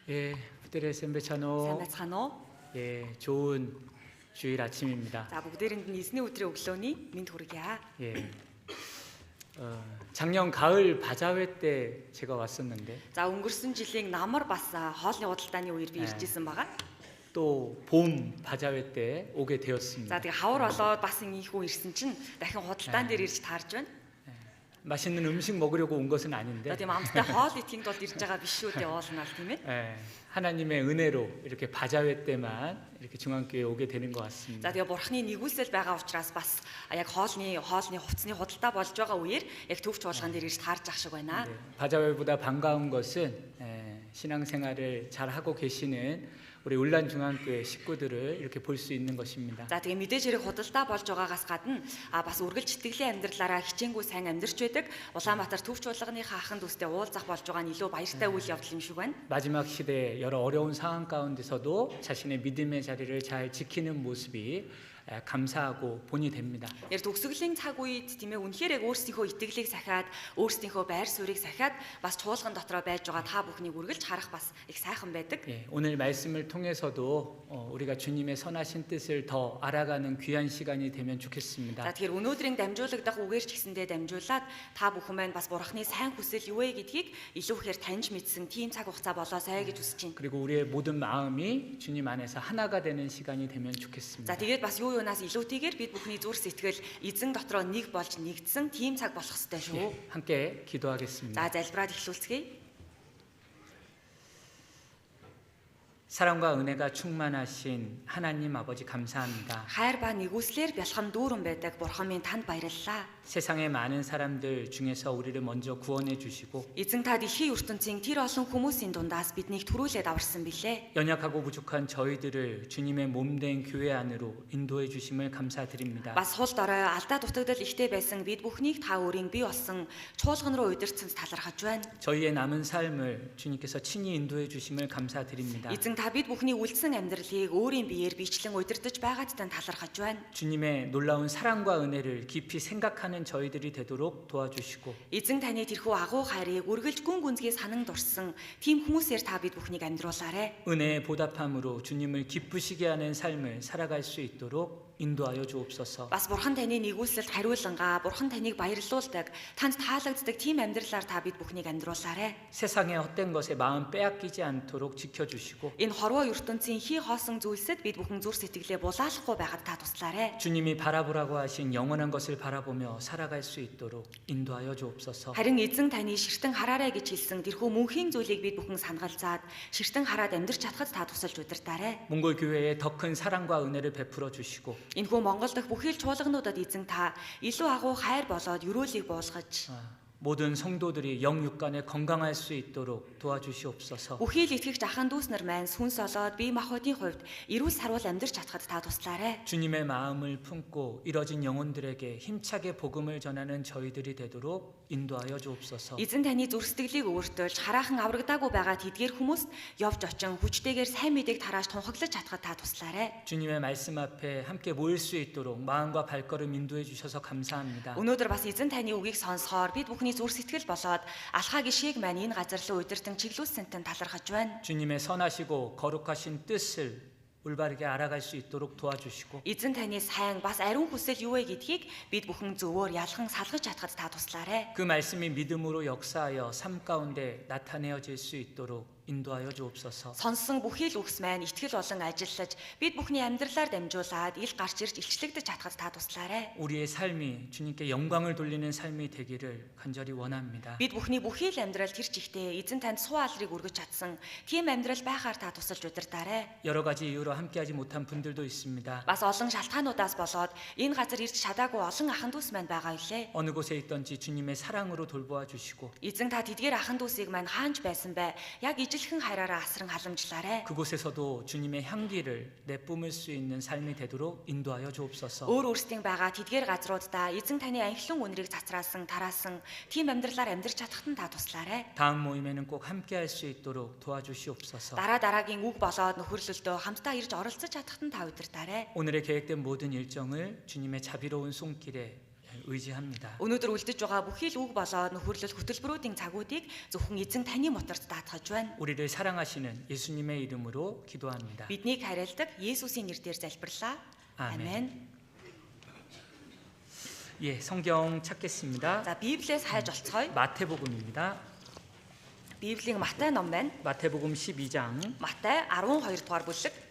예, 부대레 Сайн 셈베차노. байцгаана уу? 예, 좋은 주일 아침입니다. За бүгдээрэнд нь эзний өдрийн өглөөний мэнд хүргье. 예, 작년 가을 바자회 때 제가 왔었는데 За өнгөрсөн жилийн намар бас хоолны худалдааны үеэр би ирж исэн байгаа. 또 봄 바자회 때 오게 되었습니다. За тэгээ хавар болоод бас ийхүү ирсэн чинь дахин худалдаан дээр ирж таарж байна. 맛있는 음식 먹으려고 온 것은 За 아닌데 тийм амттай хоол идэхинд бол ирж байгаа биш шүү дээ уулнаа тийм ээ. 예, 하나님의 은혜로 이렇게 바자회 때만 이렇게 중앙교회 오게 되는 것 같습니다. За тэгээ бурхны нэгүсэл байгаа учраас бас яг хоолны хувцсны худалдаа болж байгаа үеэр яг төвч чуулган дээр ирж таарж ах шиг байна. 네, 바자회보다 반가운 것은 신앙생활을 잘 하고 계시는 우리 울란중앙교회 식구들을 이렇게 볼 수 있는 것입니다. За тэгээ мэдээж хэрэг худалдаа болж байгаагаас гадна бас үргэлж итгэлийн амьдралаараа хичээнгүй сайн амьдарч байдаг Улаанбаатар төвч чуулганыхаа ахын дүүстэй уулзах болж байгаа нь илүү баяртай үйл явдал юм шиг байна. 마지막 시대에 여러 어려운 상황 가운데서도 자신의 믿음의 자리를 잘 지키는 모습이 감사하고 본이 됩니다. Яг төгсгөлийн цаг үед тийм ээ үнэхээр яг өөрсдийнхөө итгэлийг сахиад өөрсдийнхөө байр суурийг сахиад бас чуулган дотроо байж байгаа та бүхнийг үргэлж харах бас их сайхан байдаг. 예, 오늘 말씀을 통해서도 우리가 주님의 선하신 뜻을 더 알아가는 귀한 시간이 되면 За 좋겠습니다. тэгэхээр өнөөдрийн дамжуулагдах үгээр ч гэсэндээ дамжуулаад та бүхэн маань бас бурхны сайн хүсэл юу вэ гэдгийг илүү ихээр таньж мэдсэн тийм цаг хугацаа болоосай гэж хүсэж байна. 그리고 우리의 모든 마음이 주님 안에서 하나가 되는 시간이 되면 За 좋겠습니다. тэгээд бас юу юунаас илүүтэйгээр бид бүхний зүрх сэтгэл эзэн дотроо нэг болж нэгдсэн тийм цаг болох ёстой шүү. 예, 함께 기도하겠습니다. За залбираад эхлүүлцгээе. 사랑과 은혜가 충만하신 하나님 아버지 감사합니다. Хайр ба нэгүслэр бялхан дүүрэн байдаг бурхан минь танд баярлалаа. 세상의 많은 사람들 중에서 우리를 먼저 구원해 주시고 Эзэн та дэлхийн ертөнцийн тэр олон хүмүүсийн дундаас биднийг түрүүлээд аварсан билээ. 연약하고 부족한 저희들을 주님의 몸된 교회 안으로 인도해 주심을 감사드립니다. Бас хул дорой алдаа дутагдал ихтэй байсан бид бүхнийг та өөрийн бий болсон чуулган руу удирцсан талархаж байна. 저희의 남은 삶을 주님께서 친히 인도해 주심을 감사드립니다. Эзэн та бид бүхний үлдсэн амьдралыг өөрийн биеэр бичлэн удирдах байгаадтай талархаж байна. 주님의 놀라운 사랑과 은혜를 깊이 생각하는 저희들이 되도록 도와주시고 Эзэн таны тэрхүү агуу хайрыг үргэлж гүн гүнзгий санан дурсан тийм хүмүүсээр та бид бүхнийг амьдруулаарэ. 은혜의 보답함으로 주님을 기쁘시게 하는 삶을 살아갈 수 있도록 인도하여 주옵소서. Бас бурхан таны нэгүсэлд хариулангаа бурхан таныг баярлуулдаг, танд таалагддаг тийм амьдралаар та бид бүхнийг амьдруулаарэ. 세상의 헛된 것에 마음 빼앗기지 않도록 지켜주시고 Энэ хорвоо ертөнцийн хий хоосон зүйлсэд бид бүхэн зүр сэтгэлээ булаалахгүй байгаад та туслаарэ. 주님이 바라보라고 하신 영원한 것을 바라보며 살아갈 수 있도록 인도하여 주옵소서. Харин эзэн таны ширтэн хараарай гэж хэлсэн тэрхүү мөнхийн зүйлийг бид бүхэн санагалзаад ширтэн хараад амьдрч чадхад та тусалж удирдаарэ. 몽골 교회에 더 큰 사랑과 은혜를 베풀어 주시고 Энэхүү Монгол дахь бүхий л чуулгануудад эзэн та илүү агуу хайр болоод ёроолыг буулгаж 모든 성도들이 영육간에 건강할 수 있도록 도와주시옵소서. бүхий л итгэгч ахын дүүс нар маань сүнс олоод бие махбодын хувьд эрүүл сарвал амьдрч чадхад та туслаарэ. 주님의 마음을 품고 이뤄진 영혼들에게 힘차게 복음을 전하는 저희들이 되도록 인도하여 주옵소서. Эзэн таны зүрх сэтгэлийг өөртөөлж хараахан аврагдаагүй байгаа тэдгээр хүмүүст явж очин хүчтэйгээр сайн мэдээг тарааж тунхаглаж чадхад та туслаарэ. 주님의 말씀 앞에 함께 모일 수 있도록 마음과 발걸음 인도해 주셔서 감사합니다. Өнөөдөр бас эзэн таны үгийг сонсохоор бид бүхний зүрх сэтгэл болоод алхаа гişгийг маань энэ газар руу удирдан чиглүүлсэнтэн талархаж байна. 주님의 선하시고 거룩하신 뜻을 올바르게 알아갈 수 있도록 도와주시고 Эзэн таны сайн бас ариун хүсэл юу вэ гэдгийг бид бүхэн зөвөр ялхан салгаж чадхад та туслаарэ. 그 말씀이 믿음으로 역사하여 삶 가운데 나타내어질 수 있도록 인도하여 주옵소서. Сонсон бүхий л үгс маань итгэл болон ажиллаж бид бүхний амьдралаар дамжуулаад ил гарч ирж илчлэгдэж чадхад та туслаарэ. 우리의 삶이 주님께 영광을 돌리는 삶이 되기를 간절히 원합니다. Бид бүхний бүхий л амьдрал тэр чигтээ эзэн танд суу алрыг өргөж чадсан тийм амьдрал байхаар та тусалж удирдаарэ. 여러 가지 이유로 함께하지 못한 분들도 있습니다. Бас олон шалтгаануудаас болоод энэ газар ирж чадаагүй олон ахын дүүс маань байгаа үлээ. 어느 곳에 있던지 주님의 사랑으로 돌보아 주시고 Эзэн та тэдгээр ахын дүүсийг маань хаанч байсан бэ? Яг ижилхэн хайраараа асран халамжлаарэ. 그곳에서도 주님의 향기를 내뿜을 수 있는 삶이 되도록 인도하여 주옵소서. Өөр өөрсдийн байгаа тэдгээр газруудаа эзэн таны анхлын үнэрийг цацраасан, тараасан тийм амьдралаар амьдрч чадахад нь та туслаарэ. 다음 모임에는 꼭 함께할 수 있도록 도와주시옵소서. Дараагийн үг болоод нөхөрлөлдөө хамтдаа ирж оролцож чадахад нь та удирдаарэ. 오늘의 계획된 모든 일정을 주님의 자비로운 손길에 의지합니다. Өнөөдөр үлдэж байгаа бүхий л үг болоод нөхөрлөл хөтөлбөрүүдийн цагуудыг зөвхөн эзэн таны моторт даатгаж байна. 우리를 사랑하시는 예수님의 이름으로 기도합니다. Биднийг хайрладаг Есүсийн нэрээр залбирлаа. Амен. 예, 성경 찾겠습니다. За Библиэс хайж олцгоё. 마태복음입니다. Библийн Матай ном байна. 마태복음 12장 Матай 12 дугаар бүлэг.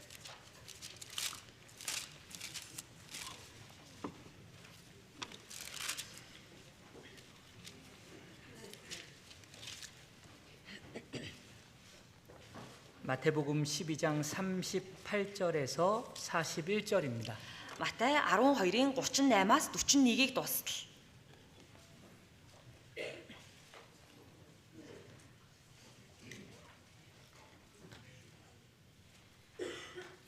마태복음 12장 38절에서 41절입니다. Матай 12-ийн 38-аас 41-ийг дуустал.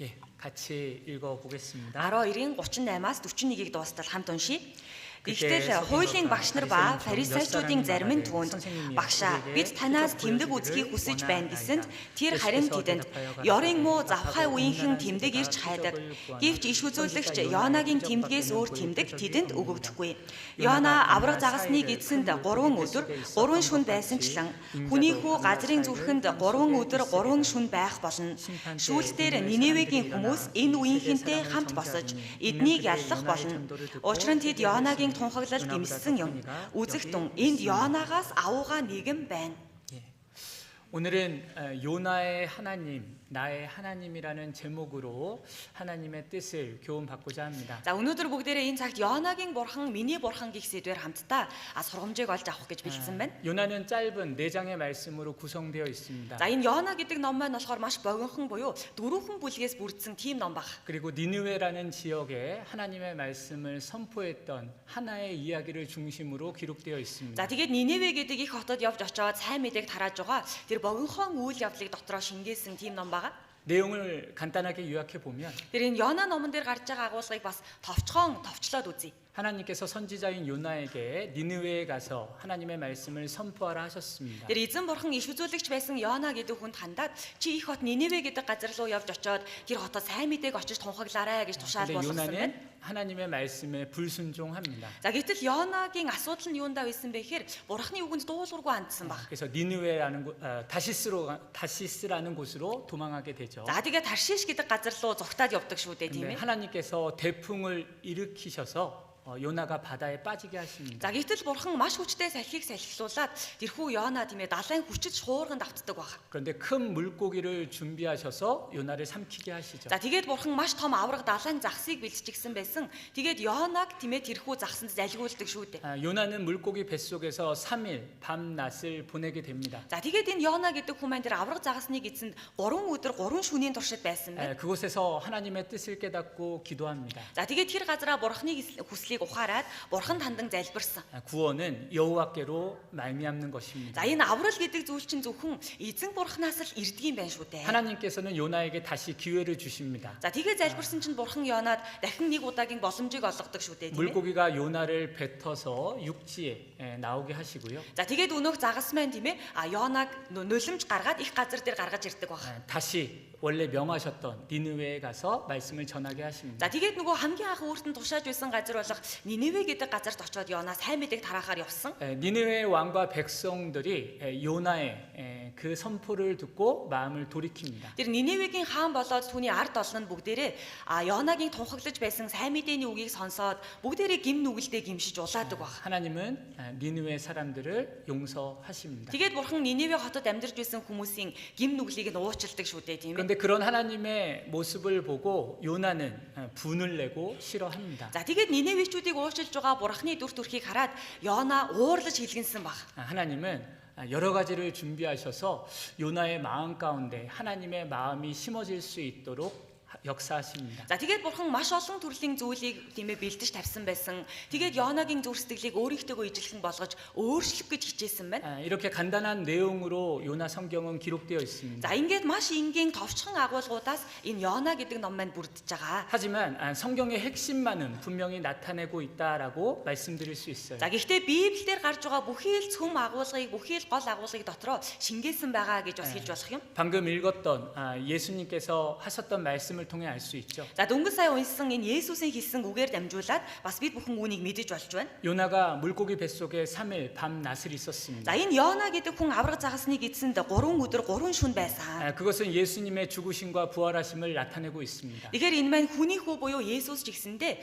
예, 같이 읽어 보겠습니다. 12-ийн 38-аас 41-ийг дуустал хамт уншийе. Гэхдээ хуулийн багш нар ба фарисеучуудын зарим нь түүнд багшаа бид танаас тэмдэг үзхийг хүсэж байна гэсэнд тэр харин тэдэнд ёрын муу завхай үеийнхэн тэмдэг ирж хайдаг. Гэвч иш үзүүлэгч Йонагийн тэмдгээс өөр тэмдэг тэдэнд өгөгдөхгүй. Йона авраг загасныг эзэнд 3 өдөр 3 шөнө байсанчлан хүний хүү газрын зүрхэнд 3 өдөр 3 шөнө байх болно. Сүүлдээр Ниневегийн хүмүүс энэ үеийнхэнтэй хамт босож эднийг яллах болно. Учир нь тэд Йонагийн тунхаглалд гимссэн юм. Үзэгтэн энд Йонагаас авууга нэгэн байна. 오늘은 요나의 하나님 나의 하나님이라는 제목으로 하나님의 뜻을 교훈받고자 합니다. За өнөөдөр бүгдээрээ энэ цагт Йонагийн бурхан, миний бурхан гэх сэдвээр хамтдаа сургамжийг олж авах гэж бэлдсэн байна. 요나는 짧은 4장의 말씀으로 구성되어 있습니다. За энэ Йона гэдэг ном маань болохоор маш богинохон буюу 4хэн бүлгээс бүрдсэн тийм ном баг. 그리고 니느웨라는 지역에 하나님의 말씀을 선포했던 하나의 이야기를 중심으로 기록되어 있습니다. За тэгээд Ниневе гэдэг их хотод явж очоод сайн мэдээг тарааж байгаа тэр богинохон үйл явдлыг дотроо шингээсэн тийм ном баг. 내용을 간단하게 요약해 보면 Тэр энэ Йона номон дээр гарч байгаа агуулгыг бас товчлоод үзье. 하나님께서 선지자인 요나에게 니느웨에 가서 하나님의 말씀을 선포하라 하셨습니다. Тэр эзэн бурхан иш үзүүлэгч байсан Йона гэдэг хүнд хандаад чи их хот Ниневе гэдэг газар руу явж очоод тэр хотод сайн мэдээг очиж тунхаглаарай гэж тушаал 근데 болгосон байна. 요나는 하나님의 말씀에 불순종합니다. За гэтэл Йонагийн асуудал нь юундаа байсан бэ гэхээр бурхны үгэнд дуулуургүй хандсан баг. 그래서 니느웨라는 다시스라는 곳으로 도망하게 되죠. За тэгээ Таршиш гэдэг газар руу зүгтаад явдаг шүү дээ тийм 근데 ээ. 하나님께서 태풍을 일으키셔서 요나가 바다에 빠지게 하십니다. За гэтэл бурхан маш хүчтэй салхийг салхилуулаад тэрхүү Йона тийм ээ далайн хүчит шуурганд автдаг баг. 그런데 큰 물고기를 준비하셔서 요나를 삼키게 하시죠. За тэгээд бурхан маш том авраг далайн захсыг бэлтжигсэн байсан. Тэгээд Йонаг тийм ээ тэрхүү захсанд залгиулдаг шүү дээ. 요나는 물고기 뱃속에서 3일 밤낮을 보내게 됩니다. За тэгээд энэ Йона гэдэг хүмүүс тэр авраг загасны эцэнд 3 өдөр 3 шөнийн туршид байсан байна. 그곳에서 하나님의 뜻을 깨닫고 기도합니다. За тэгээд тэр газараа бурхны хүслийг ухаарад бурханд хандан залбирсан. 구원은 여호와께로 말미암는 것입니다. За энэ аврал гэдэг зүйл чинь зөвхөн эзэн бурхнаас л ирдэг юм байна шүү дээ. 하나님께서는 요나에게 다시 기회를 주십니다. За тэгээд залбирсан чинь бурхан Йонад дахин нэг удаагийн боломжийг олгодог шүү дээ тийм ээ. 물고기가 요나를 뱉어서 육지에 나오게 하시고요. За тэгээд өнөөх загас маань тийм ээ Йонаг нулимж гаргаад их газар дээр гаргаж ирдэг баг. 다시 원래 명하셨던 니느웨에 가서 말씀을 전하게 하십니다. За тэгээд нөгөө хамгийн анх өөртөө тушааж байсан газар болох Ниневе гэдэг газарт очоод Йона сайн мэдээг тараахаар явсан. 니느웨의 왕과 백성들이 요나의 그 선포를 듣고 마음을 돌이킵니다. Тэр Ниневегийн хаан болоод түүний ард олон нь бүгдээрээ Йонагийн тунхаглаж байсан сайн мэдээний үгийг сонсоод бүгдээрээ гим нүгэлтэд гимшиж улаадаг баг. 하나님은 니느웨 사람들을 용서하십니다. Тэгээд бурхан Ниневе хотод амьдарч байсан хүмүүсийн гим нүглийг нь уучилдаг шүү дээ тийм ээ. 그런데 그런 하나님의 모습을 보고 요나는 분을 내고 싫어합니다. За тэгээд Ниневичүүдийг уучилж байгаа бурхны дүр төрхийг хараад Йона уурлаж хэлгэнсэн баг. 하나님은 여러 가지를 준비하셔서 요나의 마음 가운데 하나님의 마음이 심어질 수 있도록 역사하십니다. За тэгээд бурхан маш олон төрлийн зүйлийг тийм ээ бэлдэж тавьсан байсан. Тэгээд Йонагийн зүрх сэтгэлийг өөрийнхтэйгөө ижилхэн болгож өөрчлөх гэж хичээсэн байна. 이렇게 간단한 내용으로 요나 성경은 기록되어 있습니다. За ингээд маш энгийн товчхон агуулгуудаас энэ Йона гэдэг ном маань бүрдэж байгаа. 하지만 성경의 핵심만은 분명히 나타내고 있다라고 말씀드릴 수 있어요. За гэхдээ Библиэлд гарч байгаа бүхий л цөм агуулгыг, бүхий л гол агуулгыг дотроо шингээсэн байгаа гэж бас хэлж болох юм. 방금 읽었던 예수님께서 하셨던 말씀을 통해 알 수 있죠. За дөнгөж сая уншсан энэ Есүсийн хэлсэн үгээр дамжуулаад бас бид бүхэн үүнийг мэдэж болж байна. 요나가 물고기 뱃속에 3일 밤낮을 있었습니다. За энэ Йона гэдэг хүн авраг загасны эцэнд 3 өдөр 3 шөнө байсан. 그것은 예수님의 죽으심과 부활하심을 나타내고 있습니다. Тэгэхээр энэ маань хүний хүү буюу Есүс ч гэсэндээ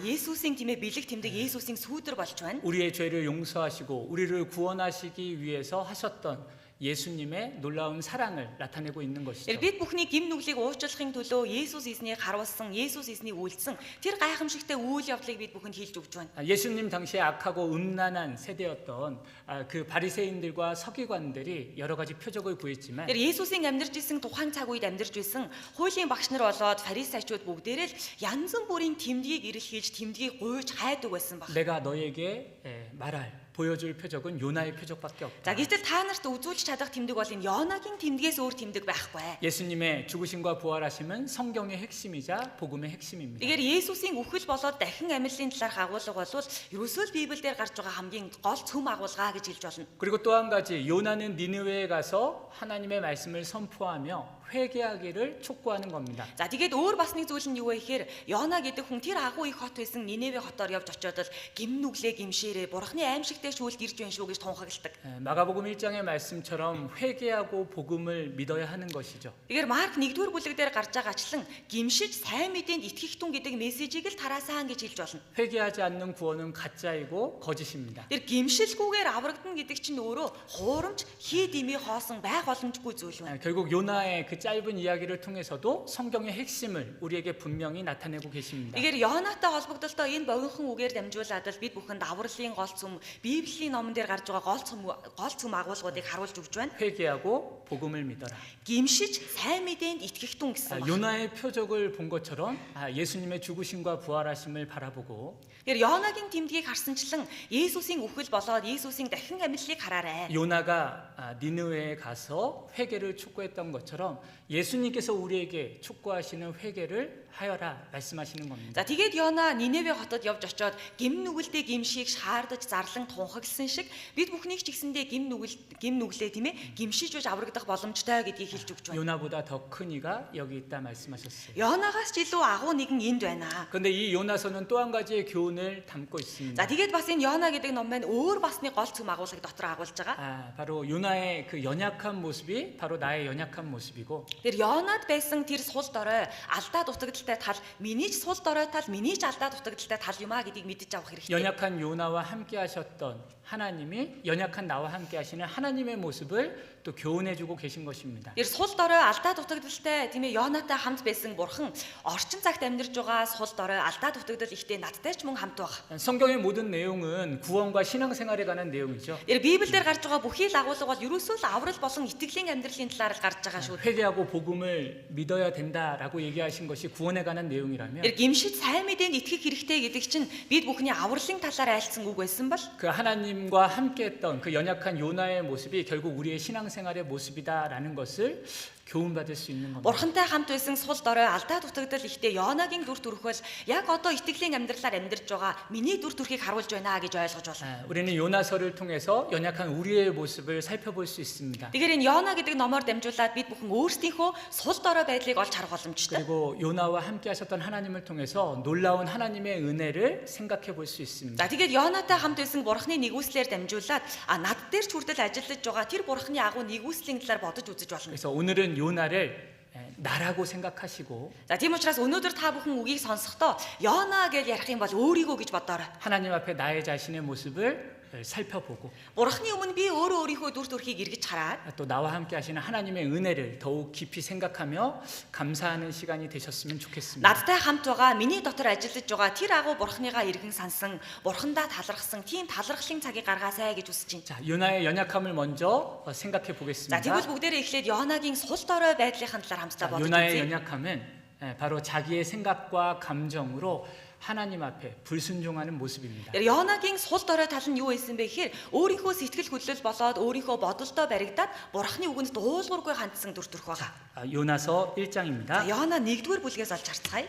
Есүсийн тийм ээ бэлэг тэмдэг Есүсийн сүүдэр болж байна. 우리의 죄를 용서하시고 우리를 구원하시기 위해서 하셨던 예수님의 놀라운 사랑을 나타내고 있는 것이죠. бид бүхний гим нүглийг уучлахын төлөө Есүс эзнийг харуулсан, Есүс эзнийг үйлдсэн тэр гайхамшигтай үйл явдлыг бид бүхэнд хэлж өгч байна. 예수님 당시에 악하고 음란한 세대였던 그 바리새인들과 서기관들이 여러 가지 표적을 구했지만 Тэр Есүсийн амьдарч исэн тухайн цаг үед амьдарч исэн хуулийн багш нар болоод фарисеучуд бүгдээрээ л янз бүрийн тэмдгийг эрэлхийлж, тэмдгийг гуйж хайдаг байсан баг. 내가 너에게 말할 보여줄 표적은 요나의 표적밖에 없다. За гэтэл та нарт үзүүлж чадах тэмдэг бол энэ Йонагийн тэмдгээс өөр тэмдэг байхгүй. 예수님의 죽으심과 부활하심은 성경의 핵심이자 복음의 핵심입니다. Тэгэхээр Есүсийн үхэл болоод дахин амьдлын талаарх агуулга бол ерөөсөө Библиэлд гарч байгаа хамгийн гол цөм агуулга гэж хэлж болно. 그리고 또 한 가지 요나는 니느웨에 가서 하나님의 말씀을 선포하며 회개하기를 촉구하는 겁니다. За тэгээд өөр бас нэг зүйл нь юу вэ гэхээр Йона гэдэг хүн тэр агуу их хот байсан Ниневе хотоор явж очиод л гим нүглээ гимшээрээ бурхны аимшигтэй шүүлд ирж байна шүү гэж тунхагладаг. 마가복음 1장의 말씀처럼 회개하고 복음을 믿어야 하는 것이죠. Тэгэхээр Марк 1-р бүлэг дээр гарч байгаачлан гимшиж сайн мэдээнд итгэх тун гэдэг мессежийг л тараасан гэж хэлж болно. 회개하지 않는 구원은 가짜이고 거짓입니다. Тэр гимшилгүйгээр аврагдана гэдэг чинь өөрөө хуурамч, хий дэмий хоосон байх боломжгүй зүйл байна. 결국 요나의 그 짧은 이야기를 통해서도 성경의 핵심을 우리에게 분명히 나타내고 계십니다. Тэгэхээр Йонатай холбогдолтой энэ богинохон үгээр дамжуулаад л бид бүхэн давралын гол цөм, Библийн номон дээр гарч байгаа гол цөм агуулгуудыг харуулж өгч байна. 회개하고 복음을 믿어라. Гимшиж сайн мэдээнд итгэх тун гэсэн. 요나의 표적을 본 것처럼 예수님의 죽으심과 부활하심을 바라보고 Тэгэхээр Йонагийн тэмдгийг харсанчлан Есүсийн үхэл болоод Есүсийн дахин амьдлыг хараарай. 요나가 니느웨에 가서 회개를 촉구했던 것처럼 예수님께서 우리에게 촉구하시는 회개를 하여라 말씀하시는 겁니다. За тэгээд Йона Ниневе хотод явж очоод гим нүгэлтэй гимшийг шаардаж зарлан тунхагласан шиг бид бүхнийг ч гэсэндээ гим нүглээ тийм ээ гимшиж үж аврагдах боломжтой гэдгийг хэлж өгч байна. 요나보다 더 큰 이가 여기 있다 말씀하셨어요. Йонагаас ч илүү агуу нэгэн энд байна. 그런데 이 요나서는 또 한 가지의 교훈을 담고 있습니다. За тэгээд бас энэ Йона гэдэг ном маань өөр басны гол цөм агуулгыг дотор агуулж байгаа. 바로 요나의 그 연약한 모습이 바로 나의 연약한 모습이고 Тэр Йонад байсан тэр сул дорой алдаа дутагдaltaй тал миний ч сул дорой тал миний ч алдаа дутагдaltaй тал юм а гэдгийг мэдэж авах хэрэгтэй. 연약한 요나와 함께 하셨던 하나님이 연약한 나와 함께 하시는 하나님의 모습을 또 교훈해 주고 계신 것입니다. Тэр сул дорой алдаа дутагдaltaй тийм ээ Йонатай хамт байсан бурхан орчин цагт амьдарч байгаа сул дорой алдаа дутагдал ихтэй надтай ч мөн хамт байгаа. 성경의 모든 내용은 구원과 신앙생활에 관한 내용이죠. Тэр Библиэр гарч байгаа бүхий л агуулга бол ерөөсөө л аврал болон итгэлийн амьдралын талаар л гарч байгаа шүү. 회개하고 복음을 믿어야 된다라고 얘기하신 것이 구원에 관한 내용이라면 Тэр гимшид сайн мэдээнд итгэх хэрэгтэй гэдэг чинь бид бүхний авралын талаар айлцсан үг байсан бол 그 하나님과 함께했던 그 연약한 요나의 모습이 결국 우리의 신앙생활의 모습이다라는 것을 교훈받을 수 있는 겁니다. Бурхантай хамт байсан сул дорой алдаа дутагдал ихтэй Йонагийн дүр төрхөл яг одоо итгэлийн амьдралаар амьдарч байгаа миний дүр төрхийг харуулж байна гэж ойлгож байна. 우리는 요나서를 통해서 연약한 우리의 모습을 살펴볼 수 있습니다. Тэгэхээр энэ Йона гэдэг номоор дамжуулаад бид бүхэн өөрсдийнхөө сул дорой байдлыг олж харах боломжтой. 그리고 요나와 함께 하셨던 하나님을 통해서 놀라운 하나님의 은혜를 생각해 볼 수 있습니다. За тэгээд Йонатай хамт байсан бурхны нэгүслээр дамжуулаад над дээр ч хүртэл ажиллаж байгаа тэр бурхны агуу нэгүслийн талаар бодож үзэж болно. 그래서 오늘은 요나를 나라고 생각하시고 За тийм учраас өнөөдөр та бүхэн үгийг сонсохдоо Йона гэж ярих юм бол өөрийгөө гэж бодоорой. 하나님 앞에 나의 자신의 모습을 살펴보고 Бурхны өмнө би өөрийнхөө дүр төрхийг эргэж хараад 또 나와 함께 하시는 하나님의 은혜를 더욱 깊이 생각하며 감사하는 시간이 되셨으면 좋겠습니다. надтай хамт байгаа миний дотор ажиллаж байгаа тэр агуу бурхныгаа эргэн сансан бурхандаа талархсан тийм талархлын цагийг гаргаасай гэж хүсэж байна. 자, 요나의 연약함을 먼저 생각해 За 보겠습니다. тэгвэл бүгдээрээ эхлээд Йонагийн сул дорой байдлын талаар хамтдаа бодож 요나의 үзье. 연약함은 바로 자기의 생각과 감정으로 하나님 앞에 불순종하는 모습입니다. Тэр Йонагийн сул дорой тал нь юу байсан бэ гэхээр өөрийнхөө сэтгэл хөдлөл болоод өөрийнхөө бодолдоо баригдаад бурхны үгэнд дуулуургүй хандсан дүр төрх байгаа. 요나서 За 1장입니다. Йона 1-р бүлгээс олж харцгаая.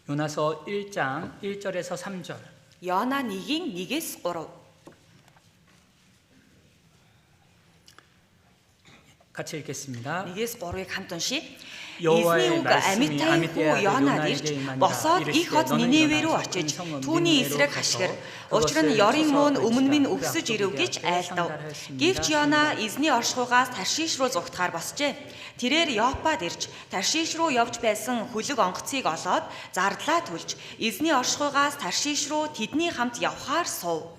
요나서 1장 1절에서 3절. Йона 1-ийн 1-ээс 3. 같이 읽겠습니다. 1-ээс 3-ыг хамт уншия. 여호와의 Эзний үг 말씀이 Амиттай хүү 아미떼아의 Йонад 요나에게 ирж 임하니라. босоод их хот 이르시되 Ниневе рүү 너는 очиж 일어나서 түүний 니느웨로 эсрэг 가서 хашгир. 그것을 Учир нь ёрын 쳐서 мөн өмнө минь 그 өвсөж 앞에 ирэв гэж 그에게 айлдав. 상달하였습니다. Гэвч Йона эзний оршихуйгаас Таршиш руу зугтахаар босжээ. Тэрээр Йоппад ирж Таршиш руу явж байсан хүлэг онгоцыг олоод зардлаа түлж эзний оршихуйгаас Таршиш руу тэдний хамт явхаар суув.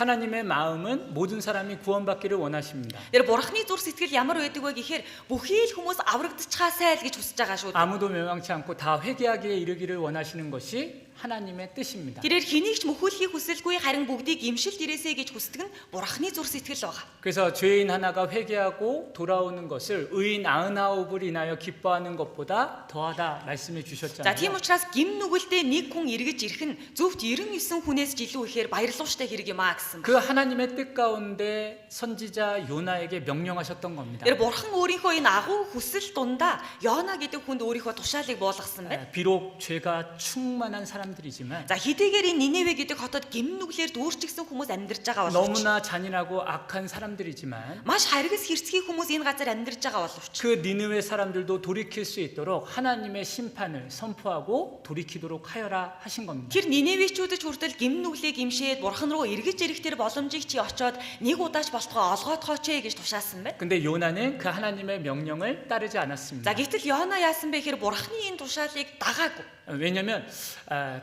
하나님의 마음은 모든 사람이 구원받기를 원하십니다. Тэр бурхны зүр сэтгэл ямар байдаг вэ гэхээр бүхий л хүмүүс аврагдчихаасай л гэж хүсэж байгаа шүү. 아무도 멸망치 않고 다 회개하기에 이르기를 원하시는 것이 하나님의 뜻입니다. Тэрээр хэнийг ч мөхөөлөхийг хүсэлгүй харин бүгдийг имшилт ирээсэй гэж хүсдэг нь бурхны зүр сэтгэл байгаа. 그래서 죄인 하나가 회개하고 돌아오는 것을 의인 99을 인하여 기뻐하는 것보다 더하다 말씀해 За 주셨잖아요. тийм учраас гим нүгэлтэй нэг хүн эргэж ирэх нь зөвхт 99 хүнээс ч илүү ихээр баярлууштай хэрэг юм аа гэсэн. 그 하나님의 뜻 가운데 선지자 요나에게 명령하셨던 겁니다. Тэр бурхан өөрийнхөө энэ агуу хүсэл дундаа Йона гэдэг хүнд өөрийнхөө тушаалыг буулгасан байна. 비록 죄가 충만한 사람들이 사람들이지만 За хэдийгээр энэ Ниневе гэдэг хотод гим нүглээр дүүрчихсэн хүмүүс амьдарч байгаа боловч 너무나 잔인하고 악한 사람들이지만 маш харгас хэрцгий хүмүүс энэ газар амьдарч байгаа боловч 그 니느웨 사람들도 돌이킬 수 있도록 하나님의 심판을 선포하고 돌이키도록 하여라 하신 겁니다. тэр Ниневичүүдэд хүртэл гим нүглийг гимшээд бурхан руу эргэж ирэх тэр боломжийг чи очоод нэг удаач болтгоо олгоодгооч гэж тушаасан байна. 근데 요나는 그 하나님의 명령을 따르지 않았습니다. За гэтэл Йона яасан бэ гэхээр бурханы энэ тушаалыг дагаагүй. 왜냐하면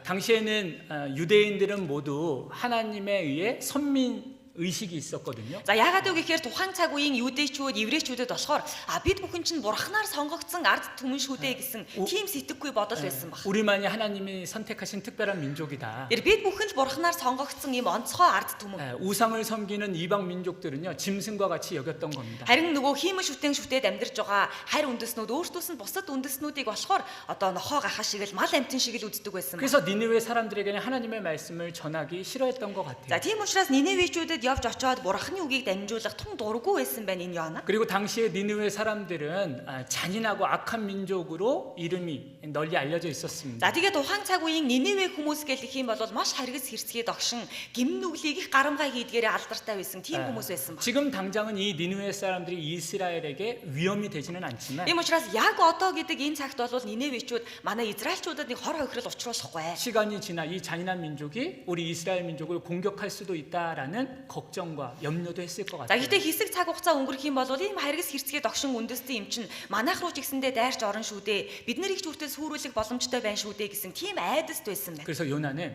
당시에는 유대인들은 모두 하나님에 의해 선민 의식이 있었거든요. За яагаад вэ гэхээр тухайн цаг үеийн юудэчүүд, еврейчүүдэд болохоор бид бүхэн чинь бурханаар сонгогдсон ард түмэн шүү дээ гэсэн тийм сэтгэхгүй бодол байсан баг. 우리만이 하나님이 선택하신 특별한 민족이다. бид бүхэн л бурханаар сонгогдсон ийм онцгой ард түмэн. 우상을 섬기는 이방 민족들은요 짐승과 같이 여겼던 겁니다. харин нөгөө хиймэл шүтэн шүтээд амьдарч байгаа харь үндэснүүд өөрсдөөс нь бусад үндэснүүдийг болохоор одоо нохоо гахаа шиг л мал амтэн шиг л үздэг байсан. 그래서 니느웨 사람들에게는 하나님의 말씀을 전하기 싫어했던 것 같아요. За тийм учраас Ниневичүүдэд явж очоод бурханы үгийг дамжуулах тун дургүй байсан байна энэ Йона. 그리고 당시에 니느웨 사람들은 잔인하고 악한 민족으로 이름이 널리 알려져 있었습니다. За тэгээд тухайн цаг үеийн Ниневе хүмүүс гэх юм бол маш харгас хэрцгий догшин гим нүглийг их гарамгай хийдгээрээ алдартай байсан тийм хүмүүс байсан баг. 지금 당장은 이 니느웨 사람들이 이스라엘에게 위험이 되지는 않지만 ийм учраас яг одоо гэдэг энэ цагт бол Ниневичүүд манай Израильчуудад нэг хор хохирол учруулахгүй. 시간이 지나 이 잔인한 민족이 우리 이스라엘 민족을 공격할 수도 있다라는 걱정과 염려도 했을 것 За 같아요. гэхдээ хэсэг цаг хугацаа өнгөрөх юм бол ийм харгас хэрцгий догшин үндэстэй юм чин манайх руу ч ихсэндээ дайрч орно шүү дээ. Бид нарыг ч хүртэл сүрүүлэх боломжтой байна шүү дээ гэсэн тийм айдаст байсан байна. 그래서 요나는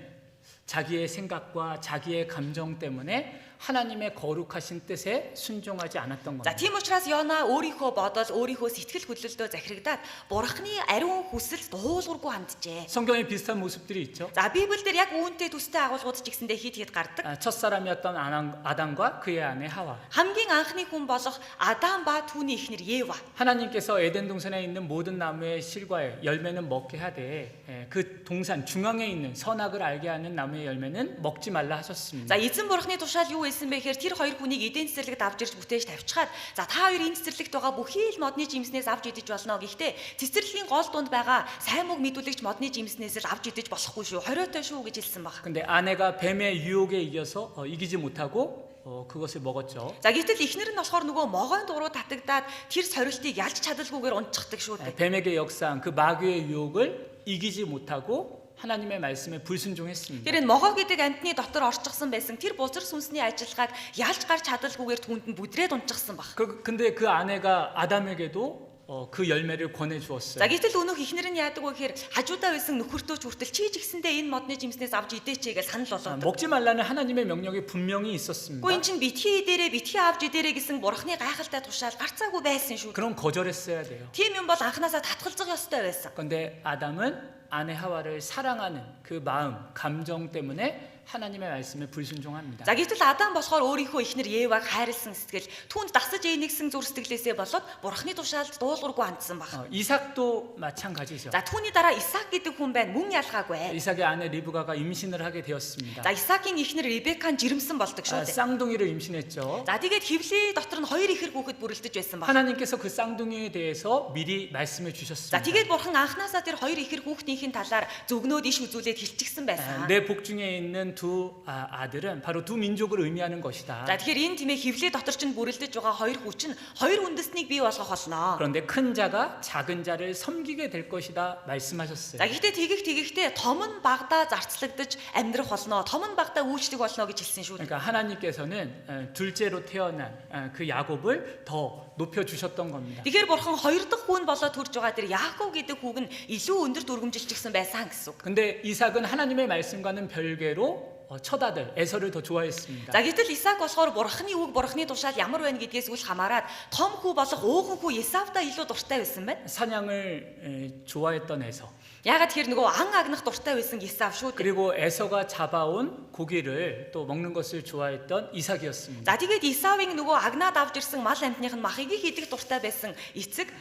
자기의 생각과 자기의 감정 때문에 하나님의 거룩하신 뜻에 순종하지 않았던 За 겁니다. тийм учраас Йона өөрийнхөө бодол, өөрийнхөө сэтгэл хөдлөлтөө захирагдаад бурхны ариун хүсэлд дуулуургүй ханджээ. 성경에 비슷한 모습들이 있죠. За Библиэлд яг үүнтэй төстэй агуулгууд ч гэсэндээ хэд гардаг. 첫사람이었던 아담과 그의 아내 하와. хамгийн анхны хүн болох Адам ба түүний эхнэр Ева. 하나님께서 에덴 동산에 있는 모든 나무의 실과에 열매는 먹게 하되 그 동산 중앙에 있는 선악을 알게 하는 나무의 열매는 먹지 말라 하셨습니다. За эзэн бурхны тушаал юу байсан бэ гэхээр тэр хоёр хүнийг эдийн цэцэрлэгт авч ирж бүтээж тавьчихад за та хоёр энэ цэцэрлэгт байгаа бүхий л модны жимснээс авч идэж болно. Гэхдээ цэцэрлэгийн гол дунд байгаа сайн мөг мэдүүлэгч модны жимснээс л авч идэж болохгүй шүү. хориотой шүү гэж хэлсэн баг. 근데 아내가 뱀의 유혹에 이겨서 이기지 못하고 그것을 먹었죠. За гэтэл эхнэр нь болохоор нөгөө могойн дуруу татагдаад тэр сорилтыг ялж чадалгүйгээр унтчихдаг шүү дээ. 뱀에게 역사한 그 마귀의 유혹을 이기지 못하고 하나님의 말씀에 불순종했습니다. Тэр энэ могоо гэдэг амьтны дотор орчихсон байсан тэр бузар сүнсний ажиллагааг ялж гарч чадалгүйгээр түүнд нь бүдрээд унтчихсан баг. 근데 그 아내가 아담에게도 그 열매를 권해 주었어요. За гэтэл өнөөх эхнэр нь яадаг вэ гэхээр хажуудаа байсан нөхөртөө ч хүртэл чи ч ихсэндээ энэ модны жимснээс авч идээч гэж санал болгоод. 먹지 말라는 하나님의 명령이 분명히 있었습니다. Гэхдээ эн чинь битгий битгий авч идээрэй гэсэн бурхны гайхалтай тушаал гарцаагүй байсан шүү. 그럼 거절했어야 돼요. Тийм юм бол анханасаа татгалзах ёстой байсан. 그런데 아담은 아내 하와를 사랑하는 그 마음, 감정 때문에 하나님의 말씀에 불순종합니다. За гэтэл Адам болохоор өөрийнхөө эхнэр Еваг хайрлсан сэтгэл түүнд дасаж ээнэгсэн зүр сэтгэлээсээ болоод бурхны тушаалд дуулуургүй хандсан баг. 이삭도 마찬가지죠. За түүний дараа Исаак гэдэг хүн байна. Мөн ялгаагүй. 이삭의 아내 리브가가 임신을 하게 되었습니다. За Исаакийн эхнэр Ребекан жирэмсэн болдог шүү дээ. 쌍둥이를 임신했죠. За тэгээд хевлээ дотор нь хоёр ихэр хүүхэд бүрэлдэж байсан баг. 하나님께서 그 쌍둥이에 대해서 미리 말씀해 주셨습니다. За тэгээд бурхан анханасаа тэр хоёр ихэр хүүхдийн талаар зөвгнөөд иш үзүүлээд хэлчихсэн байсан. 내 복중에 있는 두 아들은 바로 두 민족을 의미하는 것이다. За тэгэхээр энэ тиймээ хевлээ дотор ч бүрэлдэж байгаа хоёр хүүч нь хоёр үндэснийг бий болгох болно. 그런데 큰 자가 작은 자를 섬기게 될 것이다 말씀하셨어요. За гэхдээ тэгэхдээ том нь багада зарцлагдаж амьдрах болно. том нь багада үйлчлэх болно гэж хэлсэн шүү дээ. 그러니까 하나님께서는 둘째로 태어난 그 야곱을 더 높여 주셨던 겁니다. Тэгэхээр бурхан хоёр дахь хүн болоод төрж байгаа тэр Яаков гэдэг хүүг нь илүү өндөр дүргэмжилчихсэн байсан гэсэн үг. 근데 이삭은 하나님의 말씀과는 별개로 첫 아들 에서를 더 좋아했습니다. За гэтэл Исаак болохоор бурханы үг бурханы тушаал ямар байна гэдгээс үл хамааран том хүү болох ууган хүү Исавдаа илүү дуртай байсан байна. 사냥을 좋아했던 에서. Яагаад тэр нөгөө ан агнах дуртай байсан Исав шүү дээ. 그리고 에서가 잡아온 고기를 또 먹는 것을 좋아했던 이삭이었습니다. За тэгээд Исавын нөгөө агнаад авч ирсэн мал амьтных нь махыг хийдэг дуртай байсан эцэг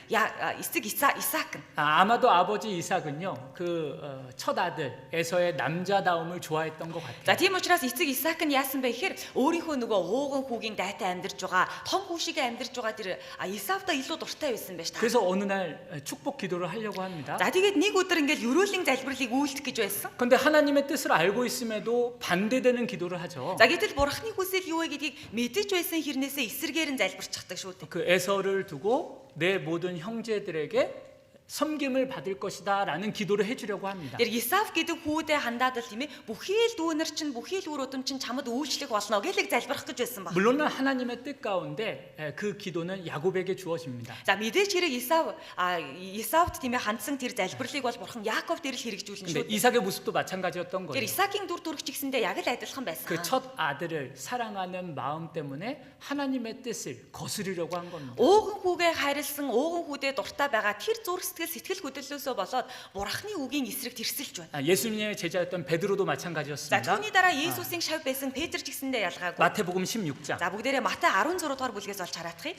Исаак. 아마도 아버지 이삭은요 그 첫 아들 에서의 남자다움을 좋아했던 것 같아요. За тийм учраас эцэг Исаак нь яасан бэ гэхээр өөрийнхөө нөгөө ууган хүүгийн дайтай амьдарч байгаа, том хүүшигээ амьдарч байгаа тэр Исавда илүү дуртай байсан байж та. 그래서 어느 날 축복 기도를 하려고 합니다. За тэгээд нэг өдөр ингээл ерөөлийн залбирлыг үйлдэх гэж байсан. 근데 하나님의 뜻을 알고 있음에도 반대되는 기도를 하죠. За гэтэл бурхны хүсэл юу вэ гэдгийг мэдэж байсан хэрнээсээ эсэргээр нь залбирчдаг шүү дээ. 그 에서를 두고 내 모든 형제들에게 섬김을 받을 것이다라는 기도를 해주려고 합니다. Тэр Исав гэдэг хүүдээ хандаад л тийм ээ бүхий л дүүнер чинь бүхий л үр өдөм чинь чамд үйлчлэх болно гэж залбирах гэж байсан ба. 물론 하나님의 뜻 가운데 그 기도는 야곱에게 주어집니다. За мэдээж хэрэг Исавд тийм ээ хандсан тэр залбирлыг бол бурхан Яаковд ирэл хэрэгжүүлнэ 근데 шүү дээ. 이삭의 모습도 마찬가지였던 Тэр 거예요. Исаакийн дүр төрх ч гэсэндээ яг л адилхан байсан. 그 첫 아들을 사랑하는 마음 때문에 하나님의 뜻을 거스르려고 한 겁니다. Ууган хүүгээ хайрлсан ууган хүүдээ дуртай байгаа тэр зүрх сэтгэл хөдлөлөөсөө болоод бурхны үгийн эсрэг тэрсэлж байна. 예수님의 제자였던 베드로도 За 마찬가지였습니다. түүний дараа Есүсийн шав байсан Петр ч гэсэндээ ялгаагүй. 마태복음 16장. За бүгдээрээ Матай 16 дугаар бүлгээс олж хараадах юм.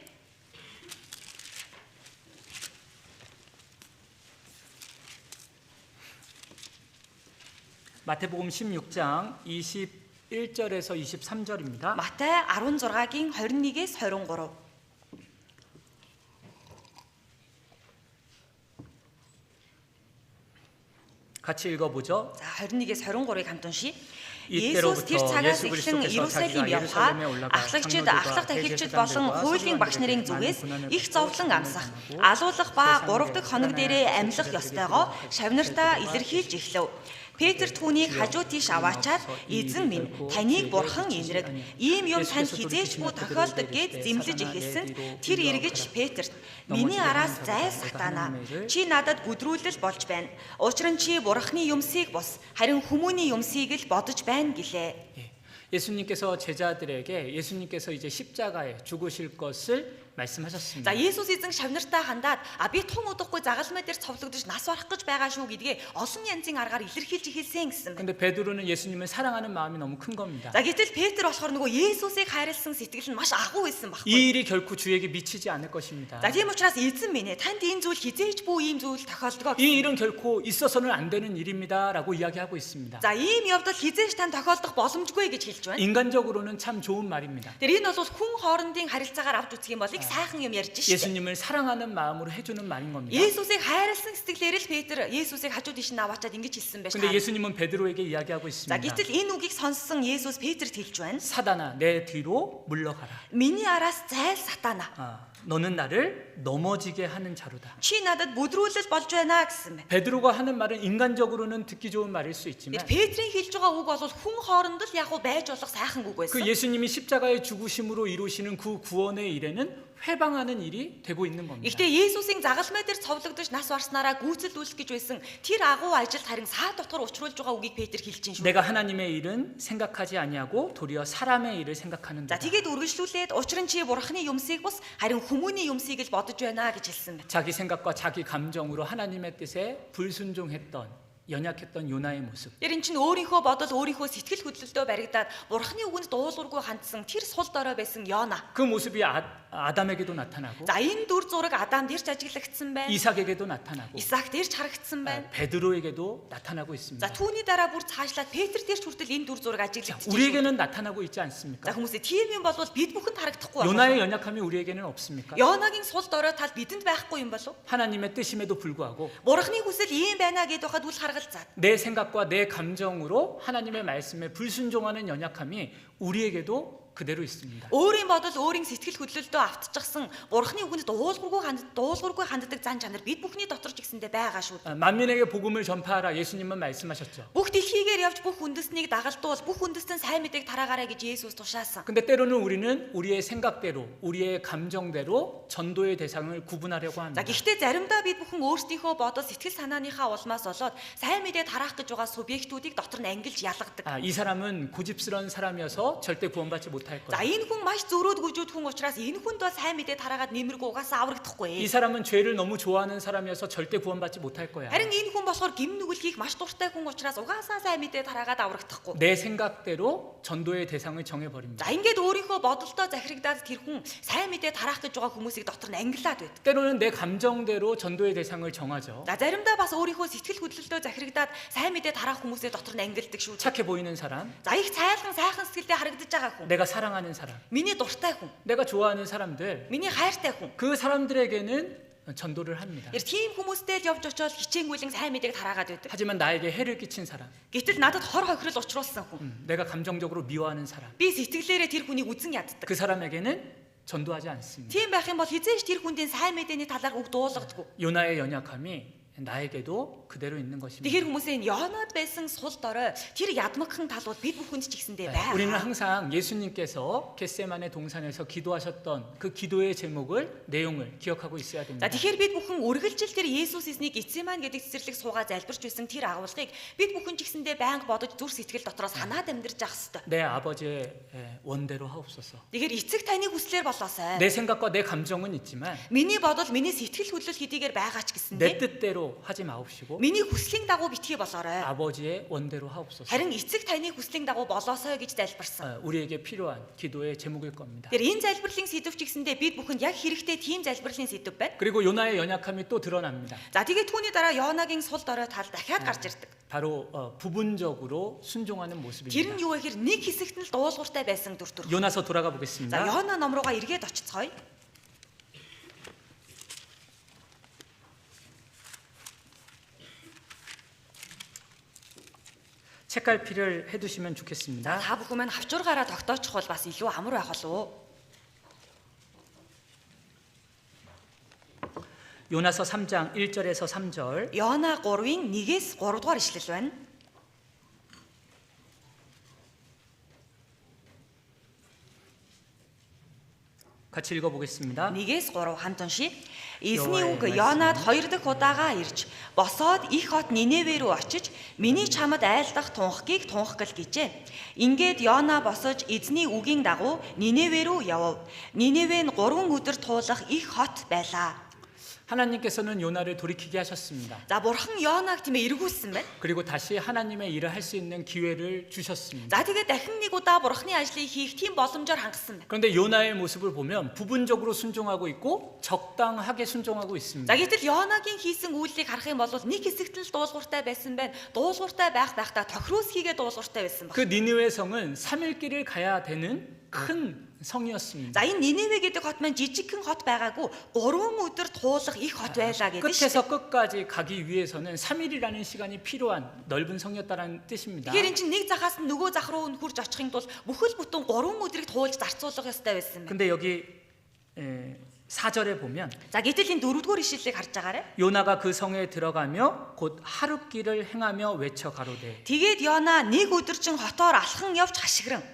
마태복음 16장 21절에서 23절입니다. Матай 16-гийн 21-ээс 23. 같이 읽어보죠. За 21-ээс 23-ыг хамт уншийе. 이때로부터 Есүс тэр цагаас 예수 эхлэн 그리스도께서 Иерусалим 자기가 явхаа 예루살렘에 올라가 ахлагчид, 장로들과 ахлах тахилчид 대제사장들과 болон хуулийн багш нарын 서기관들에게 зүгээс 많은 их 고난을 зовлон 받고 амсах, 고난하고 алуулах ба 세상에 3 дахь хоног дээрээ 고난을 амьлах 받고 ёстойгоо 그들에게 шавнартаа 그들과 илэрхийлж эхлэв. Петр түүнийг хажуу тийш аваачаад эзэн минь таныг бурхан инрэг ийм юм танд хизээчгүй тохиолдог гэд зэмлэж эхэлсэнд тэр эргэж Петрт миний араас зайл сатана чи надад бүдрүүлэл болж байна. Учир нь чи бурханы юмсыг бус харин хүмүүний юмсыг л бодож байна гэлээ. 예수님께서 제자들에게 예수님께서 이제 십자가에 죽으실 것을 말씀하셨습니다. За Есүс эзэн шавнартаа хандаад би тун удахгүй загалмай дээр цовлогдож нас барах гэж байгаа шүү гэдгээ олон янзын аргаар илэрхийлж эхэлсэн гэсэн байна. 근데 베드로는 예수님을 사랑하는 마음이 너무 큰 겁니다. За гэтэл Петр болохоор нөгөө Есүсийг хайрлсан сэтгэл нь маш агуу байсан 이 баггүй. 일이 결코 주에게 미치지 않을 것입니다. За тийм учраас эзэн минь танд энэ зүйл хизээж бүү ийм зүйл тохиолдгоо. 이 일은 결코 있어서는 안 되는 일입니다라고 이야기하고 있습니다. За ийм явдал хизээж танд тохиолдох боломжгүй гэж хэлж байна. 인간적으로는 참 좋은 말입니다. Тэр энэ бол хүн хоорондын харилцаагаар авч үзэх юм бол их сайхан юм ярьж шээ. 예수님을 사랑하는 마음으로 해주는 말인 겁니다. Есүсийг хайрлсан сэтгэлээр л Петр Есүсийг хажууд ишин аваачаад ингэж хэлсэн байж 근데 таа. 예수님은 베드로에게 이야기하고 За 있습니다. гэтэл энэ үгийг сонссон Есүс Петрт хэлж байна. 사단아 내 뒤로 물러가라. Миний араас зайл сатана. 너는 나를 넘어지게 하는 자로다. Чи надад бүдрүүлэл болж байна гэсэн байна. 베드로가 하는 말은 인간적으로는 듣기 좋은 말일 수 있지만 Петрийн хэлж байгаа үг бол хүн хооронд л яг уу байж болох сайхан үг 그 байсан. 예수님이 십자가의 죽으심으로 이루시는 그 구원의 일에는 회방하는 일이 되고 있는 겁니다. Гэхдээ Есүсийн загалмай дээр цовлогдож нас барснараа гүйцэлдүүлэх гэж байсан тэр агуу ажилд харин саад дотор учруулж байгаа үгийг Петр хэлж байна шүү. 내가 하나님의 일은 생각하지 아니하고 도리어 사람의 일을 생각하는다. За тэгээд үргэлжлүүлээд учир нь чи бурхны юмсыг бус харин хүмүүний юмсыг л бодож байна гэж хэлсэн байна. 자기 생각과 자기 감정으로 하나님의 뜻에 불순종했던 연약했던 요나의 모습. Тэр эн чинь өөрийнхөө бодол өөрийнхөө сэтгэл хөдлөлтөө баригдаад бурхны үгэнд дуулуургүй хандсан тэр сул дорой байсан Йона. 그 모습이 아담에게도 나타나고 За энэ дүр зураг Адам дээрч ажиглагдсан байна. 이삭에게도 나타나고 Исаак дээрч харагдсан байна. 베드로에게도 나타나고 있습니다. За түүний дараа бүр цаашлаад Петр дээрч хүртэл энэ дүр зураг ажиглагдчихжээ. 우리에게는 나타나고 있지 За 않습니까? хүмүүсээ тийм юм бол бид бүхэнд харагдахгүй байна. 요나의 연약함이 우리에게는 없습니까? Йонагийн сул дорой тал бидэнд байхгүй юм болов? 하나님의 뜻임에도 불구하고 Бурхны хүсэл ийм байна гэдээ хад үл харгалзаад. 내 생각과 내 감정으로 하나님의 말씀에 불순종하는 연약함이 우리에게도 그대로 있습니다. Өөрийн бодол, өөрийн сэтгэл хөдлөлтөө автчихсан Бурхны үгэнд дуулуургүй ханддаг зан чанар бид бүхний дотор ч гэсэндээ байгаа шүү. 만민에게 복음을 전파하라 예수님은 말씀하셨죠. Бүх дэлхийгээр явж бүх үндэстнийг дагалдуул, бүх үндэстэн сайн мэдээг тараагаарай гэж Есүс тушаасан. 근데 때로는 우리는 우리의 생각대로, 우리의 감정대로 전도의 대상을 구분하려고 За 합니다. гэхдээ заримдаа бид бүхэн өөрсдийнхөө бодол, сэтгэл санааныхаа улмаас болоод сайн мэдээ тараах гэж байгаа субъектүүдийг дотор нь ангилж ялгадаг. 이 사람은 고집스러운 사람이어서 절대 구원받지 못할 За 거야. энэ хүн маш зөрөөд гүжүүд хүн учраас энэ хүнд бол сайн мэдээ тараагаад нэмэргүй угаасаа аврагдахгүй. 이 사람은 죄를 너무 좋아하는 사람이어서 절대 구원받지 못할 거야. Харин энэ хүн болохоор гим нүгэл хийх маш дуртай хүн учраас угаасаа сайн сайн мэдээ тараагаад аврагдахгүй. 내 생각대로 전도의 대상을 정해버립니다. За ингээд өөрийнхөө бодолдоо захирагдаад тэр хүн сайн мэдээ тараах гэж байгаа хүмүүсийг дотор нь ангилаад байдаг. 때로는 내 감정대로 전도의 대상을 정하죠. За заримдаа бас өөрийнхөө сэтгэл хөдлөлтөө захирагдаад сайн мэдээ тараах хүмүүсээ дотор нь ангилдаг шүү. 착해 보이는 사람, За их цайлган сайхан сэтгэлдээ харагдаж байгаа хүн. 내가 사랑하는 사람, Миний дуртай хүн. 내가 좋아하는 사람들, Миний хайртай хүн. 그 사람들에게는 전도를 합니다. Тэр тийм хүмүүстэй л явж очиод хичээнгүйлэн сайн мэдээг тараагаад байдаг. 하지만 나에게 해를 끼친 사람, Гэтэл надад хор хохирол учруулсан хүн. 내가 감정적으로 미워하는 사람, Би сэтгэлээрээ тэр хүнийг үзэн яддаг. 그 사람에게는 전도하지 않습니다. Тийм байх юм бол хизээш тэр хүндийн сайн мэдээний талаар үг дуулгадаггүй. 요나의 연약함이 나에게도 그대로 있는 것입니다. Тэгэхээр хүмүүсийн Йонад байсан сул дорой тэр ядмагхан талууд бид бүхэнд ч гэсэндээ 우리는 байна. 항상 예수님께서 겟세마네 동산에서 기도하셨던 그 기도의 제목을 내용을 기억하고 있어야 За 됩니다. тэгэхээр бид бүхэн үргэлжил тэр Есүс эзнийг Гетсеман гэдэг цэцэрлэг суугаа залбирч байсан тэр агуулгыг бид бүхэн ч гэсэндээ байнга бодож зүр сэтгэл дотроос ханаад амьдрж явах ёстой. 내 아버지의 원대로 하옵소서. Тэгэхээр эцэг таны хүслээр болоосай. 내 생각과 내 감정은 있지만 Миний бодол, миний сэтгэл хөдлөл хэдийгээр байгаа ч 내 гэсэндээ 뜻대로 하지 마옵시고 миний хүслийн дагуу битгий болоорой. 아버지의 원대로 하옵소서. Харин эцэг таны хүслийн дагуу болоосой гэж залбирсан. 우리에게 필요한 기도의 제목일 겁니다. Тэр энэ залбирлын сэдв ч гэсэндээ бид бүхэнд яг хэрэгтэй тийм залбирлын сэдв байна. 그리고 요나의 연약함이 또 드러납니다. За тэгээд түүний дараа Йонагийн сул дорой тал дахиад гарч ирдэг. 바로 부분적으로 순종하는 Тэр 모습입니다. нь юу вэ гэхээр нэг хэсэгт нь л дуулууртай байсан дүр төрх. 요나서 돌아가 За 보겠습니다. Йона ном руугаа эргээд очицгоё. 책갈피를 해두시면 За 좋겠습니다. та бүхэн маань хавчургаараа тогтоочих бол бас илүү амар байх болов. 요나서 3장 1절에서 3절. Йона 3-ын 1-ээс 3 дугаар ишлэл байна. 같이 읽어보겠습니다. 1-ээс 3 хамт уншия. Эзний үг Йонад 2 дахь удаага ирж босоод их хот Ниневе рүү очиж миний чамд айлдах тунхгийг тунхгал гэжээ. Ингээд Йона босож эзний үгийн дагуу Ниневе рүү явв. Ниневе нь 3 өдөр туулах их хот байлаа. 하나님께서는 요나를 돌이키게 하셨습니다. За бурхан Йонаг тийм эргүүлсэн байна. 그리고 다시 하나님의 일을 할 수 있는 기회를 주셨습니다. За тэгээд дахин нэг удаа бурханы ажлыг хийх тийм боломжоор хангасан байна. 그런데 요나의 모습을 보면 부분적으로 순종하고 있고 적당하게 순종하고 있습니다. За гэтэл Йонагийн хийсэн үйлийг харах юм бол нэг хэсэгт нь л дуулууртай байсан байна. Дуулууртай байхдаа тохироос хийгээ дуулууртай байсан 그 байна. 니느웨 성은 3일 길을 가야 되는 큰 성이었습니다. За энэ Ниневе гэдэг хот маань жижигхэн хот байгаагүй 3 өдөр туулах их хот байлаа гэдэг шүү. 끝에서 끝까지 가기 위해서는 3일이라는 시간이 필요한 넓은 성이었다는 뜻입니다. Тэгэхээр эн чинь нэг захаас нь нөгөө зах руу хурж очихын тулд бүхэл бүтэн 3 өдрийг туулж зарцуулах ёстой байсан байна. 근데 여기 4절에 보면 За гэтэл энэ 4-р ишлэлийг харж байгаарай. 요나가 그 성에 들어가며 곧 하룻길을 행하며 외쳐 가로되. Тэгээд Йона нэг өдөржин хотоор алхан явж хашгиран.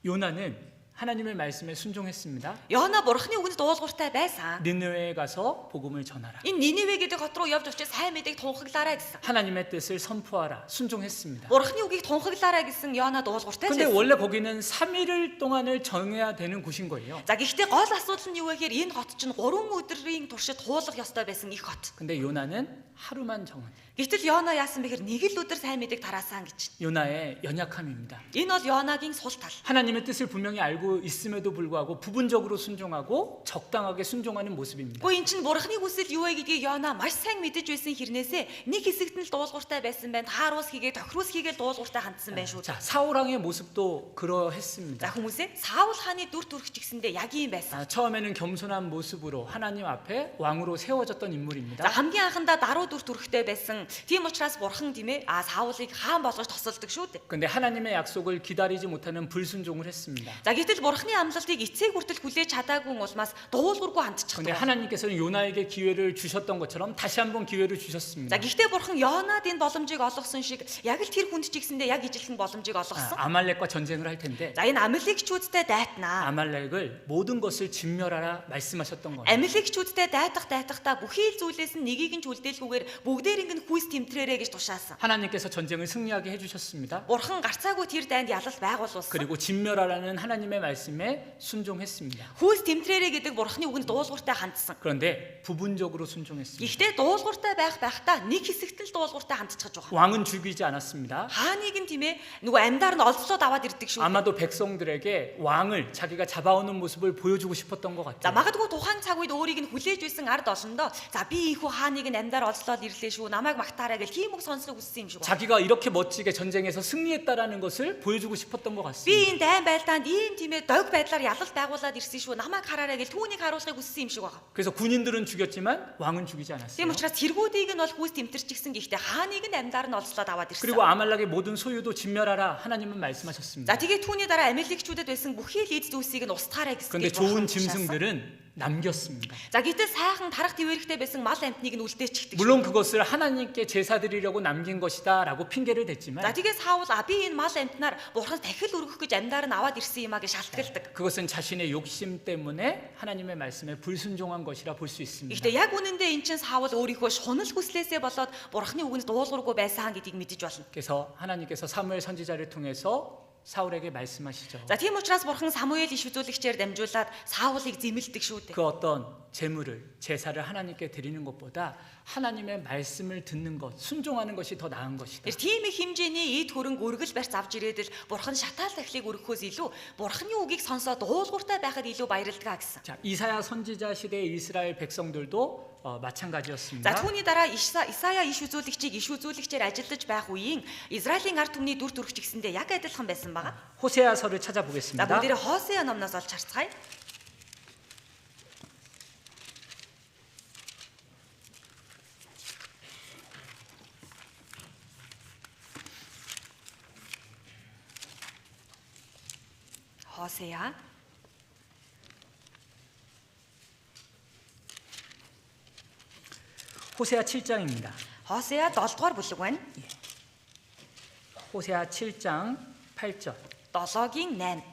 요나는 하나님의 말씀에 순종했습니다. Йона бурхны үгэнд дуулууртай байсан. 니느웨에 가서 복음을 전하라. Энэ Ниневе гэдэг хот руу явж очиж сайн мэдээг тунхаглаарай гэсэн. 하나님의 뜻을 선포하라. 순종했습니다. Бурхны үгийг тунхаглаарай гэсэн Йона дуулууртай 근데 байсан. 원래 거기는 3일 동안을 정해야 되는 곳인 거예요. За гэхдээ гол асуудал нь юу вэ гэхээр энэ хот чинь 3 өдрийн туршид туулах ёстой байсан их хот. 근데 요나는 하루만 정한. Гэтэл Йона яасан бэхээр нэг л өдөр сайн мэдээг тараасан гэж. 요나의 연약함입니다. Энэ бол Йонагийн сул тал. 하나님의 뜻을 분명히 알고 있음에도 불구하고 부분적으로 순종하고 적당하게 순종하는 모습입니다. Гэхдээ эн чинь бурхны хүсэл юу вэ гэдгийг Йона маш сайн мэдэж байсан хэрнээсээ нэг хэсэгт нь л дуулууртай байсан байна. Тааруус хийгээ, тохироос хийгээл дуулууртай хандсан байна шүү. 자, 사울 왕의 모습도 За 그러했습니다. хүмүүсээ Саул хааны дүр төрх ч гэсэндээ яг ийм байсан. 처음에는 겸손한 모습으로 하나님 앞에 왕으로 세워졌던 За 인물입니다. хамгийн анхандаа даруй дүр төрхтэй байсан. Тийм учраас бурхан тийм ээ Саулыг хаан болгож тосолдог шүү дээ. 근데 하나님의 약속을 기다리지 못하는 불순종을 했습니다. За гэтэл бурханы амлалтыг эцэг хүртэл хүлээж чадаагүй улмаас дуулуургүй 근데 хандчихдаг. 하나님께서는 요나에게 기회를 주셨던 것처럼 다시 한번 기회를 За 주셨습니다. гэхдээ бурхан Йонад энэ боломжийг олгосон шиг яг л тэр хүнд ч гэсэндээ яг ижилхэн боломжийг олгосон. 아말렉과 전쟁을 할 텐데 За энэ Амалекчүүдтэй дайтнаа. 아말렉을 모든 것을 진멸하라 말씀하셨던 거예요. Амалекчүүдтэй дайтахдаа бүхий л зүйлээс нь нэгийг нь ч үлдээлгүйгээр бүгдээрийг нь хүйс тэмтрээрэ гэж тушаасан. 하나님께서 전쟁을 승리하게 해주셨습니다. Бурхан гарцаагүй тэр дайнд ялал байгуулсан. 그리고 진멸하라는 하나님의 말씀에 순종했습니다. Хүүс тэмтрээрэ гэдэг бурхны үгэнд дуулууртай хандсан. 그런데 부분적으로 순종했습니다. Гэхдээ дуулууртай байхдаа нэг хэсэгт л дуулууртай хандчихж байгаа. 왕은 죽이지 않았습니다. Хааныг нь тийм ээ нөгөө амьдаар нь олзлоод аваад ирдэг шүү. 아마도 백성들에게 왕을 자기가 잡아오는 모습을 보여주고 싶었던 것 За 같아요. магадгүй тухайн цаг үед өөрийг нь хүлээж байсан ард олсондоо за би ийхүү хааныг нь амьдаар олзлоод ирлээ шүү. Намайг магтаарай гэж тийм үг сонсох хүссэн юм шиг байна. 자기가 이렇게 멋지게 전쟁에서 승리했다라는 것을 보여주고 싶었던 것 Би 같습니다. энэ дайн байлдаанд ийм тийм ээ дог байдлаар ялалт байгуулад ирсэн шүү. Намайг хараарай гэж түүнийг харуулахыг хүссэн юм шиг байна. 그래서 군인들은 죽였지만 왕은 죽이지 Тийм 않았어요. учраас тэргүүдийг нь бол хүүс тэмтэрчихсэн гэхдээ хааныг нь амьдаар нь олзлоод аваад ирсэн. 그리고 아말렉의 모든 소유도 진멸하라 하나님은 말씀하셨습니다. За тэгээд түүний дараа Амеликчүүдэд байсан бүхий л эд зүйлсийг нь устгаарай гэсэн. 그런데 좋은 짐승들은 남겼습니다. За гэтэл сайхан тарах твэрхтэй байсан мал амтныг нь үлдээчихдэг. 물론 그것을 하나님께 제사 드리려고 남긴 것이다라고 핑계를 За 댔지만 тэгээд Саул би энэ мал амтнаар бурханд дахил өргөх гэж амьдаар нь аваад ирсэн юм а гэж шалтгаалдаг. 그것은 자신의 욕심 때문에 하나님의 말씀에 불순종한 것이라 볼 수 있습니다. Гэхдээ яг үнэндээ эн чинь Саул өөрийнхөө шунал хүслээсээ болоод бурхны үгэнд дуулуургүй байсан гэдгийг мэдэж болно. 그래서 하나님께서 사무엘 선지자를 통해서 사울에게 말씀하시죠. За тийм учраас бурхан Самуэль иш үзүүлэгчээр дамжуулаад Саулыг зэмэлдэг шүү дээ. 그 어떤 제물을 제사를 하나님께 드리는 것보다 하나님의 말씀을 듣는 것, 순종하는 것이 더 나은 것이다. Тэр тийм их хэмжээний эд хөрөнгө өргөл барьц авч ирээд л бурхан шатаал тахлыг өргөхөөс илүү бурханы үгийг сонсоод дуулууртай байхад илүү баярлдаг гэсэн. 자, 이사야 선지자 시대의 이스라엘 백성들도 За 마찬가지였습니다. түүний дараа Исая иш үзүүлэгчийг иш үзүүлэгчээр ажиллаж байх үеийн Израилийн ард түмний дүр төрх ч гэсэндээ яг адилхан байсан байгаа. 호세아서를 За 찾아보겠습니다. бүгдээрээ Хосеа номноос олж харцгаая. Хосеа 호세아 7장입니다. Хосеа 7 дугаар бүлэг байна. 호세아 7장 8절. 7-гийн 8.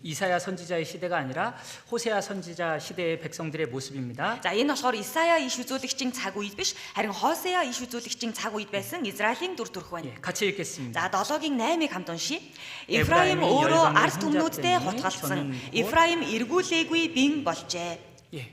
이사야 선지자의 시대가 아니라 호세아 선지자 시대의 백성들의 모습입니다. За энэ болохоор Исая иш үзүүлэгчийн цаг үед биш, харин Хосеа иш үзүүлэгчийн цаг үед байсан Израилийн дүр төрх байна. 같이 읽겠습니다. За 7-гийн 8-ыг хамт уншия. Эфраим өөрөө ард түмнүүдтэй хутгалсан. Эфраим эргүүлээгүй бин болжээ. 예,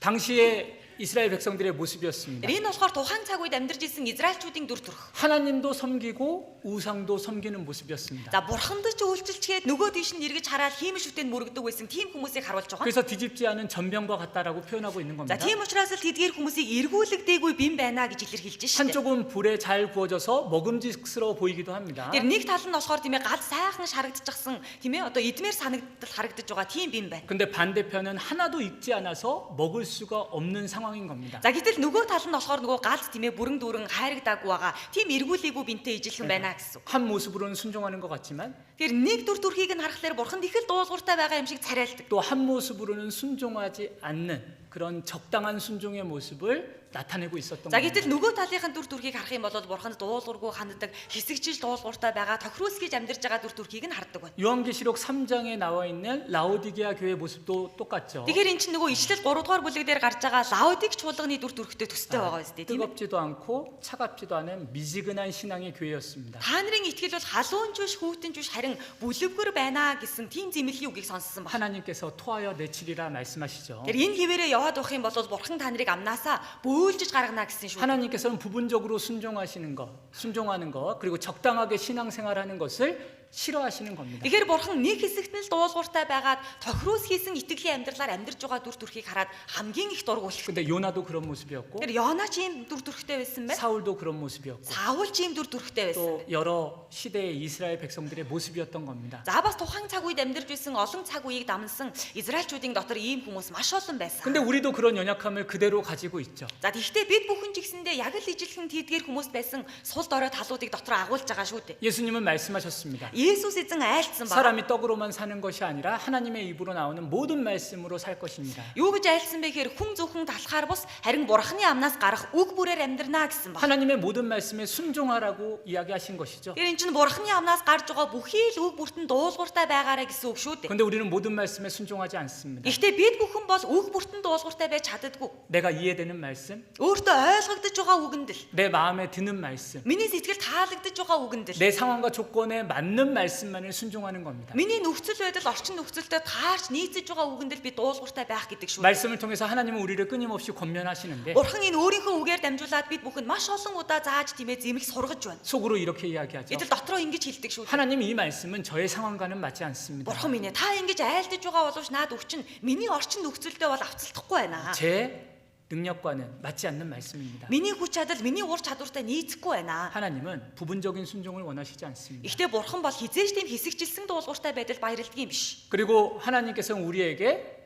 당시에 이스라엘 백성들의 모습이었습니다. Энэ болохоор тухайн цаг үед амьдарч исэн Израильчүүдийн дүр төрх. 하나님도 섬기고 우상도 섬기는 모습이었습니다. За бурханд ч үйлчлчихэд нөгөө тийш нь эргэж хараад хиймэл шүтэнд мөрөгдөг байсан тийм хүмүүсийг харуулж байгаа. 그래서 뒤집지 않은 전병과 같다라고 표현하고 있는 겁니다. За тийм учраас л тэдгээр хүмүүсийг эргүүлэгдээгүй бин байна гэж илэрхийлж шээ. 한쪽은 불에 잘 구워져서 먹음직스러워 보이기도 합니다. Тэр нэг тал нь болохоор тийм ээ гал сайхан шарагдчихсан тийм ээ одоо эдмээр санагдтал харагдаж байгаа тийм бин байна. 근데 반대편은 하나도 익지 않아서 먹을 수가 없는 상황인 겁니다. За гэтэл нөгөө тал нь болохоор нөгөө галд тийм ээ бүрэн дүүрэн хайрагдаагүй байгаа. Тийм эргүүлээгүй бинтэй ижилхэн байна гэсэн. 한 모습으로는 순종하는 것 같지만 Тэр нэг дүр төрхийг нь харахаар бурханд их л дуулууртай байгаа юм шиг царайлдаг. 또 한 모습으로는 순종하지 않는 그런 적당한 순종의 모습을 나타내고 있었던 За 겁니다. гэтэл нөгөө талынхаа дүр төрхийг харах юм бол бурханд дуулуургүй ханддаг, хэсэгчил дуулууртай байгаа, тохируулсгийж амьдарч байгаа дүр төрхийг нь хардаг байна. 요한계시록 3장에 나와 있는 라오디게아 교회 모습도 똑같죠. Тэгэхээр эн чинь нөгөө ишлэл 3 дугаар бүлэг дээр гарч байгаа Лаодик чуулганы дүр төрхтэй төстэй байгаа үстэй тийм ээ. 뜨겁지도 않고 차갑지도 않은 미지근한 신앙의 교회였습니다. Та нарын итгэл бол халуун жүш, хүүтэн жүш харин бүлэвгэр байна гэсэн тийм зэмлэлийн үгийг сонссон байна. 하나님께서 토하여 내치리라 말씀하시죠. Тэр энэ хിവэрээ яваад явах юм бол бурхан та нарыг амнаасаа бөөлжиж гаргана гэсэн шүү. 하나님께서는 부분적으로 순종하시는 것, 순종하는 것, 그리고 적당하게 신앙생활하는 것을 싫어하시는 겁니다. Тэгэхээр бурхан нэг хэсэгт нь л дуулууртай байгаад тохируус хийсэн итгэлийн амьдралаар амьдарч байгаа дүр төрхийг хараад хамгийн их дургуулдаг. 근데 요나도 그런 모습이었고 Тэр Йона ч ийм дүр төрхтэй байсан байна. 사울도 그런 모습이었고 Саул ч ийм дүр төрхтэй байсан. 또 여러 시대의 이스라엘 백성들의 모습이었던 겁니다. За бас тухайн цаг үед амьдарч байсан олон цаг үеийг дамнсан Израильчүүдийн дотор ийм хүмүүс маш олон байсан. 근데 우리도 그런 연약함을 그대로 가지고 있죠. За тэгвэл бид бүхэн ч гэсэндээ яг л ижилхэн тэдгээр хүмүүс байсан сул дорой талуудыг дотор агуулж байгаа шүү дээ. 예수님은 말씀하셨습니다. Есүс эзэн айлцсан ба. 사람이 떡으로만 사는 것이 아니라 하나님의 입으로 나오는 모든 말씀으로 살 것입니다. Юу гэж айлцсан бэ гэхээр хүн зөвхөн талхаар бус харин бурханы амнаас гарах үг бүрээр амьдрнаа гэсэн ба. 하나님의 모든 말씀에 순종하라고 이야기하신 것이죠. Тэр эн чинь бурханы амнаас гарч байгаа бүхий л үг бүртэн дуулууртай байгаарэ гэсэн үг шүү дээ. 근데 우리는 모든 말씀에 순종하지 않습니다. Гэхдээ бид бүхэн бол үг бүртэн дуулууртай байж чаддаггүй. 내가 이해되는 말씀, 말씀, өөртөө ойлгогдож байгаа үгэндэл, 내 마음에 드는 말씀, миний сэтгэл таалагдж байгаа үгэндэл, 내 상황과 조건에 맞는 말씀만을 순종하는 겁니다. миний нөхцөл байдал орчин нөхцөлтэй таарч нийцэж байгаа үгэндэл би дуулууртай байх гэдэг шүү. 말씀을 통해서 하나님은 우리를 끊임없이 권면하시는데 Бурхан энэ өөрийнхөө үгээр дамжуулаад бид бүхэнд маш олон удаа зааж тиймээ зэмлэх сургаж байна. 속으로 이렇게 이야기하죠. Эдгээр дотроо ингэж хэлдэг шүү. 하나님 이 말씀은 저의 상황과는 맞지 않습니다. Бурхан минь та ингэж айлдаж байгаа боловч наад өвчин миний орчин нөхцөлтэй бол авцалдахгүй байна. 제 능력과는 맞지 않는 말씀입니다. Миний хүч чадал миний ур чадвартай нийцэхгүй байна. 하나님은 부분적인 순종을 원하시지 않습니다. Гэхдээ Бурхан бол хизээж тийм хэсэгчилсэн дуулууртай байдал баярлдаг юм биш. 그리고 하나님께서는 우리에게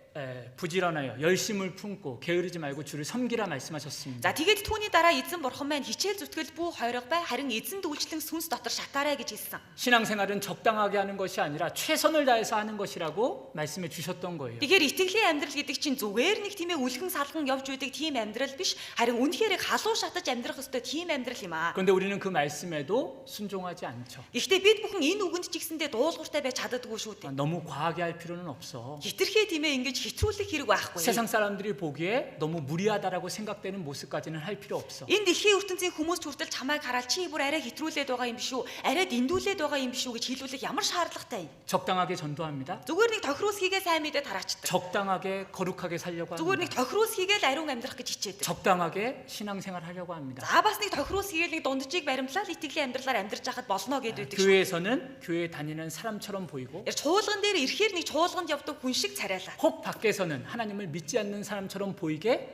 부지런하여 열심을 품고 게으르지 말고 주를 섬기라 말씀하셨습니다. За тэгээд түүний дараа эзэн Бурхан маань хичээл зүтгэл бүү хойрог бай харин эзэн дүүлчлэн сүнс дотор шатаарай гэж хэлсэн. 신앙생활은 적당하게 하는 것이 아니라 최선을 다해서 하는 것이라고 말씀해 주셨던 거예요. Тэгэхээр итгэлийн амьдрал гэдэг чинь зүгээр нэг тийм ээ үлгэн салган явж үйдэг тийм амьдрал биш харин үнэхээр халуун шатаж амьдрах ёстой тийм амьдрал юм аа. 그런데 우리는 그 말씀에도 순종하지 않죠. Гэхдээ бид бүхэн энэ үгэнд ч гэсэндээ дуулууртай байж чаддаггүй шүү дээ. 너무 과하게 할 필요는 없어. Хитрхээ тийм ээ ингэж хэтрүүлэх хэрэг байхгүй. 세상 사람들이 보기에 너무 무리하다라고 생각되는 모습까지는 할 필요 없어. Энэ дэлхийн ертөнцийн хүмүүс хүртэл чамайг хараад чи бүр арай хэтрүүлээд байгаа юм биш үү? Арай дэндүүлээд байгаа юм биш үү гэж хэлүүлэх ямар шаардлагатай юм? 적당하게 전도합니다. Зүгээр нэг тохируус хийгээ сайн мэдээ тараачдаг. 적당하게 거룩하게 살려고 Зүгээр нэг 합니다. тохируус хийгээл ариун амьдрах гэж хичээдэг. 적당하게 신앙생활 하려고 합니다. За бас нэг тохируус хийгээл нэг дундчийг баримтлаад итгэлийн амьдралаар амьдарч байхад болно гэдэг шүү. 교회에서는 교회 다니는 사람처럼 보이고 Чуулган дээр ирэхээр нэг чуулганд явдаг хүн шиг царайлаа. 혹 밖에서는 하나님을 믿지 않는 사람처럼 보이게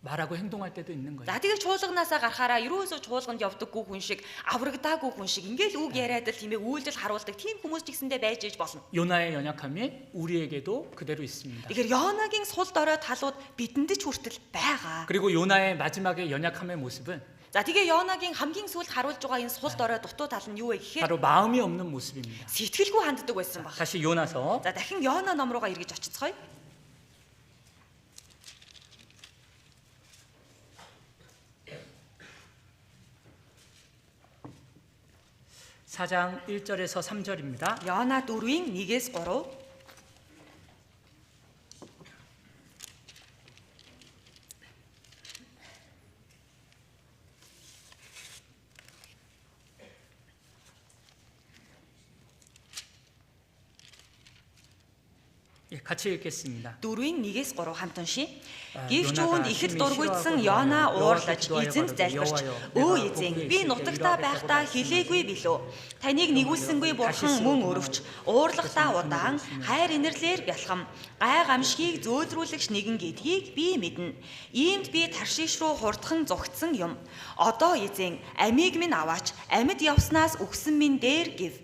말하고 행동할 때도 있는 거예요. За тэгээ чуулганаасаа гарахаараа ерөөсөө чуулганд явдаггүй хүн шиг, аврагдаагүй хүн шиг ингээл үг яриад л тийм ээ үйлдэл харуулдаг тийм хүмүүс ч гэсэндээ байж иж болно. 요나의 연약함이 우리에게도 그대로 있습니다. Тэгэхээр Йонагийн сул дорой талууд бидэнд ч хүртэл байгаа. 그리고 요나의 마지막의 연약함의 모습은 За тэгээ Йонагийн хамгийн сүүлд харуулж байгаа энэ сул дорой дутуу тал нь юу вэ гэхээр 바로 마음이 없는 모습입니다. сэтгэлгүй ханддаг байсан баг. 다시 요나서 За дахин Йона ном руугаа эргэж очицгоё. 4장 1절에서 3절입니다. Йона 4-ийн 1-ээс 3. 같이 읽겠습니다. 4-ийн 1-ээс 3 хамт уншия. Гэвч үүнд их л дургуйдсан Йона уурлаж эзэнд залбирч өө эзэн би нутагтаа байхдаа хэлээгүй билүү. Таныг нэгүүлсэнгүй бурхан мөн өрөвч уурлахтаа удаан хайр инэрлэр бялхам гай гамшигыг зөөлрүүлэгч нэгэн гэдгийг би мэднэ. Иймд би Таршиш руу хурдхан зүгтсэн юм. Одоо эзэн амийг минь аваач амьд явснаас өгсөн минь дээр гэв.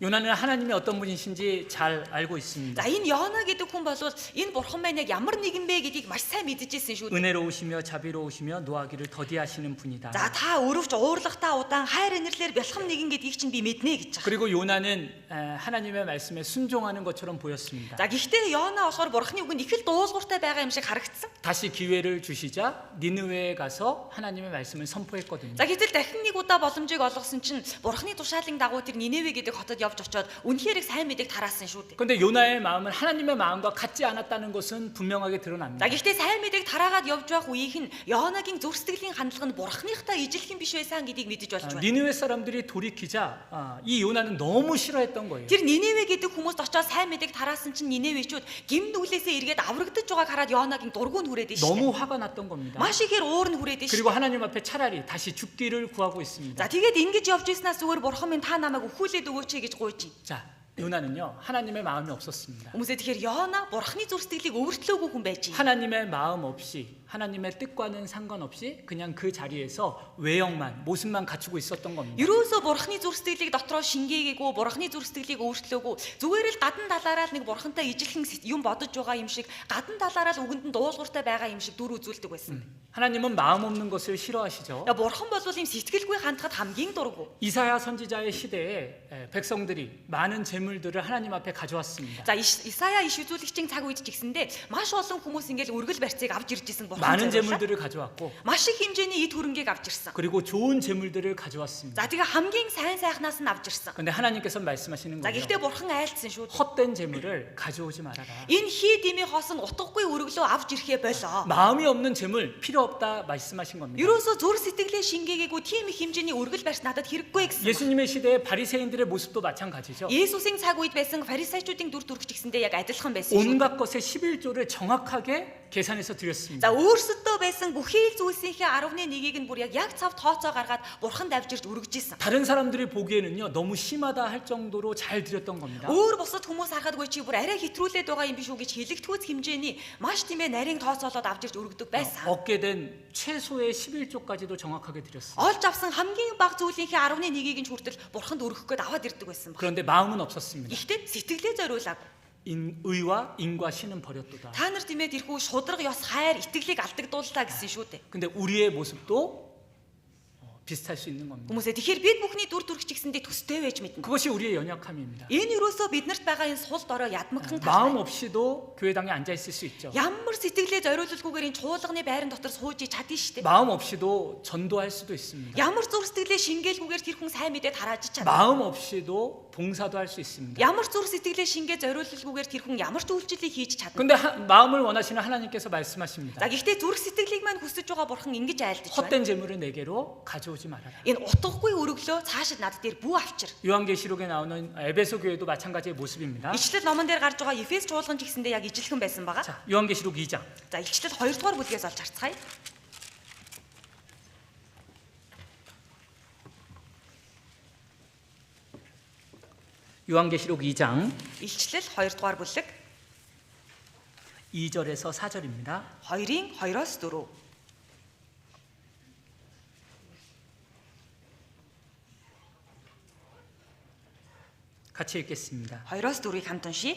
요나는 하나님이 어떤 분이신지 잘 알고 있습니다. За энэ Йона гэдэг хүн бол энэ бурхан маань яг ямар нэгэн бэ гэдгийг маш сайн мэдчихсэн шүү дээ. 은혜로우시며 자비로우시며 노하기를 더디하시는 분이다. За та өрөвч уурлахтаа удаан хайр инэрлэр бялхам нэгэн гэдгийг чинь би мэднэ гэж байгаа. 그리고 요나는 하나님의 말씀에 순종하는 것처럼 보였습니다. За гэхдээ Йона болохоор бурханы үгэнд их л дуулууртай байгаа юм шиг харагдсан. 다시 기회를 주시자 니느웨에 가서 하나님의 말씀을 선포했거든요. За гэтэл дахин нэг удаа боломжийг олгосон чинь бурханы тушаалын дагуу тэр Ниневе гэдэг хотод явж очиод үнэхээр сайн мэдээг тараасан шүү дээ. 그런데 요나의 마음은 하나님의 마음과 같지 않았다는 것은 분명하게 드러납니다. За гэхдээ сайн мэдээг тараагаад явж байх үеийнх нь Йонагийн зүрх сэтгэлийн хандлага нь бурханыхтай ижилх юм биш байсан гэдгийг мэдэж болж байна. 니느웨 사람들이 돌이키자 이 요나는 너무 싫어했던 거예요. Тэр Ниневе гэдэг хүмүүст очиод сайн мэдээг тараасан чинь Ниневечүүд гим нүглээсээ эргээд аврагдаж байгааг хараад Йонагийн дургуун хүрээд шүү дээ. 너무 화가 났던 겁니다. Маш ихээр уур нь хүрээд шүү. 그리고 하나님 앞에 차라리 다시 죽기를 구하고 있습니다. За тэгээд ингэж явж ирснаас зүгээр бурхан минь та намайг өхүүлээд өгөөч гэж гуйж. 자, 요나는요 하나님의 마음이 없었습니다. Хүмүүсээ тэгэхээр Йона бурханы зүрх сэтгэлийг өөрчлөөгүй хүн байж. 하나님의 마음 없이 하나님의 뜻과는 상관없이 그냥 그 자리에서 외형만 모습만 갖추고 있었던 겁니다. Ерөөсөө бурханы зүрх сэтгэлийг дотроо шингээгээгүй, бурханы зүрх сэтгэлийг өөрчлөөгүй, зүгээр л гадна талаараа л нэг бурхантай ижилхэн юм бодож байгаа юм шиг, гадна талаараа л үгэнд нь дуулууртай байгаа юм шиг дүр үзүүлдэг байсан. 하나님은 마음 없는 것을 싫어하시죠. Бурхан бол юм сэтгэлгүй хандхад хамгийн дургу. 이사야 선지자의 시대에 백성들이 많은 재물들을 하나님 앞에 가져왔습니다. За Исая иш үзүүлэгчийн цаг үед ч гэсэндээ маш олон хүмүүс ингээл өргөл барьцыг авч ирж исэн бурхан. 많은 재물들을 가져왔고 маш их хэмжээний эд хөрөнгийг авч ирсэн. 그리고 좋은 재물들을 가져왔습니다. За тэгээ хамгийн сайн сайхнаас нь авч ирсэн. 근데 하나님께서 말씀하시는 За 거죠. гэхдээ бурхан айлцсан шүү. 헛된 재물을 가져오지 말아라. Энэ хий дими хоосон утгагүй өргөлөө авч ирэхээ болоо. 마음이 없는 재물 필요 없다 말씀하신 겁니다. Ерөөсөө зүр сэтгэлээ шингээгээгүй тийм их хэмжээний өргөл барьж надад хэрэггүй гэсэн. 예수님의 시대에 바리새인들의 모습도 마찬가지죠. Есүсийн цаг үед байсан фарисеучуудын дүр төрх чигсэндээ яг адилхан байсан шүү. 온갖 것의 11조를 정확하게 계산해서 드렸습니다. За өөрсөдөө байсан бүхий л зүйлсийнхээ 10.1-ийг нь бүр яг цав тооцоо гаргаад бурханд авч ирж өргөж исэн. 다른 사람들이 보기에는요 너무 심하다 할 정도로 잘 드렸던 겁니다. Өөр бусад хүмүүс харахадгүй чи бүр арай хэтрүүлээд байгаа юм биш үү гэж хэлэгдэхүйц хэмжээний маш тийм ээ нарийн тооцоолоод авч ирж өргөдөг байсан. 얻게 된 최소의 11조까지도 정확하게 드렸습니다. Олж авсан хамгийн бага зүйлийнхээ 10.1-ийг нь хүртэл бурханд өргөх гээд аваад ирдэг байсан. 그런데 마음은 없었습니다. Гэхдээ сэтгэлээ зориулаагүй. 의와 인과 신은 버렸도다. Та нар тиймээд ирхүү шудраг ёс хайр итгэлийг алдагдууллаа гэсэн шүү дээ. 근데 우리의 모습도 비슷할 수 있는 겁니다. Хүмүүсээ тэгэхээр бид бүхний дүр төрх чигсэндээ төстэй байж мэднэ. 그것이 우리의 연약함입니다. Энэ юусоо биднэрт байгаа энэ сул дорой ядмагхан 마음 없이도 교회당에 앉아 있을 수 있죠. Ямар сэтгэлээ зориулалгүйгээр энэ чуулганы байран дотор сууж чадна шүү дээ. 마음 없이도 전도할 수도 있습니다. Ямар зүр сэтгэлээ шингээлгүйгээр тэр хүн сайн мэдээд харааж чадна. 마음 없이도 봉사도 할 수 있습니다. Ямар зүр сэтгэлээ шингээ зориулалгүйгээр тэр хүн ямар ч үйлчлэлийг хийж чадна. 근데 마음을 원하시는 하나님께서 말씀하십니다. За гэхдээ зүрх сэтгэлийг маань хүсэж байгаа бурхан ингэж айлдаж байна. 헛된 재물을 내게로 가져오지 말아라. Энэ утгагүй өргөлөө цаашид над дээр бүү авчир. 요한계시록에 나오는 에베소 교회도 마찬가지의 모습입니다. Ичлэл номон дээр гарч байгаа Эфес чуулган ч гэсэндээ яг ижилхэн байсан байгаа. 자, 요한계시록 2장. За ичлэл 2 дугаар бүлгээс олж харцгаая. 요한계시록 2장 Ичлэл 2 дугаар бүлэг 2절에서 4절입니다. 2-ын 2-оос 4. 같이 읽겠습니다. 2-оос 4-ыг хамт уншия.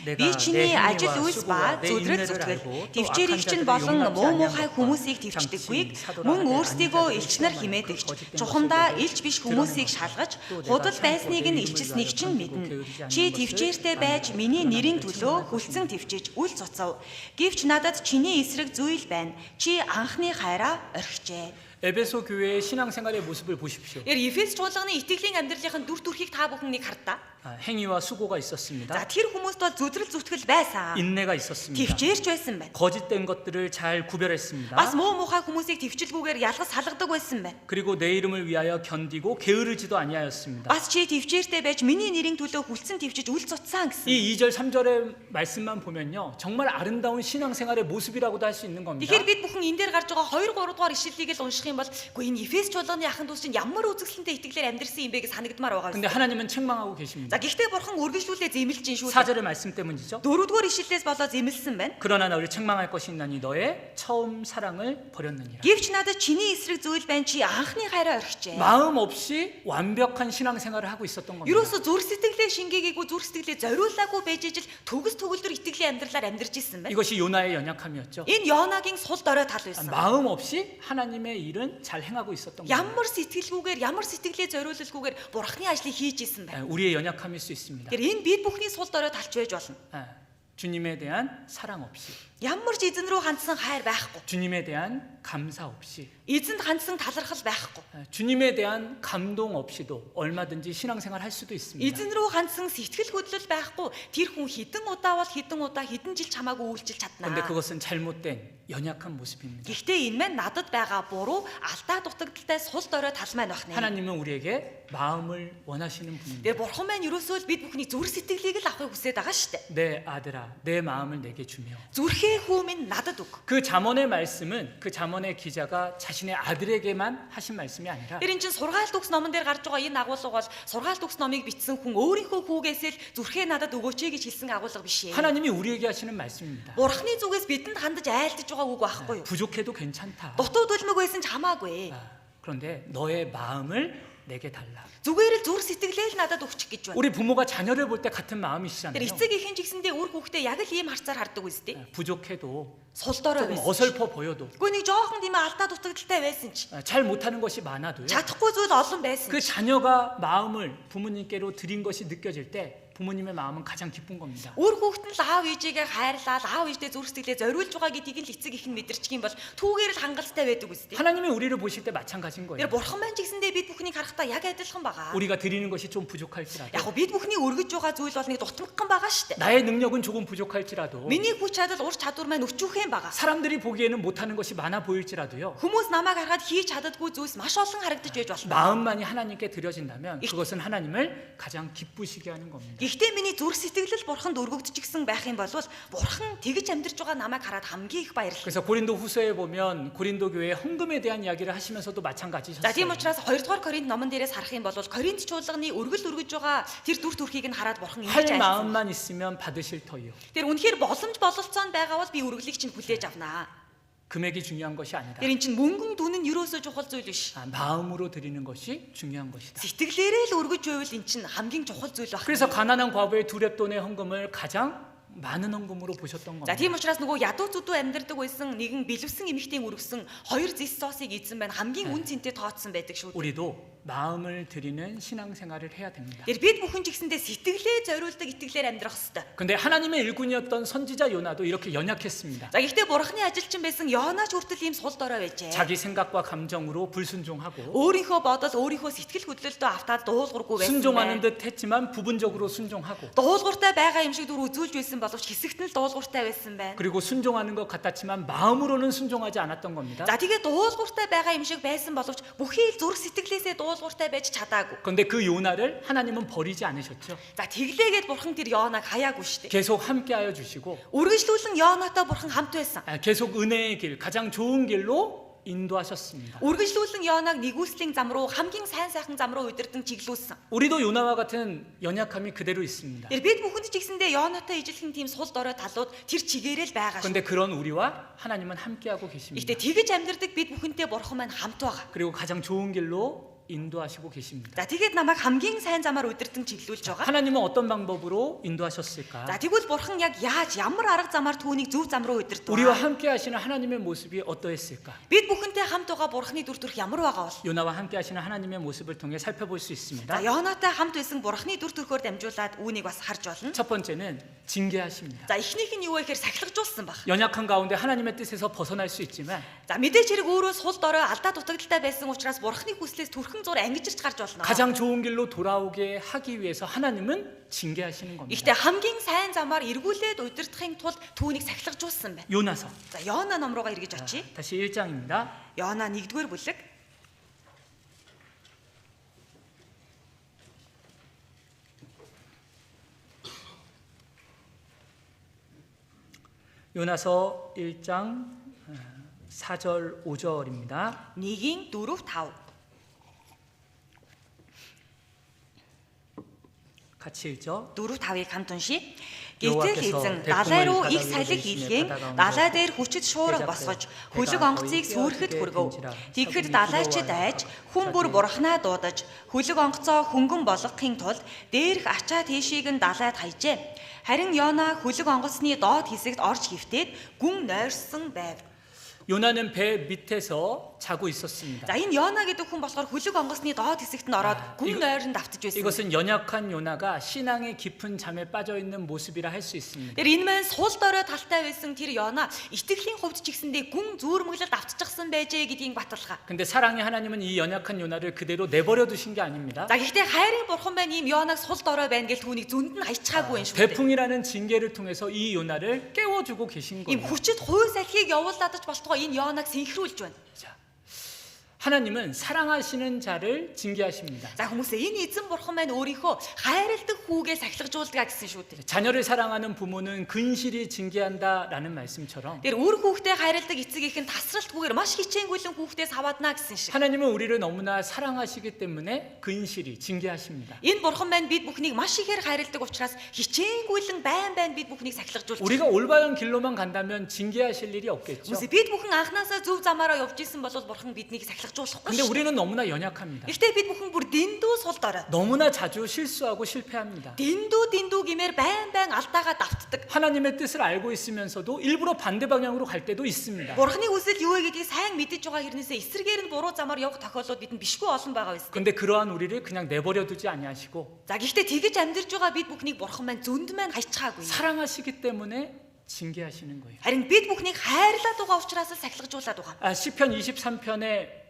내가 Би чиний 내 ажил 행위와 үйлс ба 수고와 내 зүдрэл 인내를 зүтгэл 알고 또 төвчээрэгч 악한 нь 자들을 болон 용납지 муу муухай 아니한 хүмүүсийг 것과 твчдэггүйг 장치, 사도라 мөн 하되 өөрсдийгөө 아닌 элч нар 자들을 химээдэгч 거짓된 чухамдаа 것을 элч биш 드러낸 хүмүүсийг 것과 шалгаж 또 내가 худал 참고 байсныг 내 нь 이름을 илчилсныг 위하여 чинь 견디고 мэднэ. 게으르지 않는 Чи 것을 твчээртэй 나는 байж 알고 миний 그러나 нэрийн 나를 төлөө 책망할 хүлцэн 것이니. твчиж үл цуцав. Гэвч надад чиний эсрэг зүйл байна. Чи анхны хайраа орхижээ. 에베소 교회의 신앙생활의 모습을 보십시오. Яг Эфес чуулганы итгэлийн амьдралын дүр төрхийг та бүхэн нэг хардаа. 행위와 수고가 За 있었습니다. тэр хүмүүст бол зүдрэл зүтгэл байсан. 인내가 있었습니다. Твчээрч байсан байна. 거짓된 것들을 잘 구별했습니다. Бас муу муухай хүмүүсийг твчилгүйгээр ялгаж салгадаг байсан байна. 그리고 내 이름을 위하여 견디고 게으르지도 아니하였습니다. Бас чи твчээртэй байж миний нэрийн төлөө хүлцэн твчиж үл цуцсан гэсэн. 이 2절 3절의 말씀만 보면요. 정말 아름다운 신앙생활의 모습이라고도 할 수 있는 겁니다. Тэгэхээр бид бүхэн энэ дээр гарч байгаа 2 3 дугаар ишлэлийг л унших юм бол үгүй энэ Эфес чуулганы ахын дүүс чинь ямар үзэсгэлэнтэй итгэлээр амьдрсан юм бэ гэж санагдмаар байгаа 근데 юм. 하나님은 책망하고 계십니다. За гэхдээ бурхан үргэлжлүүлээ зэмлэж чинь шүү. 4절의 말씀 때문이죠. 4 дугаар 이шлэлээс болоо зэмлсэн байна. 그러나 너를 책망할 것이 있나니 너의 처음 사랑을 버렸느니라. Гэвч надад чиний эсрэг зүйл байна чи анхны хайраа орхижээ. 마음 없이 완벽한 신앙생활을 하고 있었던 겁니다. Ерөөсө зүрх сэтгэлээ шингээгээгүй зүрх сэтгэлээ зориулаагүй байж ижил төгс төгөлдөр итгэлийн амьдралаар амьдарч ирсэн байна. 이것이 요나의 연약함이었죠. Энэ Йонагийн сул дорой тал байсан. 마음 없이 하나님의 일은 잘 행하고 있었던 겁니다. Ямар сэтгэлгүйгээр ямар сэтгэлээ зориулалгүйгээр бурхны ажлыг хийж исэн байна. 우리의 연약함일 수 있습니다. Тэгэхээр энэ бид бүхний сул дорой талч байж болно. 주님에 대한 사랑 없이, Ямар ч эзэн рүү хандсан хайр байхгүй. 주님에 대한 감사 없이, Эзэнд хандсан талархал байхгүй. 주님에 대한 감동 없이도 얼마든지 신앙생활 할 수도 있습니다. Эзэн рүү хандсан сэтгэл хөдлөл байхгүй. Тэр хүн хідэн удаа бол хідэн удаа хідэн жил чамаагүй үйлчилж 그런데 чадна. 그것은 잘못된 연약한 모습입니다. Гэхдээ энэ маань надад байгаа буруу алдаа дутагдaltaй сул дорой тал маань байна. 하나님은 우리에게 마음을 원하시는 분입니다. Тэр бурхан маань ерөөсөө л бид бүхний зүрх сэтгэлийг л авахыг хүсэж байгаа шүү дээ. 내 아들아, 내 마음을 내게 주며. Зүрхээ хүү минь надад өг. 그 잠언의 말씀은 그 잠언의 기자가 자신의 아들에게만 하신 말씀이 아니라 Тэр эн чин сургаалт өгс номон дээр гарч байгаа энэ агуулга бол сургаалт өгс номыг бичсэн хүн өөрийнхөө хүүгээсээ л зүрхээ надад өгөөч гэж хэлсэн агуулга биш ээ. 하나님이 우리에게 하시는 말씀입니다. Бурхны зүгээс бидэнд хандаж айлдаж байгаа үг байхгүй юу? 부족해도 괜찮다. Дутуу дулмаг байсан ч хамаагүй. 그런데 너의 마음을 내게 달라. Зүгээр л зүрх сэтгэлээ л надад өгчих гэж байна. 우리 부모가 자녀를 볼 때 같은 Тэр 마음이시잖아요. эцэг эхийн ч гэсэндээ үр хүүхдээ яг л ийм харцаар хардаг үстэй. 부족해도 Сул дорой 조금 байсан. 어설퍼 보여도 Гэхдээ нэг жоохон тийм алдаа дутагдaltaй байсан ч 잘 못하는 것이 많아도요. чадахгүй зүйл олон байсан. 그 자녀가 마음을 부모님께로 드린 것이 느껴질 때 부모님의 마음은 가장 기쁜 겁니다. Өөр хүүхэд нь л аав ээжигээ хайрлаад аав ээжтэй зүрх сэтгэлээ зориулж байгаа гэдгийг л эцэг их нь мэдэрчих юм бол түүгээр л хангалттай байдаг үстэй. 하나님이 우리를 보실 때 마찬가지인 거예요. Тэр бурхан маань ч гэсэндээ бид бүхнийг харахтаа яг адилхан байгаа. 우리가 드리는 것이 좀 부족할지라도 Яг бид бүхний өргөж байгаа зүйл бол нэг дутмагхан байгаа шүү дээ. 나의 능력은 조금 부족할지라도 Миний хүч чадал ур чадвар маань өчүүхэн байгаа. 사람들이 보기에는 못하는 것이 많아 보일지라도요. Хүмүүс намайг харахад хийж чаддаггүй зүйлс маш олон харагдаж байж болно. 마음만이 하나님께 드려진다면 그것은 하나님을 가장 기쁘시게 하는 겁니다. Гэхдээ миний зүрх сэтгэл бурханд өргөгдчихсэн байх юм бол бурхан тэгж амьдарч байгаа намайг хараад хамгийн их баярлах. 그래서 고린도 후서에 보면 고린도 교회의 헌금에 대한 이야기를 하시면서도 За 마찬가지셨어요. тийм учраас 2 дугаар Коринт номон дээрээс харах юм бол Коринт чуулганы өргөл өргөж байгаа тэр дүр төрхийг нь хараад бурхан 할 ингэж айлцсан. 마음만 있으면 받으실 터이요. Тэр үнэхээр боломж бололцоон байгаа бол би өргөлийг чинь хүлээж авнаа. 금액이 중요한 것이 아니다. Тэр эн чинь мөнгөн дүн нь юусоо чухал зүйл биш. 마음으로 드리는 것이 중요한 것이다. Сэтгэлээрээ л өргөж байвал эн чинь хамгийн чухал зүйл байна. 그래서 가난한 과부의 두 렙돈의 헌금을 가장 많은 헌금으로 보셨던 За 겁니다. тийм учраас нөгөө ядуу зүдүү амьдардаг байсан нэгэн бэлэвсэн эмэгтэйн өргөсөн 2 зис соосыг эзэн байна хамгийн үн цэнтэй тооцсон байдаг шүү. 우리도 마음을 드리는 신앙생활을 해야 됩니다. Тэр бид бүхэн ч гэсэндээ сэтгэлээ зориулдаг итгэлээр амьдрах хэрэгтэй. 근데 하나님의 일꾼이었던 선지자 요나도 이렇게 연약했습니다. За гэхдээ бурхны ажилчин байсан Йонаач хүртэл ийм сул дорой байжээ. 자기 생각과 감정으로 불순종하고 өөрийнхөө бодол өөрийнхөө сэтгэл хөдлөлтөө автаад дуулуургүй байсан. 순종하는 듯 했지만 부분적으로 순종하고 Дуулууртай байгаа юм шиг дүр үзүүлж байсан боловч хэсэгт нь л дуулууртай байсан байна. 그리고 순종하는 것 같았지만 마음으로는 순종하지 않았던 겁니다. За тэгээ дуулууртай байгаа юм шиг байсан боловч бүхий л зүрх сэтгэлээсээ дуулууртай байж чадаагүй. 그런데 그 요나를 하나님은 버리지 않으셨죠. За тэглээгээд бурхан тэр Йоонаг хаяагүй шүү дээ. 계속 함께하여 주시고 Үргэлжлүүлэн Йонаатай бурхан хамт байсан. 계속 은혜의 길, 가장 좋은 길로 인도하셨습니다. Үргэлжлүүлэн Йоонаг нэгүслийн зам руу хамгийн сайн сайхан зам руу удирдан чиглүүлсэн. 우리도 요나와 같은 연약함이 그대로 있습니다. Тэр бид бүхэнд ч гэсэндээ Йонаатай ижилхэн тийм сул дорой талууд тэр чигээрээ л байгаа шүү. 그런데 그런 우리와 하나님은 함께하고 계십니다. Гэхдээ тэгж амьдардаг бид бүхэнтэй бурхан маань хамт байгаа. 그리고 가장 좋은 길로 인도하시고 계십니다. За тэгээд намайг хамгийн сайн замаар удирдан чиглүүлж байгаа. 하나님은 어떤 방법으로 인도하셨을까? За тэгвэл бурхан яг яаж ямар арга замаар түүнийг зөв зам руу удирдав? 우리와 함께 하시는 하나님의 모습이 어떠했을까? Бид бүхэнтэй хамт байгаа бурханы дүр төрх ямар байгаа бол? 요나와 함께 하시는 하나님의 모습을 통해 살펴볼 수 있습니다. За Йонаатай хамт байсан бурханы дүр төрхөөр дамжуулаад үүнийг бас харж болно. 첫 번째는 징계하십니다. За эхнийх нь юу вэ гэхээр сахилгажуулсан баг. 연약한 가운데 하나님의 뜻에서 벗어날 수 있지만 За мэдээж хэрэг өөрөө сул дорой алдаа дутагдaltaй байсан учраас бурханы хүслээс түрхэн зур ангижирч гарч болно. 가장 좋은 길로 돌아오게 하기 위해서 하나님은 징계하시는 겁니다. Гэхдээ хамгийн сайн замаар эргүүлээд удирдахын тулд түүнийг сахилгажуулсан байна. 요나서 За Йона ном руугаа эргэж очие. 다시 1장입니다. Йона 1-р бүлэг. 요나서 1장 4절 5절입니다. 1-ийн 4-5. 같이 읽죠. 4-5-ыг хамт уншия. Гэтэл эзэн далай руу их салхи хийлгэн далай дээр хүчит шуурга босгож хөлөг онгоцыг сүрэхэд хүргэв. Тэгэхэд далайчид айж хүн бүр бурхнаа дуудаж хөлөг онгоцоо хөнгөн болгохын тулд дээрх ачаа тийшийг нь далайд хайжээ. Харин Йона хөлөг онгоцны доод хэсэгт орж хөвтээд гүн нойрсон байв. 요나는 배 밑에서 자고 있었습니다. За энэ Йона гэдэг хүн болохоор хөлөг онгоцны доод хэсэгт нь ороод гүн нойронд автаж байсан. 이것은 연약한 요나가 신앙의 깊은 잠에 빠져 있는 모습이라 할 수 있습니다. Тэр энэ маань сул дорой талтай байсан тэр Йона итгэлийн хувьд ч гэсэндээ гүн зүүрмэглэлд автчихсан байжээ гэдгийг баталгаа. 근데 사랑의 하나님은 이 연약한 요나를 그대로 내버려 두신 게 아닙니다. За гэхдээ хайрын бурхан байна ийм Йонаг сул дорой байна гэж түүнийг зүнд нь хайчаагүй юм шүү дээ. 대풍이라는 징계를 통해서 이 요나를 깨워주고 계신 Ийм 거예요. хүчит хувь салхийг явуулдадаж болтгоо энэ Йонаг синхруулж байна. 자, 하나님은 사랑하시는 자를 징계하십니다. За хүмүүсээ энэ эзэн бурхан маань өөрийнхөө хайрладаг хүүгээ сахилгажуулдаг гэсэн шүү дээ. 자녀를 사랑하는 부모는 근실히 징계한다라는 말씀처럼 Тэр өөр хүүхдээ хайрладаг эцэг их нь тасралтгүйгээр маш хичээнгүйлэн хүүхдээс хаваадна гэсэн шиг. 하나님은 우리를 너무나 사랑하시기 때문에 근실히 징계하십니다. Энэ бурхан маань бид бүхнийг маш ихээр хайрладаг учраас хичээнгүйлэн байн бид бүхнийг сахилгажуулж байна. 우리가 올바른 길로만 간다면 징계하실 일이 없겠죠. Хүмүүсээ бид бүхэн анханасаа зөв замаараа явж исэн бол бурхан биднийг сахилгаж тусалжуулахгүй. 근데 우리는 너무나 연약합니다. Гэхдээ бид бүхэн бүр дэндүү сул дорой. 너무나 자주 실수하고 실패합니다. Дэндүү гэмээр байн алдаагаа давтдаг. 하나님의 뜻을 알고 있으면서도 일부러 반대 방향으로 갈 때도 있습니다. Бурхны хүсэл юу вэ гэдгийг сайн мэдэж байгаа хэрнээсээ эсрэгээр нь буруу замаар явах тохиолдлууд бидэнд бишгүй олон байгаа биз. 근데 그러한 우리를 그냥 내버려 두지 아니하시고 За гэхдээ тэгэж амьдарч байгаа бид бүхнийг бурхан маань зөнд маань хайчаагүй. 사랑하시기 때문에 징계하시는 거예요. Харин бид бүхнийг хайрлаад байгаа учраас л сахилгажуулаад байгаа. 시편 23편에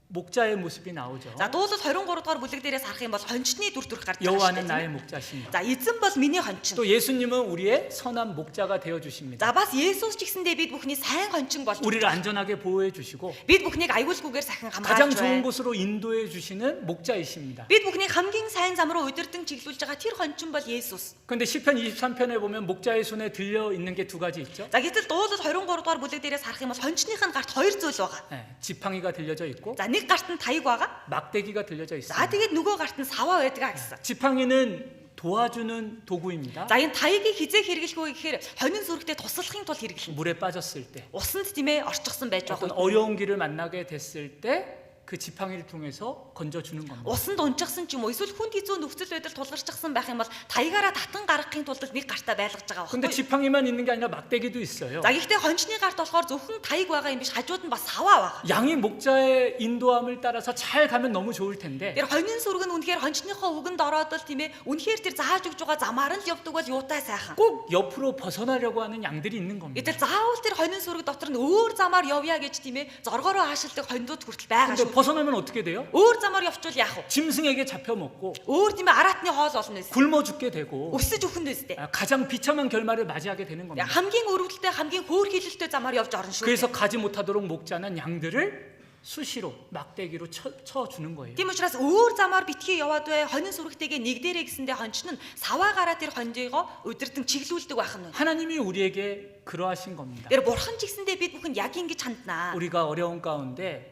목자의 모습이 나오죠. За дуулал 23 дугаар бүлэг дээрээс харах юм бол хончны дүр төрх гарч 여호와는 байгаа 나의 шүү дээ. 목자십니다. За эзэн бол миний хончин. 또 예수님은 우리의 선한 목자가 되어 주십니다. За бас Есүс ч гэсэндээ бид бүхний сайн хончин болж 우리를 안전하게 보호해 주시고 бид бүхнийг аюулгүйгээр сахин 가장 хамгаалж 좋은 байна. 곳으로 인도해 주시는 목자이십니다. Бид бүхнийг хамгийн сайн зам руу удирдан чиглүүлж байгаа тэр хончин бол Есүс. 그런데 시편 23편에 보면 목자의 손에 들려 있는 게 두 가지 있죠. За гэтэл дуулал 23 дугаар бүлэг дээрээс харах юм бол хончных нь гарт хоёр зүйл байгаа. 지팡이가 들려져 있고 За нэг гарт нь таяг байгаа. 막대기가 들려져 За 있습니다. тэгээд нөгөө гарт нь саваа байдгаа гэсэн. 지팡이는 도와주는 도구입니다. За энэ таягийг хизээ хэрэглэх үү гэхээр хонин сүрэгтэй туслахын тулд хэрэглэнэ. 물에 빠졌을 때 Усанд тийм ээ орчихсон байж 어떤 байгаа. 어려운 길을 만나게 됐을 때 그 지팡이를 통해서 건져주는 겁니다. Усанд унчихсан ч юм уу эсвэл хүнд хэцүү нөхцөл байдал тулгарчихсан байх юм бол таягаараа татан гаргахын тулд нэг гартаа байлгаж байгаа 근데 байхгүй. 지팡이만 있는 게 아니라 막대기도 있어요. За гэхдээ хончны гарт болохоор зөвхөн таяг байгаа юм биш хажууд нь бас саваа байгаа. 양이 목자의 인도함을 따라서 잘 가면 너무 좋을 텐데 Тэр хонин сүрэг нь үнэхээр хончныхоо үгэнд ороод л тийм ээ үнэхээр тэр зааж өгж байгаа замаар нь л явдаг бол юутай сайхан. 꼭 옆으로 벗어나려고 하는 양들이 있는 겁니다. Гэтэл заавал тэр хонин сүрэг дотор нь өөр замаар явъя гэж тийм ээ зоргоороо хаашилдаг хондууд хүртэл байгаа 근데 шүү. 벗어나면 어떻게 돼요? Өөр замаар явчвал яах вэ? 짐승에게 잡혀 먹고 Өөр тийм ээ араатны хоол олно гэсэн. 굶어 죽게 되고 Өсөж өхөн дэстэй. 가장 비참한 결말을 맞이하게 되는 겁니다. хамгийн өрөвдөлтэй хамгийн хөөр хилэлтэй замаар явж орно шүү. 그래서 가지 못하도록 목자는 양들을 수시로 막대기로 쳐주는 거예요. Тийм учраас өөр замаар битгий яваад бай хонин сүрэгтэйгээ нэг дээрээ гэсэндээ хончин нь саваагаараа тэр хондыгоо удирдан чиглүүлдэг байх нь. 하나님이 우리에게 그러하신 겁니다. Тэр бурхан ч гэсэндээ бид бүхэн яг ингэж ханднаа. 우리가 어려운 가운데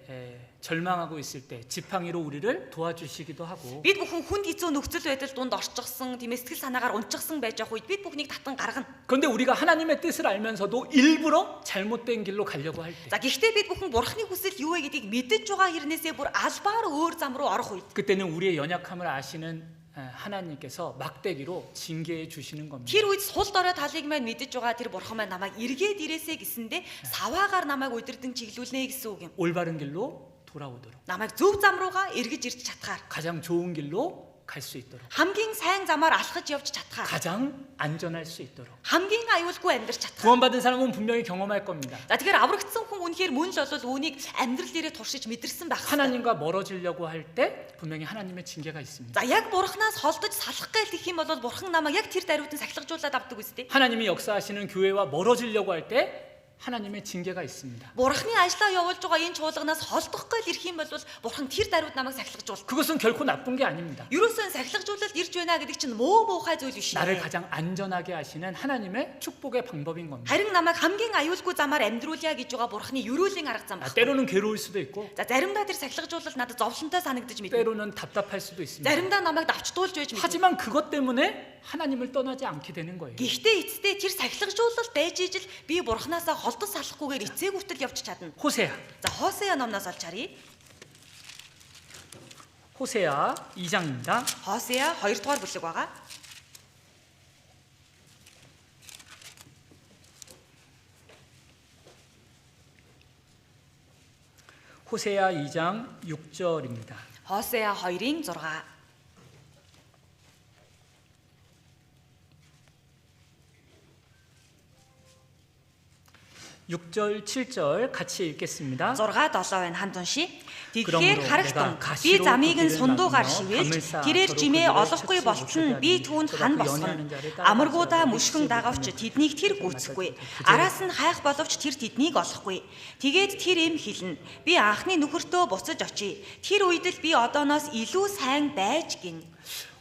절망하고 있을 때 지팡이로 우리를 도와주시기도 하고 Бид бүхэн хүнд хэцүү нөхцөл байдал дунд орчихсон, тийм ээ сэтгэл санаагаар унчихсан байж байгаа үед бид бүхнийг татан гаргана. 그런데 우리가 하나님의 뜻을 알면서도 일부러 잘못된 길로 가려고 할 때 За гэхдээ бид бүхэн бурханы хүсэл юу вэ гэдгийг мэдэж байгаа хэрнээсээ бүр албаар өөр зам руу орох үед 그때는 우리의 연약함을 아시는 하나님께서 막대기로 징계해 주시는 겁니다. тэр үед сул дорой талыг маань мэдэж байгаа тэр бурхан маань намайг эргээд ирээсэ гэсэндээ саваагаар намайг удирдан чиглүүлнэ гэсэн үг юм. 올바른 길로 돌아오도록 Намайг зөв зам руугаа эргэж ирж чадхаар 가장 좋은 길로 갈 수 있도록 хамгийн сайн замаар алхаж явж чадхаар 가장 안전할 수 있도록 хамгийн аюулгүй амьдрч чадхаар. 구원받은 사람은 분명히 경험할 겁니다. За тэгэхээр аврагдсан хүн үнэхээр мөн л бол үүнийг амьдрал дээрээ туршиж мэдэрсэн байх. 하나님과 멀어지려고 할 때 분명히 하나님의 징계가 있습니다. За яг бурхнаас холдож салах гээл гэх юм бол бурхан намайг яг тэр даруйдын сахилгажуулаад авдаг үстэй. 하나님이 역사하시는 교회와 멀어지려고 할 때 하나님의 징계가 있습니다. Бурхны ажлаа явуулж байгаа энэ чуулганаас холдох гээл ирэх юм бол бурхан тэр даруйд намайг сахилгажуул. 그것은 결코 나쁜 게 아닙니다. Ерөөсөн сахилгажуулалт ирж байна гэдэг чинь муухай зүйл биш. 나를 가장 안전하게 하시는 하나님의 축복의 방법인 겁니다. Харин намайг хамгийн аюулгүй замаар амьдруулъя гэж байгаа бурхны ерөөлийн арга зам байна. 때로는 괴로울 수도 있고 За заримдаа тэр сахилгажуулалт надад зовлонтой санагдаж мэднэ. 때로는 답답할 수도 있습니다. Заримдаа намайг давчдуулж байж мэднэ. 하지만 그것 때문에 하나님을 떠나지 않게 되는 거예요. Гэхдээ эцэстээ тэр сахилгажуулалт байж ижил би бурхнаасаа холдож салахгүйгээр эцээгүүртэл явж чадна. 호세아. За Хосея номноос олж харъя. 호세아 2장입니다. Хосея 2 дугаар бүлэг байгаа. 호세아 2장 6절입니다. Хосея 2-ын 6. 6절 7절 같이 읽겠습니다. 6 7 байна хамт уншия. Тэгэхээр 그러므로 харагтун 내가 би 가시로 замыг нь 그들을 сундуугаар 막으며 шивэж 밤을 쌓아 тэрээр 서로 жимээ 그들을 олохгүй 채찍으로 болтон би 쫓아다니며 түүнд 그가 хан 그 босгоно. 연애하는 자를 따라가서 Амаргуудаа 그들을 мөшгөн дагавч 씹으며 тэднийг тэр гүйцэхгүй. Араас нь хайх боловч тэр тэднийг олохгүй. Тэгээд тэр им хэлнэ. Би анхны нөхөртөө буцаж очие. Тэр үед л би одооноос илүү сайн байж гин.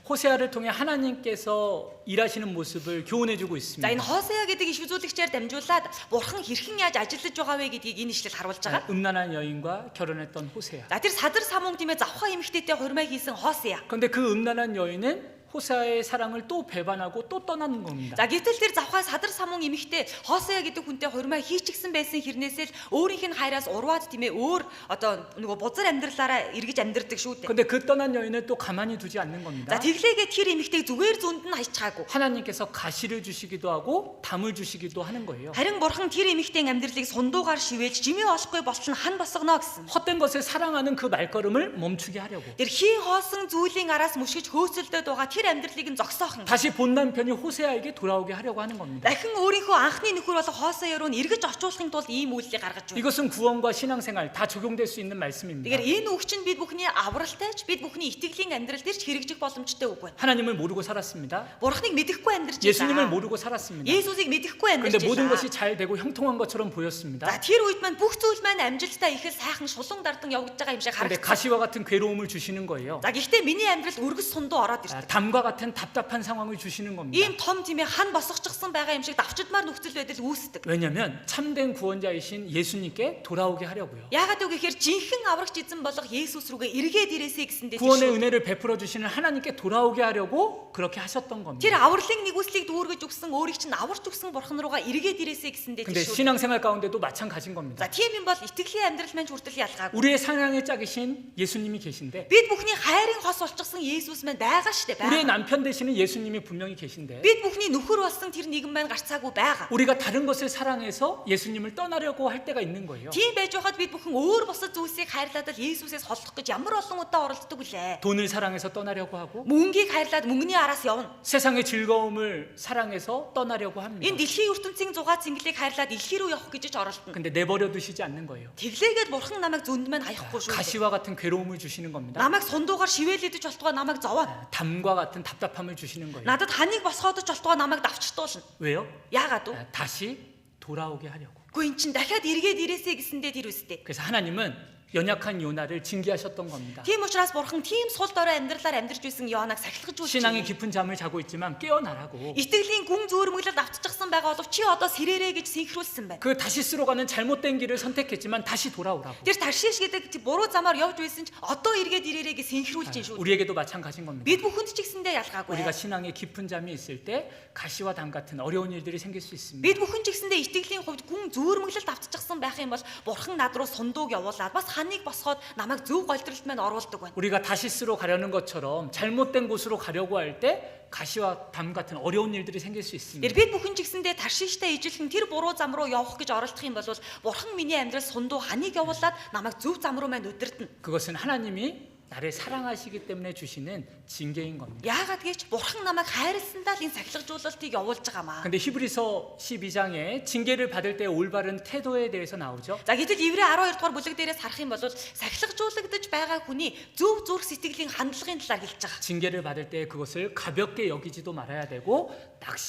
호세아를 통해 하나님께서 일하시는 모습을 교훈해주고 За 있습니다. энэ Хосея гэдэг иш үзүүлэгчээр дамжуулаад бурхан хэрхэн яаж ажиллаж байгаа вэ гэдгийг энэ ишлэл харуулж байгаа. 음란한 여인과 결혼했던 호세아. За тэр садар самун тиймээ завхаа эмэгтэйтэй хурмаа хийсэн Хосея. 그런데 그 음란한 여인은 호세아의 사랑을 또 배반하고 또 떠나는 겁니다. За гэтэл тэр завхаа садар самун эмэгтэй Хосея гэдэг хүнтэй хурмаа хийчихсэн байсан хэрнээсээ л өөрийнх нь хайраас урваад тийм ээ өөр одоо нөгөө бузар амьдралаараа эргэж амьдрдаг шүү дээ. 근데 그 떠난 여인을 또 가만히 두지 않는 겁니다. За тэглээгээ тэр эмэгтэй зүгээр зүнд нь хайчаагүй. 하나님께서 가시를 주시기도 하고 담을 주시기도 하는 거예요. Харин бурхан тэр эмэгтэй амьдралыг сундуугаар шивээж жимээ олохгүй болчихно хан босгоно гэсэн. 헛된 것을 사랑하는 그 말걸음을 멈추게 하려고. Тэр хий хоосон зүйлийн араас мөшгөж хөөцөлдөд байгаа тэр амьдралыг нь зогсоохон. 다시 본 남편이 호세아에게 돌아오게 하려고 하는 겁니다. Дахин өөрийнхөө анхны нөхөр болон Хосея руу эргэж очуулахын тулд ийм үйлдэл гаргаж байна. 이것은 구원과 신앙생활 다 적용될 수 있는 말씀입니다. Тэгэхээр энэ үг чинь бид бүхний авралтайч бид бүхний итгэлийн амьдрал дээр ч хэрэгжих боломжтой үг байна. 하나님을 모르고 살았습니다. Бурхныг мэдэхгүй амьдарч 예수님을 байсан. 모르고 살았습니다. Есүсийг мэдэхгүй 그런데 амьдарч 모든 байсан. 것이 잘 되고 형통한 것처럼 보였습니다. За тэр үед маань бүх зүйл маань амжилттай ихэл сайхан шулуун дардан явагдаж байгаа юм шиг 그런데 харагдав. 가시와 같은 괴로움을 주시는 거예요. За гэхдээ миний амьдралд өргөс сундуу ороод ирсэн. 담과 같은 답답한 상황을 주시는 겁니다. Ийм том тийм ээ хан босгочихсан байгаа юм шиг давчдмаар нөхцөл байдал үүсдэг. 왜냐하면 참된 구원자이신 예수님께 돌아오게 하려고요. Яагаад үг гэхээр жинхэнэ аврагч эзэн болох Есүс рүүгээ эргээд ирээсэй гэсэндээ 구원의 은혜를 베풀어 주시는 하나님께 돌아오게 하려고 그렇게 하셨던 겁니다. тэр авралын нэгүслийг дүүргэж өгсөн өөрийг чинь аварч өгсөн бурхан руугаа эргээд ирээсэй гэсэндээ 근데 тийш. 신앙생활 가운데도 마찬가지인 겁니다. За тийм юм бол итгэлийн амьдрал маань ч хүртэл ялгаагүй. 우리의 사랑의 짝이신 예수님이 계신데 Бид бүхний хайрын хос болчихсон Есүс маань байгаа штэ 우리의 байгаа. 남편 되시는 예수님이 분명히 계신데 Бид бүхний нөхөр болсон тэр нэгэн маань гарцаагүй байгаа. 우리가 다른 것을 사랑해서 예수님을 떠나려고 할 때가 있는 거예요. Тийм байж байхад бид бүхэн өөр бусад зүйлсийг хайрлаад л Есүсээс холдох гэж ямар олон удаа оролддог үлээ. 돈을 사랑해서 떠나려고 하고 Мөнгийг хайрлаад мөнгөний араас явна. 세상의 즐거움을 사랑해서 떠나려고 합니다. Энэ дэлхийн ертөнцийн зугаа цэнгэлийг хайрлаад илхий рүү явах гэж ч оролдоно. 근데 내버려 두시지 않는 거예요. Тэглээгээд бурхан намайг зөнд маань хаяхгүй шүү. 가시와 같은 괴로움을 주시는 겁니다. Намайг сундуугаар шивээлэдэж болтугай намайг зовоо. 담과 같은 답답함을 주시는 거예요. Надад ханыг босгоодож болтугай намайг давчтуулна. 왜요? Яагаад вэ? 다시 돌아오게 하려고. Гэхдээ эн чин дахиад эргээд ирээсэй гэсэндээ тэр үстэй. 그래서 하나님은 연약한 요나를 징계하셨던 겁니다. Тийм учраас бурхан тийм сул дорой амьдралаар амьдарч байсан Йонаг сахилгаж 신앙의 үлдсэн. 깊은 잠을 자고 있지만 깨어나라고. Итгэлийн гүн зөөрмөглөд автчихсан байгаа боловч чи одоо сэрээрээ гэж синхруулсан байна. 그 다시스로 가는 잘못된 길을 선택했지만 다시 돌아오라고. Тэр Таршиш гэдэг буруу замаар явж байсан ч одоо эргээд ирээрээ гэж синхруулж ин шүү. 우리에게도 마찬가지인 겁니다. Бид бүхэнд ч гэсэн ялгаагүй. 우리가 신앙의 깊은 잠이 있을 때 가시와 담 같은 어려운 일들이 생길 수 있습니다. Бид бүхэн ч гэсэндээ итгэлийн хувьд гүн зөөрмөглөлт автчихсан байх юм бол бурхан над руу сундууг явуулаад бас ханыг босгоод намайг зөв голдролт маань оруулдаг байна. 우리가 다시스로 가려는 것처럼 잘못된 곳으로 가려고 할 때 가시와 담 같은 어려운 일들이 생길 수 있습니다. Бид бүхэн ч гэсэндээ Таршиштай ижилхэн тэр буруу зам руу явах гэж оролдох юм бол бурхан миний амьдрал сундуу ханыг явуулаад намайг зөв зам руу маань удирдна. 그것은 하나님이 나를 사랑하시기 때문에 주시는 징계인 겁니다. Яагаад гэж бурхан намайг хайрласандаа л энэ сахилгажуулалтыг явуулж байгаамаа. 근데 히브리서 12장에 징계를 받을 때 올바른 태도에 대해서 나오죠. За гэтэл Еврей 12 дугаар бүлэг дээрээс харах юм бол сахилгажуулагдаж байгаа хүний зөв зүрх сэтгэлийн хандлагын талаар хэлж байгаа. 징계를 받을 때 그것을 가볍게 여기지도 말아야 되고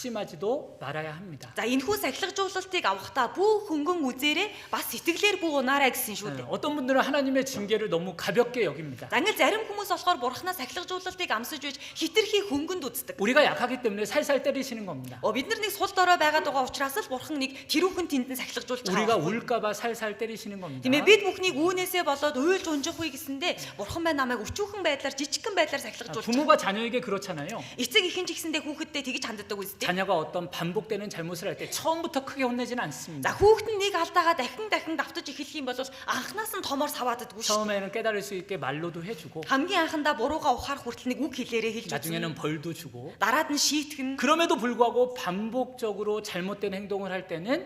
낙심하지도 말아야 합니다. За энэхүү сахилгажуулалтыг авахдаа бүх хөнгөн үзээрээ бас сэтгэлээр бүү унаарай гэсэн шүү дээ. 어떤 분들은 하나님의 징계를 너무 가볍게 여깁니다. За ингээд зарим хүмүүс болохоор бурхнаас сахилгажуулалтыг амсаж байж хитрхи хөнгөнд үздэг. 우리가 약하기 때문에 살살 때리시는 겁니다. Бид нар нэг сул дорой байгаад байгаа учраас л бурхан нэг тэрүүхэн тэндэн сахилгажуулж 우리가 байгаа. 울까봐 살살 때리시는 겁니다. Тийм ээ бид бүхнийг үүнээсээ болоод уйлж унжих үе гэсэндээ бурхан маань намайг өчүүхэн байдлаар жижигхэн байдлаар сахилгажуулж байгаа. 부모가 자녀에게 그렇잖아요. Эцэг ихэн ч гэсэндээ хүүхэдтэй тэгж ханддаг үстэй. 자녀가 어떤 반복되는 잘못을 할 때 처음부터 크게 혼내지는 않습니다. За хүүхэд нь нэг алдаагаа дахин давтаж эхлэх юм бол анханаас нь томоор савааддаг шүү. 처음에는 깨달을 수 있게 말로도 해주고 Хамгийн анхандаа буруугаа ухаарах хүртэл нэг үг хэлээрээ хэлж 나중에는 үзсэн. 벌도 주고 Дараад нь шийтгэн. 그럼에도 불구하고 반복적으로 잘못된 행동을 할 때는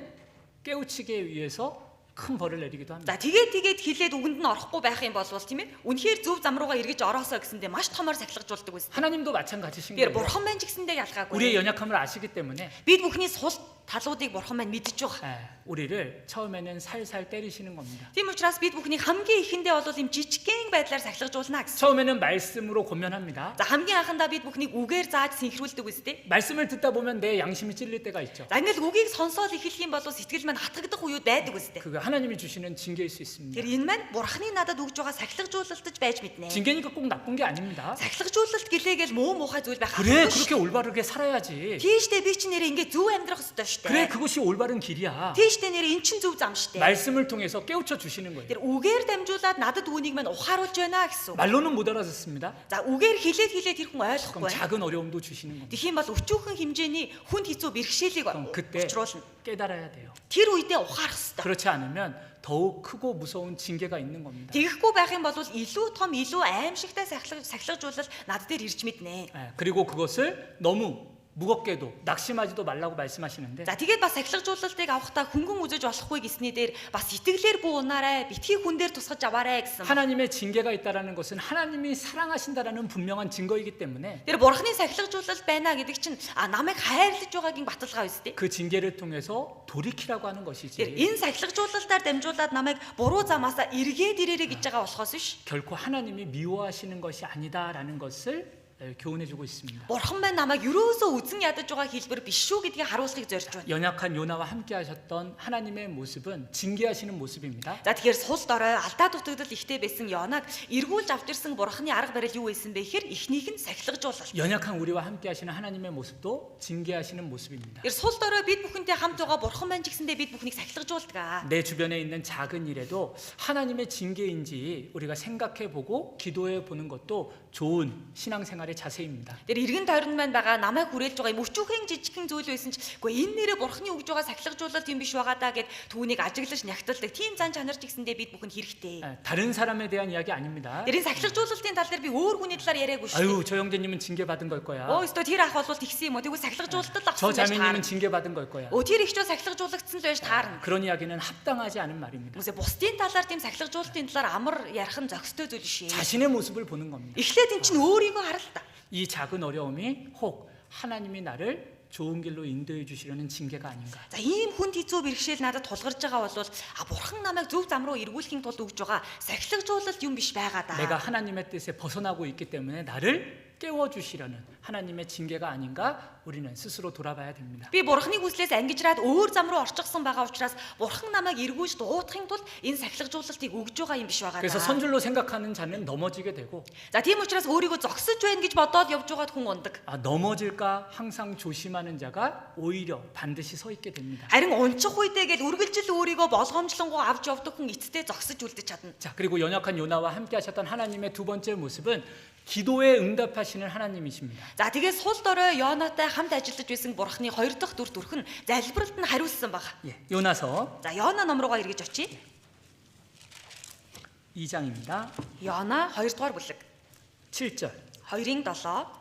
깨우치기 위해서 큰 벌을 내리기도 합니다. За тэгээд хилээд үгэнд нь орохгүй байх юм бол тийм ээ. Үнэхээр зөв зам руугаа эргэж ороосоо гэсэндээ маш томоор сахилгажуулдаг байсан. 하나님도 마찬가지신 Тэгэхээр 거예요. бурхан маань ч гэсэндээ ялгаагүй. 우리의 연약함을 아시기 때문에 Бид бүхний сул талуудыг бурхан маань мэдж байгаа. 우리를 처음에는 살살 때리시는 겁니다. Тийм учраас бид бүхний хамгийн ихэндээ бол юм жижигхэн байдлаар сахилгажуулна гэсэн. 처음에는 말씀으로 권면합니다. За хамгийн анхандаа бид бүхнийг үгээр зааж синхруулдаг үстэй. 말씀을 듣다 보면 내 양심이 찔릴 때가 있죠. За ингээл үгийг сонсоод эхлэх юм бол сэтгэл маань хатгагдах үеуд байдаг үстэй. 그거 하나님이 주시는 징계일 수 있습니다. Тэр энэ маань бурханы надад өгж байгаа сахилгажуулалтаж байж мэднэ. 징계니까 꼭 나쁜 게 아닙니다. Сахилгажуулалт гэлээгээл муу муухай зүйл байх 그래 албагүй 그렇게 шүү. 올바르게 살아야지. Тийштэй би ч нэрээ ингээ зөв амьдрах ёстой шүү. 그래 штэ. 그것이 올바른 길이야. Тийштэй нэр эн чин зөв зам штэ. 말씀을 통해서 깨우쳐 주시는 거예요. Тэр үгээр дамжуулаад надад үүнийг мань ухааруулж байна гэсэн. 말로는 못 알아듣습니다. За үгээр хэлээд тэр хүн 그럼 ойлгохгүй. 작은 어려움도 주시는 겁니다. Тэгхийн бол өчүүхэн хэмжээний хүнд хэцүү бэрхшээлийг 그럼 그때 учруулна. 깨달아야 돼요. Тэр үедээ ухаарах хэрэгтэй. 그렇지 않으면 더욱 크고 무서운 징계가 있는 겁니다. Тэгэхгүй байх юм бол илүү том, илүү аимшигтай сахилгажуулал над дээр ирж мэднэ. 예, 그리고 그것을 너무 무겁게도 낙심하지도 말라고 말씀하시는데 За тэгээд бас сахилгажуулалтыг авахдаа хөнгөн үзэж болохгүй гэсний дээр бас итгэлээр буу унаарай, битгий хүн дээр тусгаж аваарай гэсэн. 하나님의 징계가 있다라는 것은 하나님이 사랑하신다라는 분명한 증거이기 때문에 Тэр бурхны сахилгажуулалт байна гэдэг чинь намайг хайрлаж байгаагийн баталгаа үстэй. 그 징계를 통해서 돌이키라고 하는 Тэр 것이지 энэ сахилгажуулалтаар дамжуулаад намайг буруу замаасаа эргээд ирээрэй гэж байгаа болохоос биш. 결코 하나님이 미워하시는 것이 아니다라는 것을 교훈해주고 있습니다. Бурхан маань намайг юусоо үзэн ядаж байгаа хэлбэр биш шүү гэдгийг харуулахыг зорж байна. 연약한 요나와 함께하셨던 하나님의 모습은 징계하시는 모습입니다. За тэгэхээр сул дорой алдаа дутагдал ихтэй байсан Йонаг эргүүлж авчирсан бурханы арга барил юу байсан бэ гэхээр эхнийх нь сахилгажуулалт. 연약한 우리와 함께하시는 하나님의 모습도 징계하시는 모습입니다. Тэр сул дорой бид бүхэнтэй хамт байгаа бурхан маань ч гэсэндээ бид бүхнийг сахилгажуулдаг. 내 주변에 있는 작은 일에도 하나님의 징계인지 우리가 생각해보고 기도해보는 것도 좋은 신앙생활의 자세입니다. Тэр иргэн тойронд маань байгаа намайг хүрээлж байгаа юм өчүүхэн жижигхэн зүйл байсан ч үгүй энэ нэрээ бурханы өгж байгаа сахилгажуулалт юм биш байгаа даа гэд түүнийг ажиглаж нягталдаг тийм зан чанар ч гэсэндээ бид бүхэнд хэрэгтэй. 다른 사람에 대한 이야기 아닙니다. Тэр энэ сахилгажуулалтын тал дээр би өөр хүний талаар яриаггүй шүү. 아유 저 형제님은 징계받은 걸 거야. Өөстөө тэр ах бол тэгсэн юм уу? Тэгвэл сахилгажуулалт 저 авсан байж 자매님은 таарна. 징계받은 걸 거야. Тэр ихчөө сахилгажуулагдсан л байж таарна. 그런 이야기는 합당하지 않은 말입니다. Хүмүүсээ бусдын талаар тийм сахилгажуулалтын талаар амар ярих нь зохистой зүйл шээ. 자신의 모습을 보는 겁니다. Эхлээд эн чинь өөрийгөө харал та. 이 작은 어려움이 혹 하나님이 나를 좋은 길로 인도해 주시려는 징계가 아닌가. За ийм хүнд хэцүү бэрхшээл надад тулгарч байгаа бол бурхан намайг зөв зам руу эргүүлэхийн тулд өгж байгаа сахилгажуулалт юм биш байгаа да. 내가 하나님의 뜻에 벗어나고 있기 때문에 나를 깨워 주시려는 하나님의 징계가 아닌가 우리는 스스로 돌아봐야 됩니다. Би бурханы хүслээс ангижраад өөр зам руу орчихсон байгаа учраас бурхан намайг эргүүлж дуудахын тулд энэ сахилгажуулалтыг өгж байгаа юм биш байгаа 그래서 да. 선줄로 생각하는 자는 넘어지게 되고 За тийм учраас өөрийгөө зогсож байна гэж бодоод явж байгаад хүн ундаг. 넘어질까 항상 조심하는 자가 오히려 반드시 서 있게 됩니다. Харин унчих үедээ гэж үргэлжил өөрийгөө болгоомжлонгоо авч явдаг хүн эцэстээ зогсож үлдэж чадна. 자, 그리고 연약한 요나와 함께 하셨던 하나님의 두 번째 모습은 기도에 응답하시는 하나님이십니다. За тэгээд сул дорой Йонатай хамт ажиллаж байсан бурхны хоёр дахь дүр төрх нь залбиралд нь хариулсан баг. 예, 요나서 За Йона ном руугаа эргэж очие. 2장입니다. Йона 2 дугаар бүлэг 7절. 2-ын 7.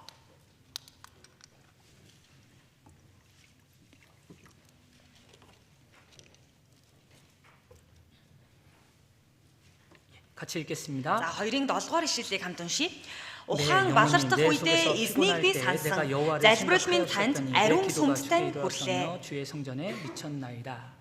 같이 읽겠습니다. За 2-ын 7 дугаар ишлэлийг хамт уншия. 내 Ухаан 영혼이 балартах 내 үедээ 속에서 эзнийг би 피곤할 때 сансан. 내가 여호와를 Залбирал минь 생각하였더니 танд 내 ариун 기도가 сүмстэн 주께 хүрлээ. 이르렀으며 주의 성전에 미쳤나이다.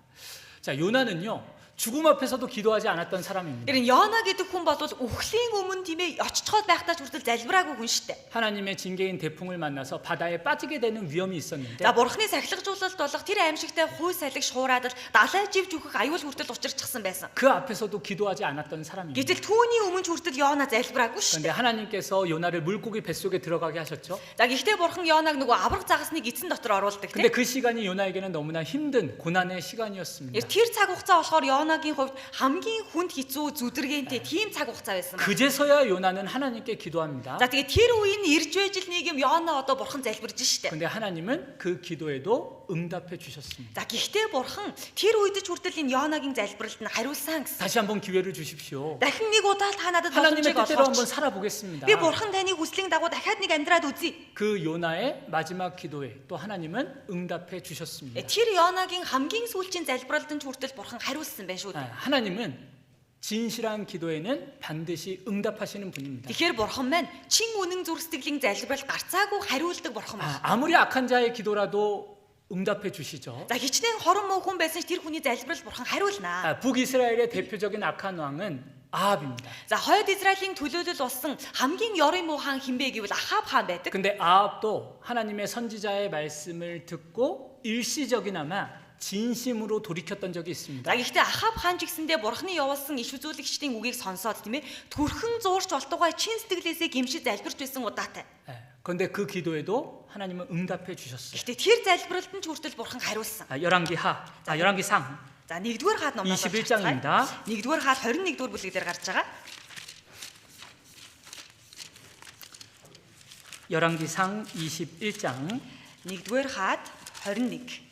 자, 요나는요. 죽음 앞에서도 기도하지 않았던 사람입니다. Тэр Йона гэдэг хүн бол үхлийн өмнө тийм ээ очиход байхдаа ч хүртэл залбираагүй хүн шүү дээ. 하나님의 징계인 대풍을 만나서 바다에 빠지게 되는 위험이 있었는데 За бурхны сахилгажуулалт болох тэр аимшигтай хүй салхи шуураад л далай живж үхэх аюул хүртэл учирчихсан байсан. 그 앞에서도 기도하지 않았던 사람입니다. Гэтэл түүний өмнө ч хүртэл Йона залбираагүй шүү 그런데 дээ. 하나님께서 요나를 물고기 뱃속에 들어가게 하셨죠. За гэхдээ бурхан Йонаг нөгөө авраг загасныг эзэн дотор оруулдаг 근데 тийм. 그 시간이 요나에게는 너무나 힘든 고난의 시간이었습니다. Тэр цаг хугацаа болохоор Йонагийн хувьд хамгийн хүнд хэцүү зүдэргэнтэй тийм цаг хугацаа байсан. 그제서야 요나는 하나님께 기도합니다. За тэгээд тэр үеийн ирж байж л нэг юм Йона одоо бурхан залбирж штэ. 근데 하나님은 그 기도에도 응답해 주셨습니다. За гэхдээ бурхан тэр үед ч хүртэл энэ Йонагийн залбиралд нь хариулсан гэсэн. 다시 한번 기회를 주십시오. Дахин нэг удаа та надад 하나님의 боломжийг 뜻대로 한번 олгооч. 살아보겠습니다. Би бурхан таны хүслийн дагуу дахиад нэг амьдраад үзье. 그 요나의 마지막 기도에 또 하나님은 응답해 주셨습니다. Тэр Йонагийн хамгийн сүүлчийн залбиралд нь ч хүртэл бурхан хариулсан байна шүү дээ. 하나님은 진실한 기도에는 반드시 응답하시는 분입니다. Тэгэхээр бурхан маань чин үнэн зүрх сэтгэлийн залбирал гарцаагүй хариулдаг бурхан байна. 아무리 악한 자의 기도라도 응답해 주시죠. За хичнээн хорон муу хүн байсан ч тэр хүний залбирал бурхан хариулнаа. 북이스라엘의 대표적인 악한 왕은 아합입니다. За хойд Израилийн төлөөлөл болсон хамгийн ёрын муу хаан хинбэ гэвэл Ахаб хаан байдаг. 근데 아합도 하나님의 선지자의 말씀을 듣고 일시적이나마 진심으로 돌이켰던 적이 있습니다. За гэхдээ Ахаб хаан ч гэсэндээ бурхны явуулсан иш үзүүлэгчдийн үгийг сонсоод тийм ээ төрхөн зуурч олтугай чин сэтгэлээсээ гимшиж залбирч байсан удаатай. 그런데 그 기도에도 하나님은 응답해 주셨어요. Гэхдээ тэр залбиралд нь ч хүртэл бурхан хариулсан. 열왕기상 За 1-р хаад номноос 21장입니다. 1-р хаад 21-р бүлэг дээр гарч байгаа. 열왕기상 21장 1-р хаад 21.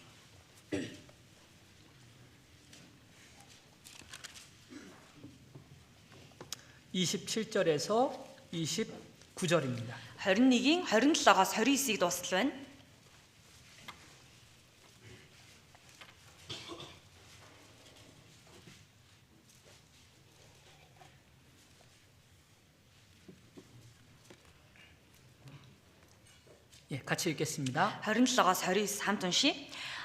27절에서 29절입니다. 21-ийн 27-оос 29-ийг дуустал байна. 예, 같이 읽겠습니다. 27-оос 29 хамт уншия.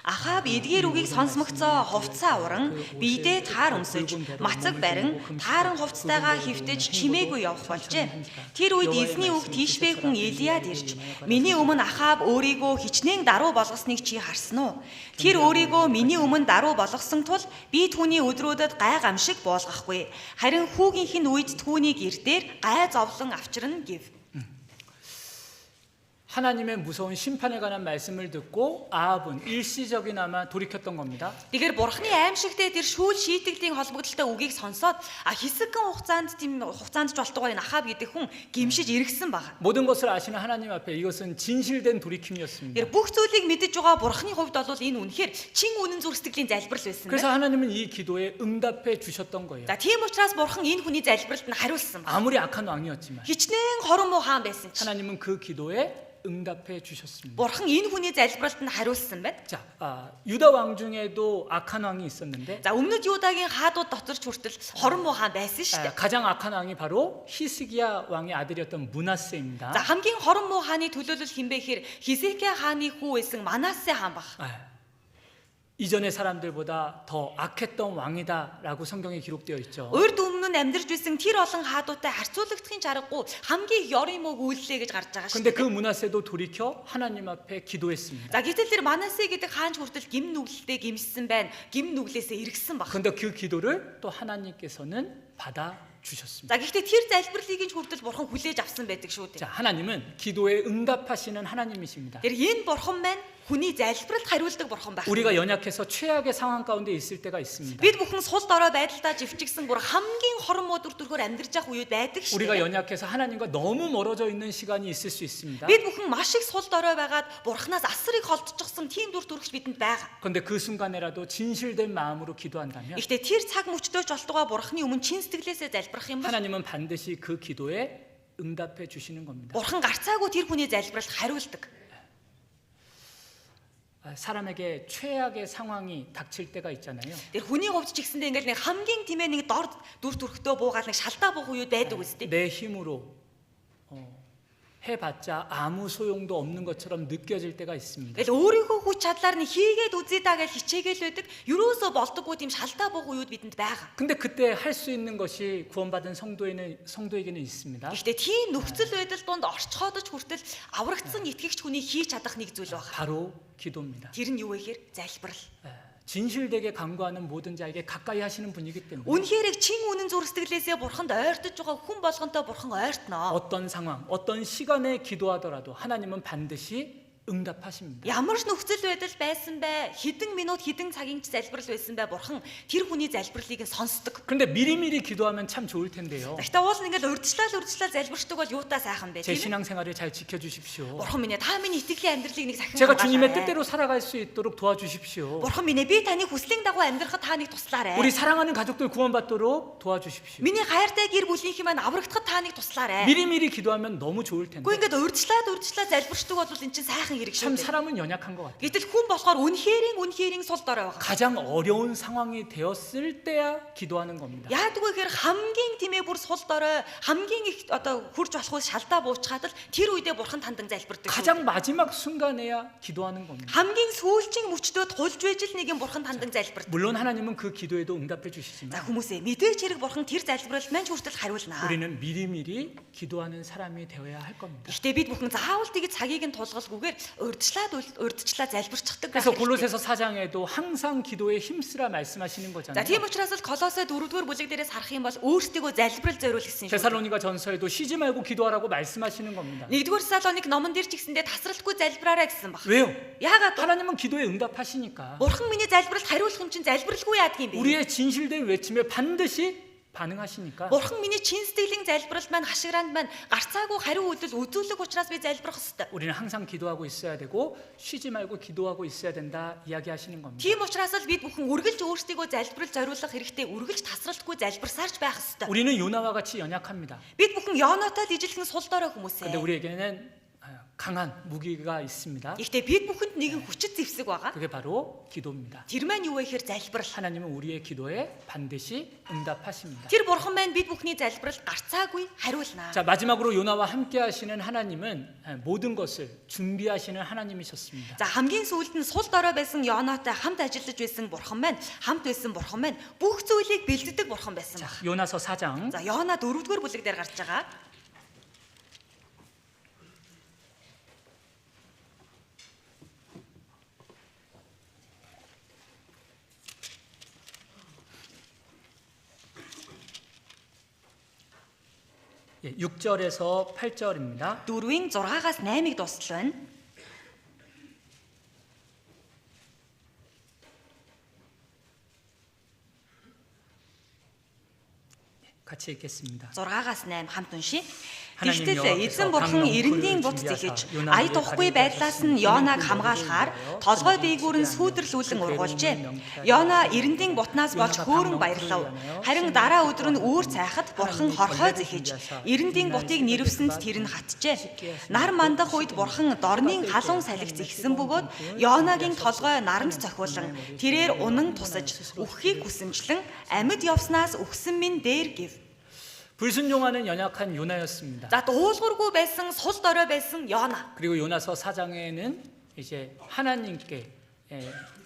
Ахаб эдгээр үгийг сонсмогцоо хувцаа уран биедээ таар өмсөж мацаг барин тааран хувцтайгаа хөвтөж чимээгүй явах болжээ. Тэр үед эзний үг Тишбэ хүн Элиад ирж миний өмнө Ахаб өөрийгөө хичнээн даруу болгосныг чи харсан уу? Тэр өөрийгөө миний өмнө даруу болгосон тул би түүний өдрүүдэд гай гамшиг буулгахгүй. Харин хүүгийнх нь үед түүнийг эрдээр гай зовлон авчирна гэв. 하나님의 무서운 심판에 관한 말씀을 듣고 아합은 일시적이나마 돌이켰던 겁니다. Тэгэхээр бурхны аимшигтэй тэр шүүл шийтгэлтийн холбогдолтой үгийг сонсоод хэсэгхэн хугацаанд ч болтугай Ахаб гэдэг хүн гимшиж иргсэн баг. 모든 것을 아시는 하나님 앞에 이것은 진실된 돌이킴이었습니다. Тэр бүх зүйлийг мэдэж байгаа бурхны хувьд бол энэ үнэхээр чин үнэн зүрх сэтгэлийн залбирал байсан 그래서 байна. 하나님은 이 기도에 응답해 주셨던 거예요. За тийм учраас бурхан энэ хүний залбиралд нь хариулсан баг. 아무리 악한 왕이었지만 Хичнээн хорон муу хаан байсан ч 하나님은 그 기도에 응답해 주셨습니다. бурхан энэ хүний залбиралд нь хариулсан байна. 자, 유다 왕 중에도 악한 왕이 있었는데 За өмнөд Юдагийн хаадууд дотор ч хүртэл хорон муу хаан байсан шүү дээ. 가장 악한 왕이 바로 히스기야 왕의 아들이었던 므낫세입니다. За хамгийн хорон муу хааны төлөөлөл хинбэ гэхээр Хизекия хааны хүү байсан Манасе хаан баг. 이전의 사람들보다 더 악했던 왕이다라고 성경에 기록되어 있죠. Урд өмнө нь амьдарч байсан тэр олон хаадуудтай харьцуулагдахын чаргагүй хамгийн их ёрын мөг үйллээ гэж гарч байгаа шүү 근데 그 дээ. 므낫세도 돌이켜 하나님 앞에 기도했습니다. За гэтэл тэр Манасе гэдэг хаанч хүртэл гим нүглэлтэй гимссэн байна. Гим нүглээсээ иргсэн баг. 근데 그 기도를 또 하나님께서는 받아 주셨습니다. За гэхдээ тэр залбирлыг нь хүртэл бурхан хүлээж авсан байдаг шүү дээ. 자, 하나님은 기도에 응답하시는 하나님이십니다. Тэр энэ бурхан маань хүний залбиралд хариулдаг бурхан байх. 우리가 연약해서 최악의 상황 가운데 있을 때가 있습니다. Бид бүхэн сул дорой байдалтай живчигсэн бүр хамгийн хорон муу дүртүрхөөр амьдарч явах үед байдаг шүү 우리가 дээ. 연약해서 하나님과 너무 멀어져 있는 시간이 있을 수 있습니다. Бид бүхэн маш их сул дорой байгаад бурханаас асрыг холдчихсон тийм дүртүрхч бидэнд байгаа. 그런데 그 순간에라도 진실된 마음으로 기도한다면 Гэхдээ тэр цаг мөчтөө ч болтугай бурханы өмнө чин сэтгэлээсээ залбирах юм бол 하나님은 반드시 그 기도에 응답해 주시는 겁니다. бурхан гарцаагүй тэр хүний залбиралд хариулдаг. 사람에게 최악의 상황이 닥칠 때가 있잖아요. Тэр хүний хувьд ч гэсэндээ ингээл нэг хамгийн тимээ нэг дор дүр төрхтөө буугаад нэг шалтаа буух үед байдаг үстэй. 내 힘으로 해봤자 아무 소용도 없는 것처럼 느껴질 때가 있습니다. Тэгэл өөрийнхөө хүч чадлаар нь хийгээд үзье даа гэж хичээгээл байдаг. Юусоо болдоггүй тийм шалтаа буух үед бидэнд байгаа. 근데 그때 할 수 있는 것이 구원받은 성도에게는 있습니다. Гэхдээ тийм нөхцөл байдал донд орчхоодож хүртэл аврагдсан итгэгч хүний хийж чадах нэг зүйл байна. 바로 기도입니다. Тэр нь юу вэ гэхээр залбирал. 진실되게 간구하는 모든 자에게 가까이 하시는 분이기 때문에 Үнэхээр чин үнэн зүрх сэтгэлээсээ бурханд ойртож байгаа хүн болгонтой бурхан ойртноо. 어떤 상황, 어떤 시간에 기도하더라도 하나님은 반드시 응답하십니다. Ямар ч нөхцөл байдал байсан бай, хэдэн минут, хэдэн цагийн ч залбирал байсан бай, бурхан тэр хүний залбирлыг нь сонсдог. 그런데 미리미리 기도하면 참 좋을 텐데요. Гэхдээ уул ингээл урдчлал залбирчдаг бол юутай сайхан бэ? 제 신앙생활을 잘 지켜주십시오. Бурхан минь та миний итгэлийн амьдралыг нэг сахин 제가 주님의 뜻대로 살아갈 수 있도록 도와주십시오. Бурхан минь би таны хүслийн дагуу амьдрахад та нэг туслаарай. 우리 사랑하는 가족들 구원받도록 도와주십시오. Миний хайртай гэр бүлийнх маань аврагдахад та нэг туслаарай. 미리미리 기도하면 너무 좋을 텐데. Гэхдээ ингээд урдчлал залбирчдаг бол эн чинь сайхан хэрэг 참 шүү дээ. 사람은 연약한 것 같아요. Гэтэл хүн болохоор үнхээрийн сул дорой байгаа. 가장 어려운 상황이 되었을 때야 기도하는 겁니다. Яадгүй гэхээр хамгийн тимээ бүр сул дорой хамгийн их одоо хурж болох шалтаа буучхад л тэр үедээ бурхан тандан залбирдаг. 가장 마지막 순간에야 기도하는 겁니다. хамгийн сүүлчийн мөчтөд тулж байж л нэг юм бурхан тандан залбирдаг. 물론 하나님은 그 기도에도 응답해 За 주시지만 хүмүүсээ мэдээж хэрэг бурхан тэр залбиралд маань ч хүртэл хариулнаа. 우리는 미리미리 기도하는 사람이 되어야 할 겁니다. Гэхдээ бид бүхэн заавал тэгж цагийг нь тулгалгүйгээр урдчлаа залбирчдаг байх. 그래서 골로새서 4장에도 항상 기도에 힘쓰라 말씀하시는 За 거잖아요. тийм учраас л Колосой 4-р бүлэг дээрээс харах юм бол өөрсдийгөө залбирал зориул гэсэн шүү. 데살로니가 전서에도 쉬지 말고 기도하라고 말씀하시는 겁니다. 1-р Салоник номон дээр ч гэсэндээ тасралтгүй залбираарай гэсэн баг. 왜요? Яагаад? 하나님은 기도에 응답하시니까. Бурхан миний залбиралд хариулах юм чинь залбиралгүй яадаг юм бэ? 우리의 진실된 외침에 반드시 반응하시니까. Бурхан миний чин сэтгэлийн залбиралд маань хашгираанд маань гарцаагүй хариу үйлдэл үзүүлэх учраас би залбирах ёстой. 우리는 항상 기도하고 있어야 되고 쉬지 말고 기도하고 있어야 된다 이야기하시는 겁니다. Тийм учраас л бид бүхэн үргэлж өөрсдийгөө залбирал зориулах хэрэгтэй, үргэлж тасралтгүй залбирсаарч байх ёстой. 우리는 요나와 같이 연약합니다. Бид бүхэн Йонотой л ижилхэн сул дорой хүмүүс 근데 ээ. 우리에게는 강한 무기가 있습니다. Гэхдээ бид бүхэнд нэгэн хүчит зэвсэг байгаа. 그게 바로 기도입니다. Тэр маань юу вэ гэхээр залбирал. 하나님은 우리의 기도에 반드시 응답하십니다. Тэр бурхан маань бид бүхний залбиралд гарцаагүй хариулна. 자, 마지막으로 요나와 함께 하시는 하나님은 모든 것을 준비하시는 하나님이셨습니다. За хамгийн сүүлд нь сул дорой байсан Йонотой хамт ажиллаж байсан бурхан маань, хамт байсан бурхан маань бүх зүйлийг бэлддэг бурхан байсан баг. 요나서 4장 За Йона 4-р бүлэг дээр гарч байгаа. 6절에서 8절입니다. 4-ийн 6-аас 8-ыг дуустал байна. 같이 읽겠습니다. 6-аас 8 хамт уншия. 하나님 Тэгтэл 여호와께서 эзэн бурхан 강ном эрэндийн 불을 бут 준비하사 зэхэж 요나를 ая тухгүй байдлаас нь 가리게 Йонаг 하시고 хамгаалахаар 그를 толгой 불을 дээгүүр нь 준비하며 сүйдэрлүүлэн 그의 ургуулжээ. 몸을 명쾌하게 Йона 하시고 эрэндийн бутнаас болж 요나가 хөөрөн 강ном баярлав. 불을 위하여 Харин 신의 дараа 뜻과 өдөр нь үүр цайхад бурхан 하나님이 хорхой 벌레를 зэхэж 준비하사 эрэндийн 이날 бутыг 새벽에 нэрвсэнд ባት тэр нь хатжээ. 쉽게 하시고 Нар мандах үед 또 бурхан дорнын халуун салхи зэгсэн бөгөөд Йонагийн толгой наранд цохиулан тэрээр унан тусаж үххийг хүсэмжлэн амьд явснаас үхсэн минь дээр гэв. 불순종하는 연약한 요나였습니다. За дуулуургүй байсан сул дорой байсан Йона. 그리고 요나서 4장에는 이제 하나님께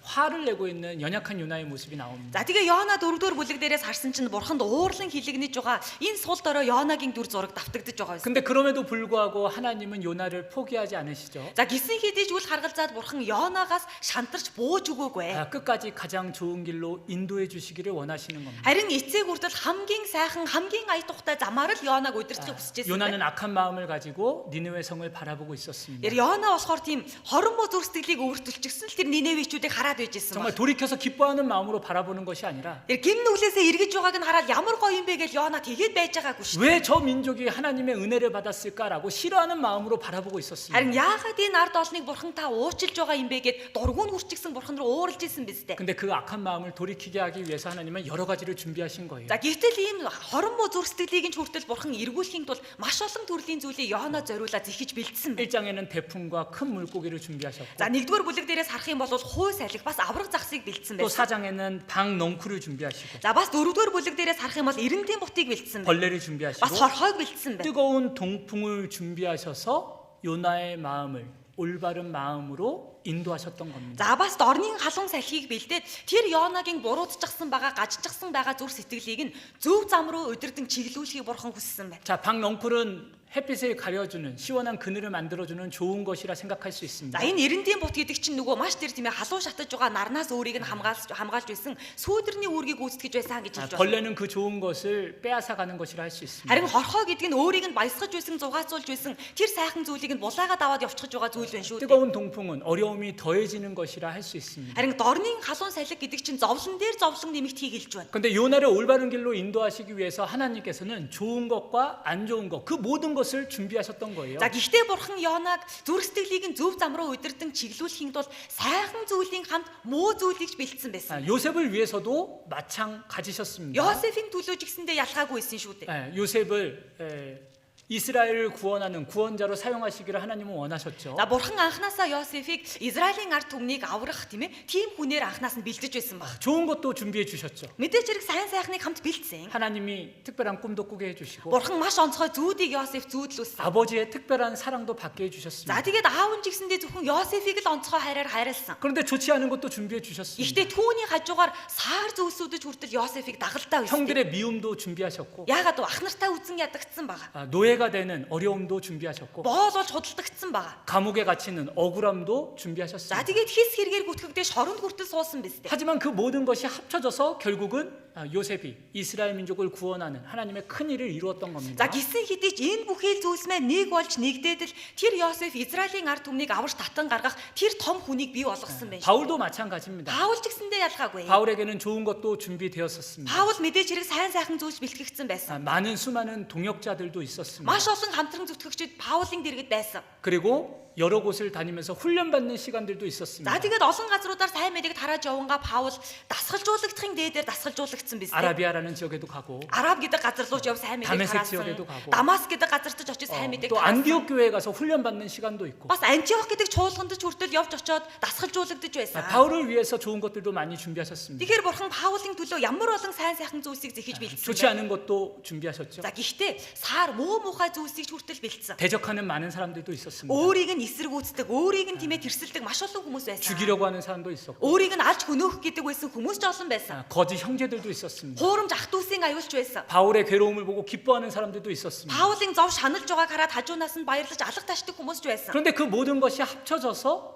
화를 내고 있는 연약한 요나의 모습이 나옵니다. За тэгээ Йона 4-р бүлэг дээрээс харсан чинь бурханд уурлан хилэгнэж байгаа энэ сул дорой Йонагийн дүр зураг давтагдж байгаа байсан. 근데 그럼에도 불구하고 하나님은 요나를 포기하지 않으시죠. За гисэн хэдий ч үл харгалзаад бурхан Йонагаас шантарч бууж өгөөгүй. 끝까지 가장 좋은 길로 인도해 주시기를 원하시는 겁니다. Харин эцэг хүртэл хамгийн сайхан хамгийн ая тухтай замаар л Йонаг удирдахыг хүсэж байсан. 요나는 악한 마음을 가지고 니느웨 성을 바라보고 있었습니다. Тэр Йона болохоор тийм хоромоо зүр сэтгэлийг өвөртөлчихсөн л тэр Ниневичүүдийг хараад байж байсан 정말 байна. 돌이켜서 기뻐하는 마음으로 바라보는 것이 아니라 Тэр гим нүглээсээ эргэж байгааг нь хараад ямар гоё юм бэ гэж Йона тэгээд байж байгаагүй шүү. 왜 저 민족이 하나님의 은혜를 받았을까라고 싫어하는 마음으로 바라보고 있었습니다. Харин яагаад энэ ард олныг бурхан та уучлж байгаа юм бэ гэд дургуун хүрчихсэн бурхан руу ууралж исэн биз дээ. 근데 그 악한 마음을 돌이키게 하기 위해서 하나님은 여러 가지를 준비하신 거예요. За гэтэл ийм хоромоо зүр сэтгэлийг нь ч хүртэл бурхан эргүүлэхийн тулд маш олон төрлийн зүйлийг Йона зориулаад зэхэж бэлдсэн байна. 1장에는 대풍과 큰 물고기를 준비하셨고 За 1-р бүлэг дээрээс харах юм бол хууй салхи бас авраг загсыг бэлдсэн 또 байсан. 4장에는 방 넝쿨을 준비하시고 За бас 4-р бүлэг дээрээс харах юм бол эрэндийн бутыг бэлдсэн байна. 벌레를 Бас 준비하시고 хорхойг бэлдсэн байна. 뜨거운 동풍을 준비하셔서 요나의 마음을 올바른 마음으로 인도하셨던 겁니다. За бас дорнын халуун салхийг бэлдээд тэр Йонагийн буруутчихсан байгаа гажчихсан байгаа зүр сэтгэлийг нь зөв зам руу удирдан чиглүүлэхийг бурхан хүссэн байна. 자, 방 넝쿨은 햇빛을 가려주는 시원한 그늘을 만들어주는 좋은 것이라 생각할 수 있습니다. За энэ эрэндийн бут гэдэг чинь нөгөө маш тэр тийм ээ халуун шатаж байгаа нарнаас өөрийг нь хамгаалж байсан сүүдэрний үүргийг гүйцэтгэж байсан гэж хэлж байна. 벌레는 그 좋은 것을 빼앗아 가는 것이라 할 수 있습니다. Харин хорхоо гэдэг нь өөрийг нь баясгаж байсан, зугаацуулж байсан тэр сайхан зүйлийг нь булаагаад аваад явчихж байгаа зүйл байна шүү дээ. 뜨거운 동풍은 어려움이 더해지는 것이라 할 수 있습니다. Харин дорнын халуун салхи гэдэг чинь зовлон дээр зовлон нэмэгдхийг хэлж байна. 근데 요나를 올바른 길로 인도하시기 위해서 하나님께서는 좋은 것과 안 좋은 것, 그 모든 것을 준비하셨던 거예요. За гэхдээ бурхан Йонаг зүр сэтгэлийг нь зөв зам руу удирдан чиглүүлэхийн тулд сайхан зүйлийн хамт муу зүйлийг ч бэлдсэн байсан. 요셉을 위해서도 마찬가지셨습니다. Йосефийн төлөө ч гэсэндээ ялгаагүй байсан шүү дээ. 요셉을 이스라엘을 구원하는 구원자로 사용하시기를 하나님은 원하셨죠. За бурхан анханасаа Йосефийг Израилийн ард түмнийг аврах тийм ээ тийм хүнээр анханаас нь бэлдэж байсан баг. 좋은 것도 준비해 주셨죠. Мэдээж хэрэг сайн сайхныг хамт бэлдсэн. 하나님이 특별한 꿈도 꾸게 해주시고 Бурхан маш онцгой зүүдийг Йосеф зүүдлүүлсэн. 아버지의 특별한 사랑도 받게 해주셨습니다. За тэгээд аав нь ч гэсэндээ зөвхөн Йосефийг л онцгой хайраар хайрлсан. 그런데 좋지 않은 것도 준비해 주셨습니다. Гэхдээ түүний хажуугаар саар зүйлсүүдэж хүртэл Йосефийг дагалдаа байсан. 형들의 미움도 준비하셨고 Яагаад вэ? Ах нартай үзэн ядагдсан байгаа. 노예 노예가 되는 어려움도 준비하셨고 боолж худалдагдсан байгаа. 감옥에 갇히는 억울함도 За 준비하셨습니다. тэгээд хис хэрэгээр гүтгэгдээ шоронд хүртэл суусан биз дээ. 하지만 그 모든 것이 합쳐져서 결국은 요셉이 이스라엘 민족을 구원하는 하나님의 큰 일을 이루었던 겁니다. За гисэн хэдий ч энэ бүхий зүйлс маань нэг болж нэгдээд л тэр Йосеф Израилийн ард түмнийг аварч татан гаргах тэр том хүнийг бий болгосон байна. 바울도 마찬가지입니다. Паул ч гэсэндээ ялгаагүй. 바울에게는 좋은 것도 준비되었었습니다. Паул мэдээж хэрэг сайн сайхан зүйлс бэлтгэгдсэн байсан. 많은 수많은 동역자들도 있었습니다. Маш олон хамтран зүтгэгчид Паулын дэргэд байсан. 그리고 여러 곳을 다니면서 훈련받는 시간들도 За 있었습니다. тэгээд олон газруудаар сайн мэдээг тарааж яванга Паул дасгалжуулагдахын дээдээр дасгалжуулагдсан биз дээ. 아라비아라는 지역에도 가고 Араб гэдэг газар руу ч яв сайн мэдээг 다메섹 지역에도 тараасан. 가고. Дамаск гэдэг газарт ч очиж сайн мэдээг 또 тараасан. 안디옥 교회에 가서 훈련받는 시간도 있고 Бас Антиох гэдэг чуулганд ч хүртэл явж очоод дасгалжуулагдаж байсан. 바울을 위해서 좋은 것들도 많이 준비하셨습니다. Тэгэхээр бурхан Паулын төлөө ямар болон сайн сайхан зүйлсийг зэхиж бэлдсэн 좋지 бэ? 않은 것도 준비하셨죠. За гэхдээ саар муу мухай зүйлсийг ч хүртэл бэлдсэн. 대적하는 많은 사람들도 있었습니다. Өөрийг нь эсэргүүцдэг, өөрийг нь тиймээ тэрсэлдэг маш олон хүмүүс байсан. 죽이려고 하는 사람도 있었고 Өөрийг нь алж хөнөөх гэдэг байсан хүмүүс ч олон байсан. 거짓 형제들도 있었습니다. Хуурамч ах дүүсийн аюулч байсан. 바울의 괴로움을 보고 기뻐하는 사람들도 있었습니다. Паулын зов шаналж байгааг хараад хажуунаас нь баярлаж алга ташдаг хүмүүс ч байсан. 그런데 그 모든 것이 합쳐져서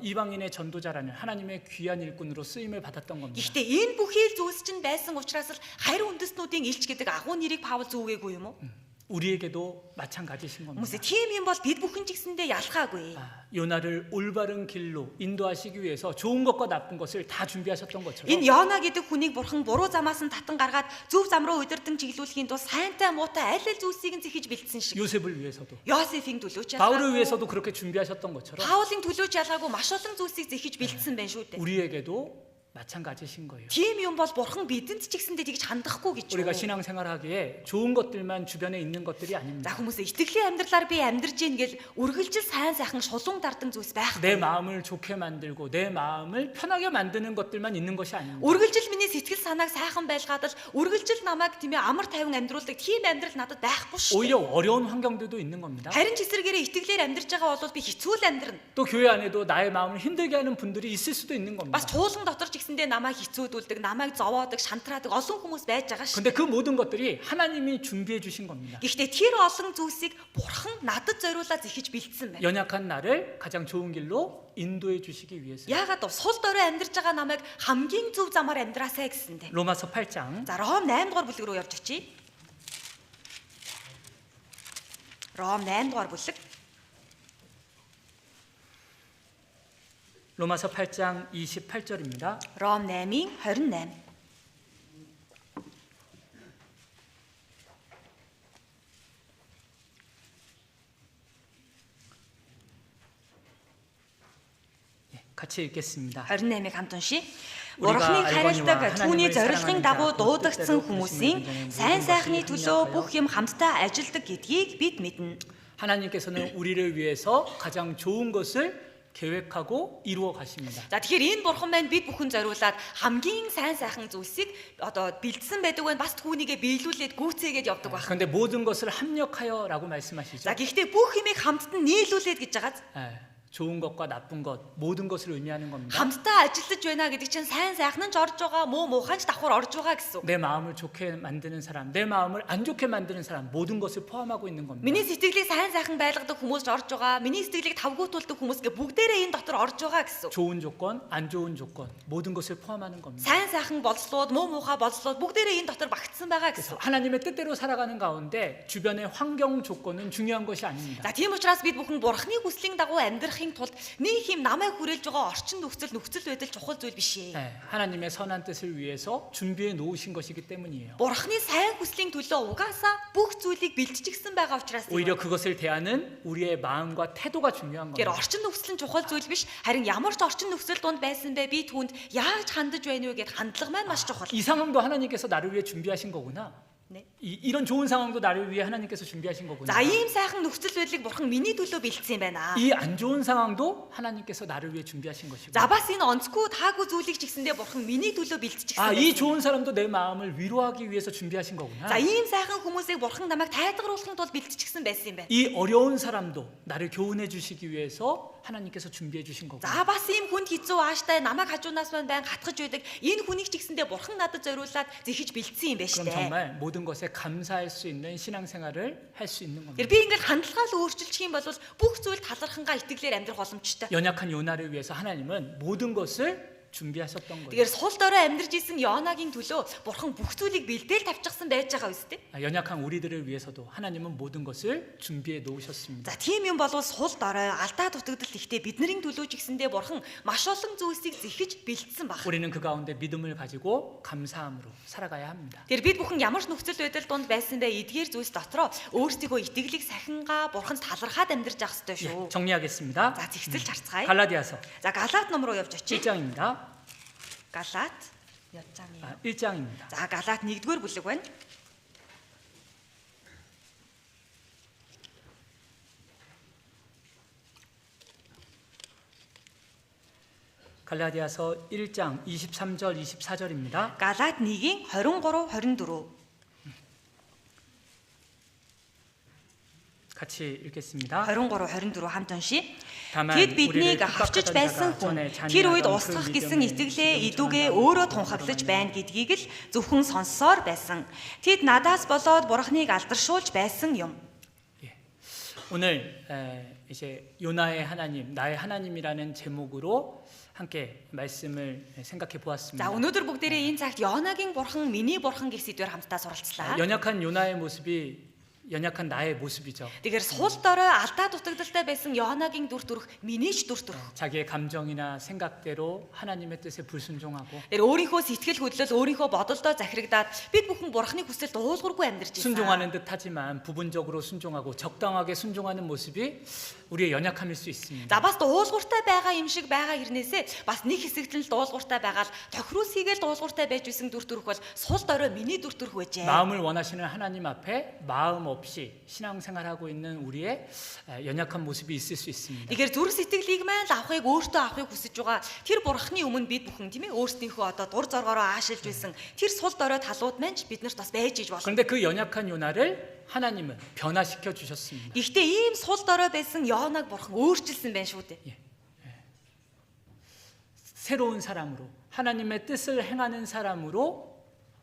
이방인의 전도자라는 하나님의 귀한 일꾼으로 쓰임을 받았던 겁니다. Гэхдээ энэ бүхий зүйлс чинь байсан учраас л хайр үндэстнүүдийн элч гэдэг агуу нэрийг Паул зүүгээгүй юм уу? 우리에게도 마찬가지신 겁니다. Хүмүүсээ тийм юм бол бид бүхэн ч гэсэндээ ялгаагүй. 요나를 올바른 길로 인도하시기 위해서 좋은 것과 나쁜 것을 다 준비하셨던 것처럼 Энэ Йона гэдэг хүнийг бурхан буруу замаас нь татан гаргаад зөв зам руу удирдан чиглүүлэхийн тулд сайнтай муутай аль аль зүйлсийг нь зэхиж бэлдсэн шиг. 요셉을 위해서도 Йосефийн төлөө ч 바울을 ялгаагүй. 위해서도 그렇게 준비하셨던 것처럼 Паулын төлөө ч ялгаагүй маш олон зүйлсийг зэхиж бэлдсэн байна шүү дээ. 우리에게도 마찬가지신 거예요. Тийм юм бол бурхан бидэнд ч гэсэндээ тэгж хандахгүй гэж 우리가 юу? 신앙생활하기에 좋은 것들만 주변에 있는 것들이 За 아닙니다. хүмүүсээ итгэлийн амьдралаар би амьдарч ийн гэл үргэлжил сайн сайхан шулуун дардан зүйлс байх. 내 마음을 좋게 만들고 내 마음을 편하게 만드는 것들만 있는 것이 아닙니다. Үргэлжил миний сэтгэл санааг сайхан байлгаад л үргэлжил намайг тийм ээ амар тайван амьдруулдаг тийм амьдрал надад байхгүй шүү. 오히려 어려운 환경들도 있는 겁니다. Харин ч эсрэгээрээ итгэлээр амьдарч байгаа бол би хэцүү л амьдрна. 또 교회 안에도 나의 마음을 힘들게 하는 분들이 있을 수도 있는 겁니다. Бас чуулган дотор ч гэсэндээ намайг хэцүүдүүлдэг, намайг зовоодаг, шантраадаг олон хүмүүс байж байгаа ш. 근데 그 모든 것들이 하나님이 준비해 주신 겁니다. Гэхдээ тэр олон зүйлсийг бурхан надад зориулаад зэхиж бэлдсэн байна. 연약한 나를 가장 좋은 길로 인도해 주시기 위해서. Яагаад вэ? Сул дорой амьдарч байгаа намайг хамгийн зөв замаар амьдраасай гэсэндээ. 로마서 8장 За Ром 8 дугаар бүлэг рүү явж очие. Ром 8 дугаар бүлэг. 로마서 8장 28절입니다. Ром 8-ийн 28. 같이 읽겠습니다. 28-ыг хамт уншия. 우리가 Бурхныг хайрладаг 알거니와 түүний 하나님을 зорилгын 사랑하는 дагуу 자, дуудагдсан 뜻대로 хүмүүсийн 부르심을 сайн 믿는 сайхны 것을 төлөө 협력하여 бүх юм хамтдаа ажилдаг гэдгийг бид мэднэ. 하나님께서는 우리를 위해서 가장 좋은 것을 계획하고 이루어 가십니다. За тэгэхээр энэ бурхан маань бид бүхэн зориулаад хамгийн сайн сайхан зүйлсийг одоо бэлдсэн байдаг байна. Бас түүнийгээ биелүүлээд гүйцээгээд явдаг байна. 그런데 모든 것을 합력하여라고 말씀하시죠. За гэхдээ бүх юмыг хамтд нь нийлүүлээд гэж байгаа. 좋은 것과 나쁜 것 모든 것을 의미하는 겁니다. Хамтдаа ажиллаж байна гэдэг чинь сайн сайхан нь ч орж байгаа, муу муухай нь ч давхар орж байгаа гэсэн. 내 마음을 좋게 만드는 사람, 내 마음을 안 좋게 만드는 사람 모든 것을 포함하고 있는 겁니다. Миний сэтгэлийг сайн сайхан байлгадаг хүмүүс ч орж байгаа, миний сэтгэлийг тавгуутуулдаг хүмүүс гэ бүгдээрээ энэ дотор орж байгаа гэсэн. 좋은 조건, 안 좋은 조건 모든 것을 포함하는 겁니다. Сайн сайхан болслууд, муу муухай болслууд бүгдээрээ энэ дотор багтсан байгаа гэсэн. 하나님의 뜻대로 살아가는 가운데 주변의 환경 조건은 중요한 것이 아닙니다. За тийм учраас бид бүхэн бурхны хүслийн дагуу амьдрахын тулд нэг юм намайг хүрээлж байгаа орчин нөхцөл байдал чухал зүйл биш ээ. 하나님의 선한 뜻을 위해서 준비해 놓으신 것이기 때문이에요. Бурхны сайн хүслийн төлөө угаасаа бүх зүйлийг бэлтжигсэн байгаа учраас 오히려 그것을 대하는 우리의 마음과 태도가 중요한 тэр 겁니다. орчин нөхцөл нь чухал зүйл биш, харин ямар ч орчин нөхцөл донд байсан бэ би түүнд яаж хандаж байна вэ гэд хандлага маань маш чухал. 이 상황도 하나님께서 나를 위해 준비하신 거구나. 네. 이런 좋은 상황도 나를 위해 하나님께서 준비하신 거구나. За ийм сайхан нөхцөл байдлыг бурхан миний төлөө бэлдсэн юм байна. 이 안 좋은 상황도 하나님께서 나를 위해 준비하신 것이고. За бас энэ онцгүй таагүй зүйлийг ч гэсэндээ бурхан миний төлөө бэлтчихсэн. 이 좋은 사람도 내 마음을 위로하기 위해서 준비하신 거구나. За ийм сайхан хүмүүсийг бурхан намайг тайлгаруулахын тулд бэлтчихсэн байсан юм байна. 이 어려운 사람도 나를 교훈해 주시기 위해서 하나님께서 준비해 주신 거구나. За бас ийм хүнд хэцүү ааштай намайг хажуунаас маань байн гатгаж байдаг энэ хүнийг ч гэсэндээ бурхан надад зориулаад зэхиж бэлдсэн юм байна 그럼 штэ. 정말 모든 것에 감사할 수 있는 신앙생활을 할 수 있는 겁니다. Тэгэхээр би ингээд хандлагаа л өөрчилчих юм бол бүх зүйл талархангаа итгэлээр амьдрах боломжтой. 연약한 요나를 위해서 하나님은 모든 것을 준비하셨던 거예요. Тэгэхээр сул дорой амьдарч исэн Йонагийн төлөө бурхан бүх зүйлийг бэлдээл тавьчихсан байж байгаа үстэй. 연약한 우리들을 위해서도 하나님은 모든 것을 준비해 놓으셨습니다. За тийм юм бол сул дорой алдаа дутагдал ихтэй бидний төлөө ч гэсэндээ бурхан маш олон зүйлсийг зэхэж бэлдсэн баг. 우리는 그 가운데 믿음을 가지고 감사함으로 살아가야 합니다. Тэр бид бүхэн ямар ч нөхцөл байдал донд байсан бэ эдгээр зүйлс дотроо өөрсдийнхөө итгэлийг сахингаа бурханд талархаад амьдарч явах ёстой шүү. 정리하겠습니다. За зэгцэлж харцгаая. 갈라디아서 За Галаат ном руу явж очие. 1장입니다. Галаат явцааны. 1장입니다. За Галаат 1-р бүлэг байна. 갈라디아서 1장 23절 24절입니다. Галаат 1-ийн 23 24. 같이 읽겠습니다. 23 24 хамт уншия. 다만 Тэд биднийг 우리를 авчиж 핍박하던 байсан 자가 хүн 전에 тэр үед 잔인하던 устгах 그 гэсэн 믿음을 итгэлээ 지금 идүүгээ 전하던 өөрөө 그들을 тунхаглаж 말합니다. байна гэдгийг л зөвхөн сонссоор байсан. Тэд надаас болоод бурхныг алдаршуулж байсан юм. 오늘 이제 요나의 하나님, 나의 하나님이라는 제목으로 함께 말씀을 생각해 За 보았습니다. өнөөдөр бүгдээрээ энэ цагт Йонагийн бурхан, миний бурхан гэх сэдвээр хамтдаа суралцлаа. 연약한 요나의 모습이 연약한 나의 모습이죠. Тэгэхээр сул дорой алдаа дутагдaltaй байсан Йонагийн дүр төрх миний ч дүр төрх. 자기의 감정이나 생각대로 하나님의 뜻에 불순종하고 Тэр өөрийнхөө сэтгэл хөдлөл, өөрийнхөө бодолдоо захирагдаад бид бүхэн бурхны хүсэлд уулгуургүй амьдарч байсан. 순종하는 듯 하지만 부분적으로 순종하고 적당하게 순종하는 모습이 우리의 연약함일 수 있습니다. За бас дуулууртай байгаа юм шиг байгаа хэрнээсээ бас нэг хэсэгт нь л дуулууртай байгаад тохируус хийгээл дуулууртай байж исэн дүр төрх бол сул дорой миний дүр төрх байжээ. 마음을 원하시는 하나님 앞에 마음 없이 신앙생활하고 있는 우리의 연약한 모습이 있을 수 있습니다. Тэгэхээр зүрх сэтгэлийг маань л авахыг өөртөө авахыг хүсэж байгаа тэр бурхны өмнө бид бүхэн тийм ээ өөрсдийнхөө одоо дур зоргоороо аашилж байсан тэр сул дорой талууд маань ч биднэрт бас байж иж болно. 그런데 그 연약한 요나를 하나님은 변화시켜 주셨습니다. Гэхдээ ийм сул дорой байсан Йонаг бурхан өөрчилсөн байна шүү дээ. 새로운 사람으로 하나님의 뜻을 행하는 사람으로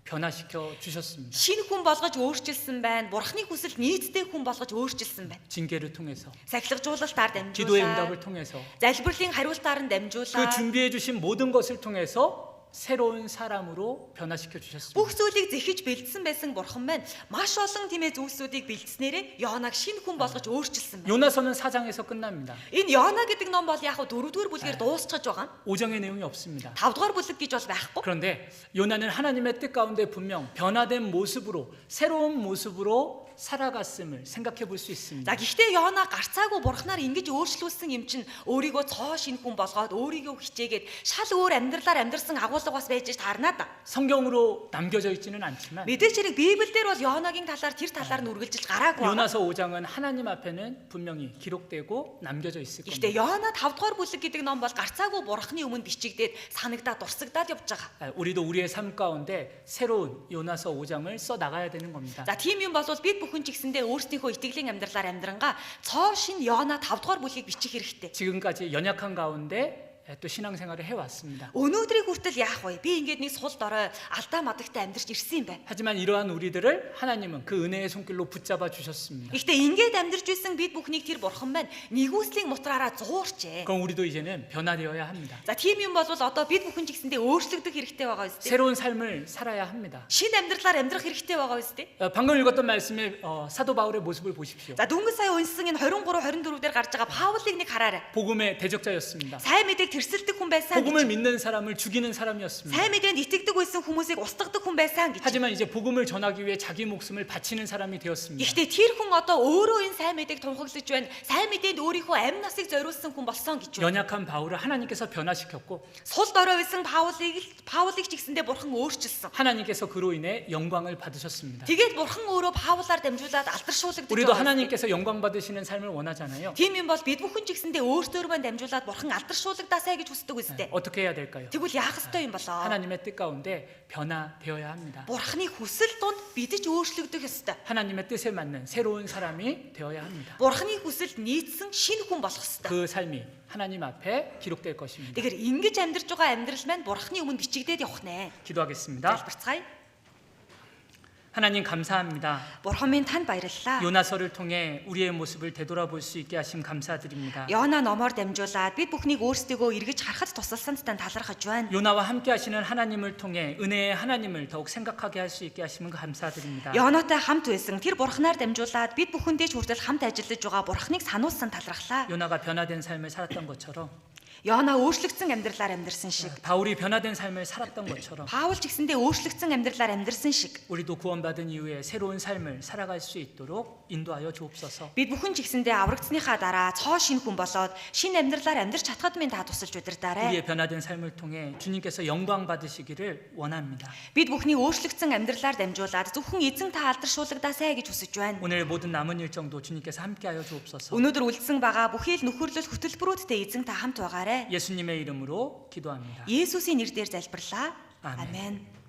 변화시켜 주셨습니다. Шинэ хүн болгож өөрчилсөн байна. Бурхны хүсэл нийтдээ хүн болгож өөрчилсөн байна. 징계를 통해서 Сахилгажуулалтаар 기도의 дамжуулаад, 응답을 통해서 залбирлын хариултаар нь 그 дамжуулаад 준비해 주신 모든 것을 통해서 새로운 사람으로 변화시켜 주셨습니다. бүх зүйлийг зэхэж бэлдсэн байсан бурхан маань маш олон тиймээ зүйлсүүдийг бэлдснээрээ Йонаг шинэ хүн болгож өөрчилсөн байна. 요나서는 4장에서 끝납니다. Энэ Йона гэдэг ном бол яг хөө 4-р бүлгээр дуусчихж байгаа. 5장의 내용이 없습니다. 5-р бүлэг гэж бол байхгүй. 그런데 요나는 하나님의 뜻 가운데 분명 변화된 모습으로 새로운 모습으로 살아갔음을 생각해 볼 수 있습니다. За гэхдээ Йона гарцаагүй бурхнаар ингэж өөрчлүүлсэн юм чинь өөрийгөө цоо шинэ хүн болгоод өөрийгөө хичээгээд шал өөр амьдралаар амьдрсан агуулга бас байж таарнаа да. 성경으로 남겨져 있지는 않지만 Мэдээж хэрэг Библиэлд бол Йонагийн талаар тэр талаар нь үргэлжилж гараагүй. 요나서 5장은 하나님 앞에는 분명히 기록되고 남겨져 있을 Гэхдээ 겁니다. Йона 5-р бүлэг гэдэг ном бол гарцаагүй бурхны өмнө бичигдээд санагдаад дурсагдаад явж байгаа. 우리도 우리의 삶 가운데 새로운 요나서 5장을 써 나가야 되는 겁니다. За тийм юм бол бид бүхэн ч гэсэндээ өөрсдийнхөө итгэлийн амьдралаар амьдрангаа цоо шин Йона 5-р бүлгийг бичих хэрэгтэй. 지금까지 연약한 가운데 또 신앙생활을 해왔습니다. Өнөөдрийг хүртэл яах вэ? Би ингээд нэг сул дорой алдаа мадагтай амьдарч ирсэн юм байна. 하지만 이러한 우리들을 하나님은 그 은혜의 손길로 붙잡아 주셨습니다. Гэхдээ ингээд амьдарч байсан бид бүхнийг тэр бурхан маань нэгүслийн мутраараа зуурчээ. 그럼 우리도 이제는 변화되어야 합니다. За тийм юм бол одоо бид бүхэн ч гэсэндээ өөрчлөгдөх хэрэгтэй байгаа үстэй. 새로운 삶을 살아야 합니다. Шинэ амьдралаар амьдрах хэрэгтэй байгаа үстэй. 방금 읽었던 말씀에 사도 바울의 모습을 보십시오. За дөнгөж сая уншсан энэ 23 24 дээр гарч байгаа Паулыг нэг хараарай. 복음의 대적자였습니다. Сайн мэдээг тэрсэлдэг хүн байсан 복음을 гэж. 믿는 사람을 죽이는 사람이었습니다. Сайн мэдээнд итгэдэг байсан хүмүүсийг устгадаг хүн байсан гэж. 하지만 이제 복음을 전하기 위해 자기 목숨을 바치는 사람이 되었습니다. Гэхдээ тэр хүн одоо өөрөө энэ сайн мэдээг тунхаглаж байна. Сайн мэдээнд өөрийнхөө амь насыг зориулсан хүн болсон гэж байна. 연약한 바울을 하나님께서 변화시켰고 Сул дорой байсан Паулыг ч гэсэндээ бурхан өөрчилсөн. 하나님께서 그로 인해 영광을 받으셨습니다. Тэгээд бурхан өөрөө Паулаар дамжуулаад алдаршуулагдаж 우리도 байгаа. 하나님께서 영광 받으시는 삶을 원하잖아요. Тийм юм бол бид бүхэн ч гэсэндээ өөртөө маань дамжуулаад бурхан алдаршуулагдаасай гэж хүсдэг үстэй. 어떻게 해야 될까요? Тэгвэл яах ёстой юм болоо? 하나님의 뜻 가운데 변화되어야 합니다. Бурханы хүсэл донд бид ч өөрчлөгдөх ёстой. 하나님의 뜻에 맞는 새로운 사람이 되어야 합니다. Бурханы хүсэлд нийцсэн шинэ хүн болох ёстой. 그 삶이 하나님 앞에 기록될 것입니다. Тэгэхээр ингэж амьдарч байгаа амьдрал маань бурханы өмнө бичигдээд явах нэ. 기도하겠습니다. Залбирцгаая. 하나님 감사합니다. Бурхан минь танд баярлалаа. 요나서를 통해 우리의 모습을 되돌아볼 수 있게 하심 감사드립니다. Йона номоор дамжуулаад бид бүхнийг өөрсдийгөө эргэж харахад тусалсанд тань талархаж байна. 요나와 함께 하시는 하나님을 통해 은혜의 하나님을 더욱 생각하게 할 수 있게 하시면 감사드립니다. Йонотой хамт байсан тэр бурхнаар дамжуулаад бид бүхэндээ ч хүртэл хамт ажиллаж байгаа бурхныг сануулсан талархлаа. 요나가 변화된 삶을 살았던 것처럼 Йона өөрчлөгдсөн амьдралаар амьдарсан шиг, 바울이 변화된 삶을 살았던 것처럼 Паул ч гэсэндээ өөрчлөгдсөн амьдралаар амьдарсан шиг 우리도 구원받은 이후에 새로운 삶을 살아갈 수 있도록 인도하여 주옵소서. бид бүхэн ч гэсэндээ аврагдсныхаа дараа цоо шин хүн болоод шин амьдралаар амьдарч чадхад минь та тусалж удирдаарай. 우리의 변화된 삶을 통해 주님께서 영광 받으시기를 원합니다. Бид бүхний өөрчлөгдсөн амьдралаар дамжуулаад зөвхөн эзэн та алдаршуулгadaасай гэж хүсэж байна. 오늘 모든 남은 일정도 주님께서 함께하여 주옵소서. Өнөөдөр үлдсэн байгаа бүхий л нөхөрлөл хөтөлбөрүүдтэй эзэн та хамт байгаарай. 예수님의 이름으로 기도합니다. Есүсийн нэрээр залбирлаа. 아멘. Амен.